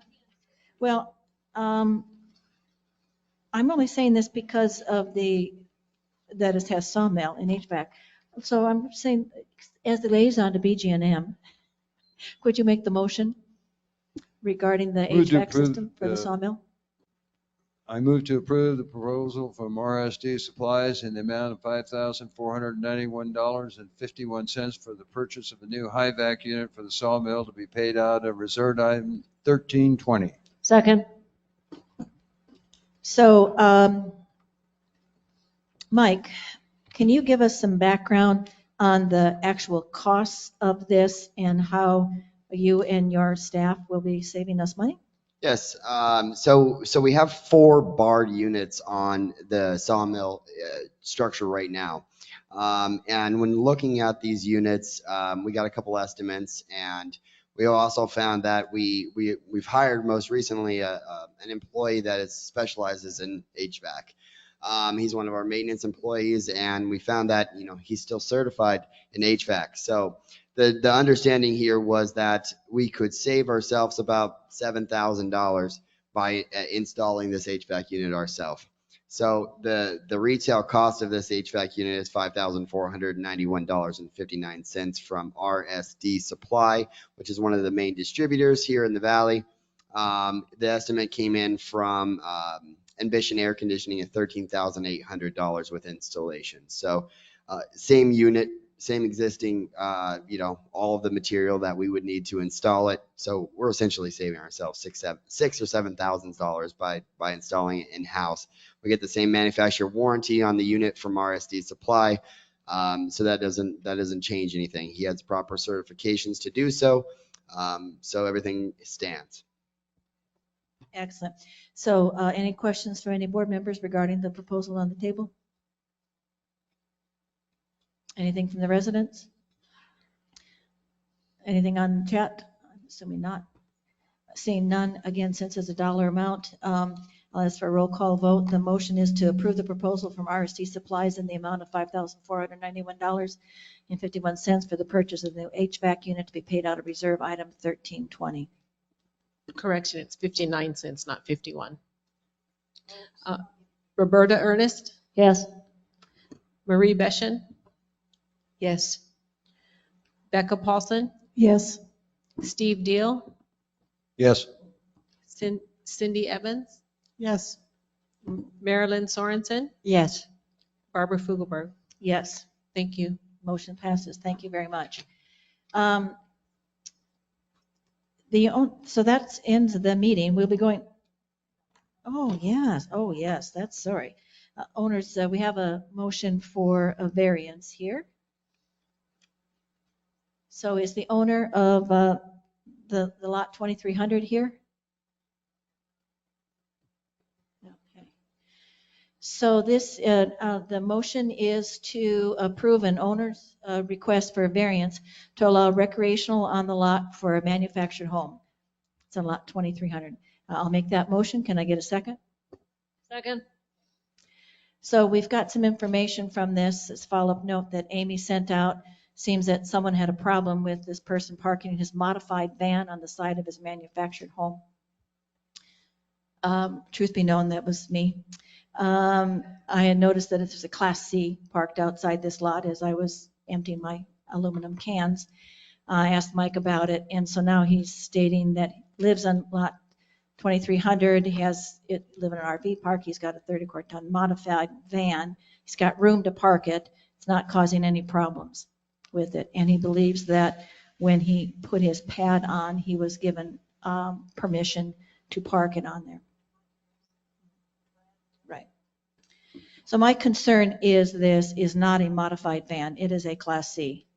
well, I'm only saying this because of that it has sawmill and HVAC. So I'm saying, as the liaison to BGNM, could you make the motion regarding the Move to HVAC approve system for the sawmill? I move to approve the proposal from RSD Supplies in the amount of $5,491.51 for the purchase of a new high vac unit for the sawmill to be paid out of reserved item 1320. Second. So, Mike, can you give us some background on the actual costs of this and how you and your staff will be saving us money? Yes. So we have 4 BARD units on the sawmill structure right now. And when looking at these units, we got a couple estimates, and we also found that we've hired most recently an employee that specializes in HVAC. He's one of our maintenance employees, and we found that he's still certified in HVAC. So the understanding here was that we could save ourselves about $7,000 by installing this HVAC unit ourselves. So the retail cost of this HVAC unit is $5,491.59 from RSD Supply, which is one of the main distributors here in the Valley. The estimate came in from Ambition Air Conditioning at $13,800 with installation. So same unit, same existing, all of the material that we would need to install it. So we're essentially saving ourselves $6,000 or $7,000 by installing it in-house. We get the same manufacturer warranty on the unit from RSD Supply. So that doesn't change anything. He has proper certifications to do so. So everything stands. Excellent. So any questions from any board members regarding the proposal on the table? Anything from the residents? Anything on chat? I'm assuming not. Seeing none, again, since it's a dollar amount, I'll ask for a roll call vote. The motion is to approve the proposal from RSD Supplies in the amount of $5,491.51 for the purchase of the HVAC unit to be paid out of reserve item 1320. Correction, it's 59 cents, not 51. Roberta Ernest? Yes. Marie Beshen? Yes. Becca Paulson? Yes. Steve Deal, Yes. Cindy Evans, Yes. Marilyn Sorensen, Yes. Barbara Fugelberg. Yes, Thank you. motion passes. Thank you very much. So that ends the meeting. We'll be going, oh, yes, that's, sorry. Owners, we have a motion for a variance here. So is the owner of the lot 2300 here? Okay. So this, the motion is to approve an owner's request for a variance to allow recreational on the lot for a manufactured home. It's on lot 2300. I'll make that motion. Can I get a second? Second. So we've got some information from this, this follow-up note that Amy sent out. Seems that someone had a problem with this person parking his modified van on the side of his manufactured home. Truth be known, that was me. I had noticed that there's a Class C parked outside this lot as I was emptying my aluminum cans. I asked Mike about it, and so now he's stating that he lives on lot 2300. He live in an RV park. He's got a 34-ton modified van. He's got room to park it. It's not causing any problems with it. And he believes that when he put his pad on, he was given permission to park it on there. Right. So my concern is this is not a modified van. It is a Class C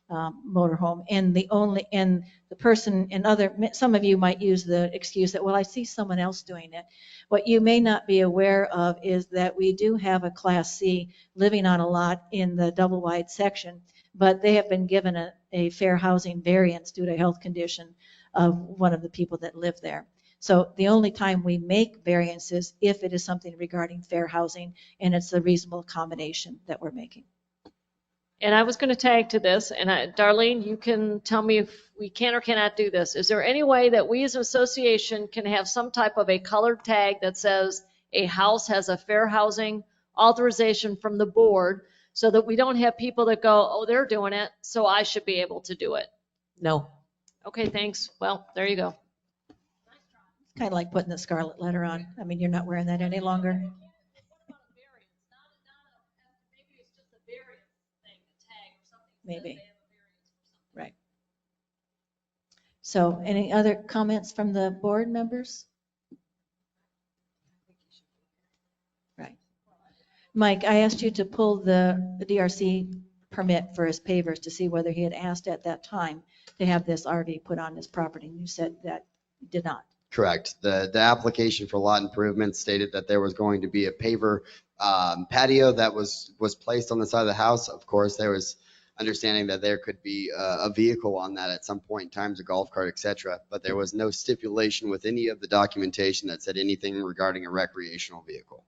motorhome, and the person and some of you might use the excuse that, well, I see someone else doing it. What you may not be aware of is that we do have a Class C living on a lot in the double wide section, but they have been given a fair housing variance due to a health condition of one of the people that live there. So the only time we make variances if it is something regarding fair housing, and it's a reasonable accommodation that we're making. And I was going to tag to this, and Darlene, you can tell me if we can or cannot do this. Is there any way that we as an association can have some type of a colored tag that says a house has a fair housing authorization from the board so that we don't have people that go, oh, they're doing it, so I should be able to do it? No. Okay, thanks. Well, there you go. It's kind of like putting the scarlet letter on. I mean, you're not wearing that any longer. Maybe. Right. So any other comments from the board members? Right. Mike, I asked you to pull the DRC permit for his pavers to see whether he had asked at that time to have this RV put on his property. And you said that he did not. Correct. The application for lot improvements stated that there was going to be a paver patio that was placed on the side of the house. Of course, there was understanding that there could be a vehicle on that at some point in time, a golf cart, etc. But there was no stipulation with any of the documentation that said anything regarding a recreational vehicle.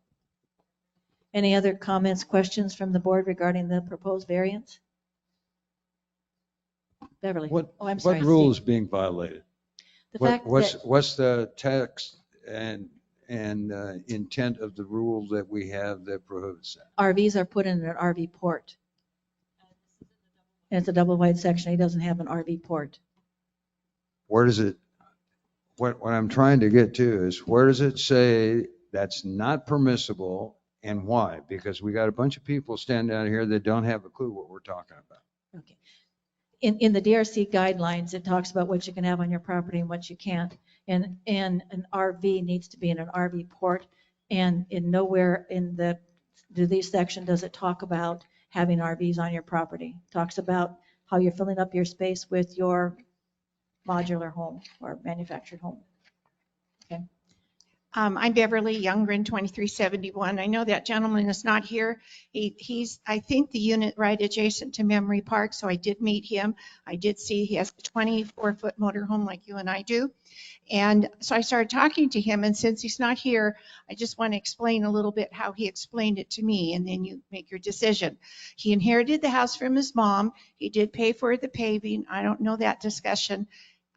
Any other comments, questions from the board regarding the proposed variance? Beverly? I'm sorry. What rule is Steve. being violated? The fact that What's the text and intent of the rule that we have that prohibits that? RVs are put in an RV port. And it's a double wide section. He doesn't have an RV port. Where does it, what I'm trying to get to is where does it say that's not permissible and why? Because we got a bunch of people standing out here that don't have a clue what we're talking about. Okay. In the DRC guidelines, it talks about what you can have on your property and what you can't. And an RV needs to be in an RV port. And in nowhere in the these section does it talk about having RVs on your property. It talks about how you're filling up your space with your modular home or manufactured home. Okay. I'm Beverly Youngren, 2371. I know that gentleman is not here. He's, I think, the unit right adjacent to Memory Park, so I did meet him. I did see he has a 24-foot motorhome like you and I do. And so I started talking to him, and since he's not here, I just want to explain a little bit how he explained it to me, and then you make your decision. He inherited the house from his mom. He did pay for the paving. I don't know that discussion.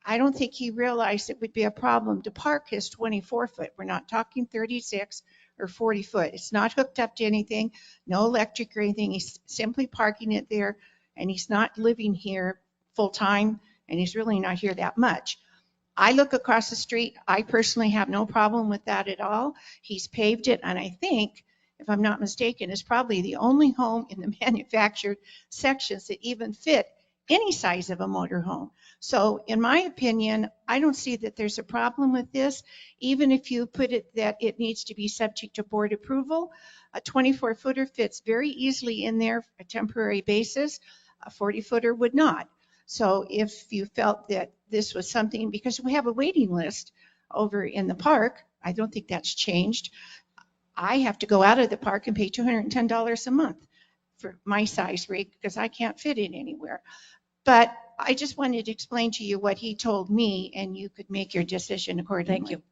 I don't think he realized it would be a problem to park his 24-foot. We're not talking 36 or 40 foot. It's not hooked up to anything, no electric or anything. He's simply parking it there, and he's not living here full time, and he's really not here that much. I look across the street. I personally have no problem with that at all. He's paved it, and I think, if I'm not mistaken, is probably the only home in the manufactured sections that even fit any size of a motor home. So in my opinion, I don't see that there's a problem with this. Even if you put it that it needs to be subject to board approval, a 24-footer fits very easily in there for a temporary basis. A 40-footer would not. So if you felt that this was something, because we have a waiting list over in the park, I don't think that's changed. I have to go out of the park and pay $210 a month for my size rig because I can't fit it anywhere. But I just wanted to explain to you what he told me, and you could make your decision accordingly. Thank you.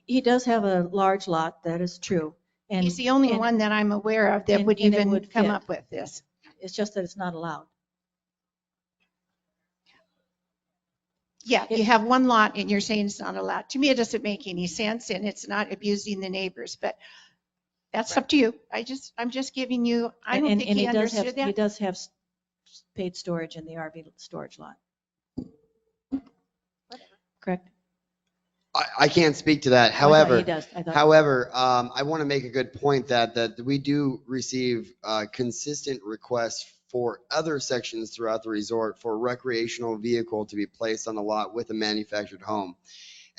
He does have a large lot, that is true. And He's the only one that I'm aware of that would and it even would come fit. up with this. It's just that it's not allowed. Yeah, you have one lot and you're saying it's not allowed. To me, it doesn't make any sense, and it's not abusing the neighbors, but that's up to you. I'm just giving you, I don't think he understood that. He does have paid storage in the RV storage lot. Correct? I can't speak to that. Oh, I thought However, he does. I thought- I want to make a good point that we do receive consistent requests for other sections throughout the resort for recreational vehicle to be placed on the lot with a manufactured home.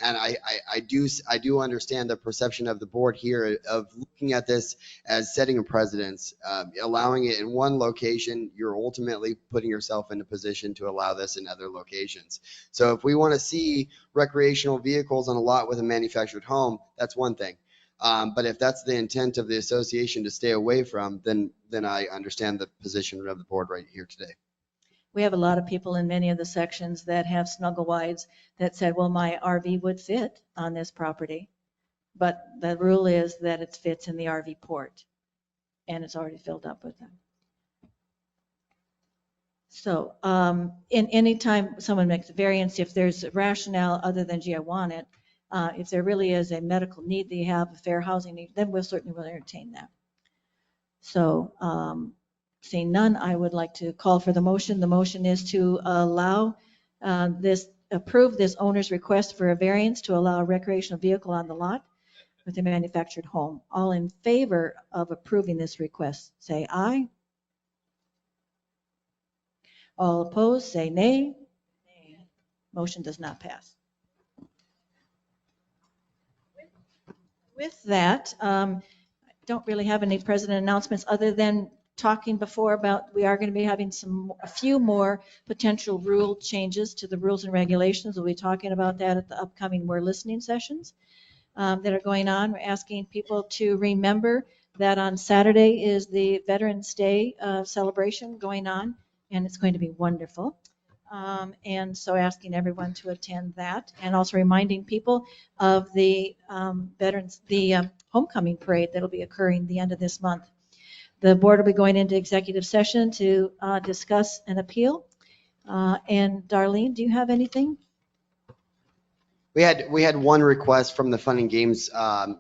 And I do understand the perception of the board here of looking at this as setting a precedence, allowing it in one location. You're ultimately putting yourself in a position to allow this in other locations. So if we want to see recreational vehicles on a lot with a manufactured home, that's one thing. But if that's the intent of the association to stay away from, then I understand the position of the board right here today. We have a lot of people in many of the sections that have snuggle wides that said, well, my RV would fit on this property. But the rule is that it fits in the RV port and it's already filled up with them. So in any time someone makes a variance, if there's a rationale other than, gee, I want it, if there really is a medical need that you have, a fair housing need, then we'll certainly will entertain that. So seeing none, I would like to call for the motion. The motion is to allow approve this owner's request for a variance to allow a recreational vehicle on the lot with a manufactured home. All in favor of approving this request, say aye. All opposed, say nay. Motion does not pass. With that, don't really have any president announcements other than talking before about we are going to be having a few more potential rule changes to the rules and regulations. We'll be talking about that at the upcoming We're Listening sessions that are going on. We're asking people to remember that on Saturday is the Veterans Day celebration going on, and it's going to be wonderful. And so asking everyone to attend that, and also reminding people of the homecoming parade that'll be occurring the end of this month. The board will be going into executive session to discuss an appeal. And Darlene, do you have anything? We had one request from the Fun and Games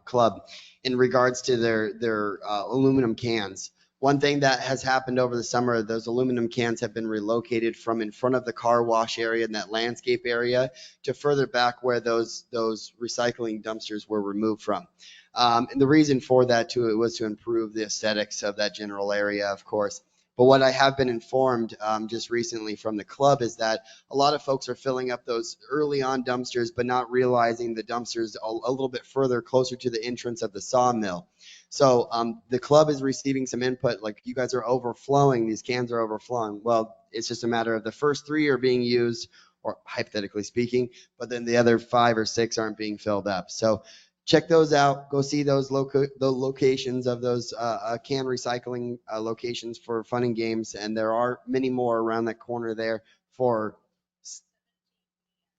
Club in regards to their aluminum cans. One thing that has happened over the summer, those aluminum cans have been relocated from in front of the car wash area and that landscape area to further back where those recycling dumpsters were removed from. And the reason for that too was to improve the aesthetics of that general area, of course. But what I have been informed just recently from the club is that a lot of folks are filling up those early on dumpsters, but not realizing the dumpsters a little bit further closer to the entrance of the sawmill. So the club is receiving some input, like you guys are overflowing, these cans are overflowing. Well, it's just a matter of the first 3 are being used, or hypothetically speaking, but then the other 5 or 6 aren't being filled up. So check those out. Go see those the locations of those can recycling locations for Fun and Games, and there are many more around that corner there for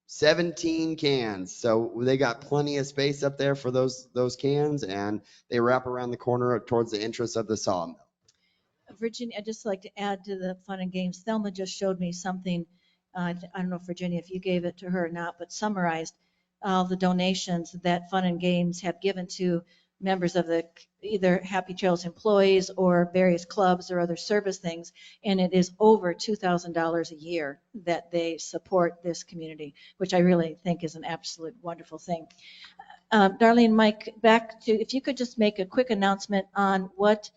17 cans. So they got plenty of space up there for those cans, and they wrap around the corner towards the entrance of the sawmill. Virginia, I'd just like to add to the Fun and Games. Thelma just showed me something. I don't know, Virginia, if you gave it to her or not, but summarized the donations that Fun and Games have given to members of the either Happy Trails employees or various clubs or other service things. And it is over $2,000 a year that they support this community, which I really think is an absolute wonderful thing. Darlene, Mike, back to, if you could just make a quick announcement on what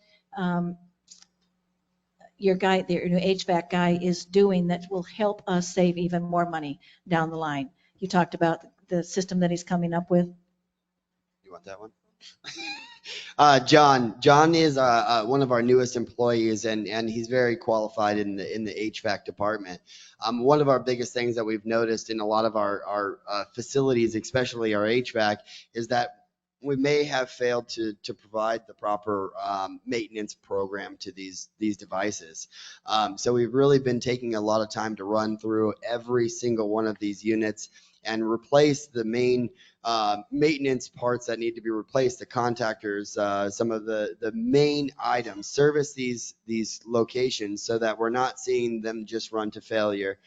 your guy, your new HVAC guy is doing that will help us save even more money down the line. You talked about the system that he's coming up with. You want that one? John is one of our newest employees, and he's very qualified in the HVAC department. One of our biggest things that we've noticed in a lot of our facilities, especially our HVAC, is that we may have failed to provide the proper maintenance program to these devices. So we've really been taking a lot of time to run through every single one of these units and replace the main maintenance parts that need to be replaced, the contactors, some of the main items, service these locations so that we're not seeing them just run to failure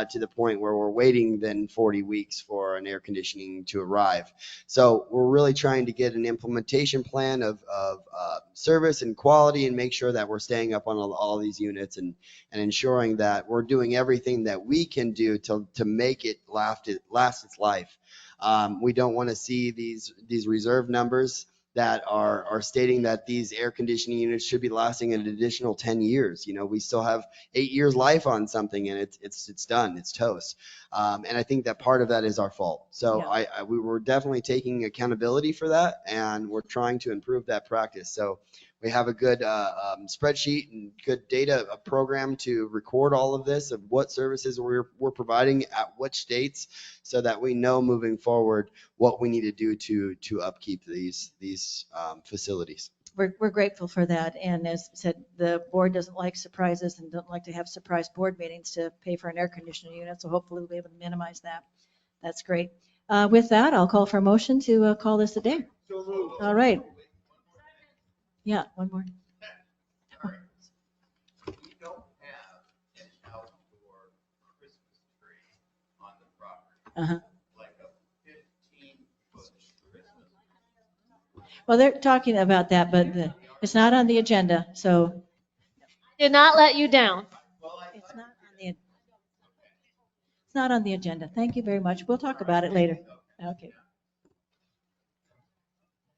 to the point where we're waiting then 40 weeks for an air conditioning to arrive. So we're really trying to get an implementation plan of service and quality and make sure that we're staying up on all these units and ensuring that we're doing everything that we can do to make it last its life. We don't want to see these reserve numbers that are stating that these air conditioning units should be lasting an additional 10 years. You know, we still have 8 years life on something, and it's done, it's toast. And I think that part of that is our fault. So Yeah. we were definitely taking accountability for that, and we're trying to improve that practice. So we have a good spreadsheet and good data program to record all of this, of what services we're providing at which states, so that we know moving forward what we need to do to upkeep these facilities. We're grateful for that. And as I said, the board doesn't like surprises and don't like to have surprise board meetings to pay for an air conditioning unit. So hopefully we'll be able to minimize that. That's great. With that, I'll call for a motion to call this a day. All right. Yeah, one more. Uh-huh. Well, they're talking about that, but it's not on the agenda, so. Did not let you down. It's not on the agenda. Thank you very much. We'll talk about it later. Okay.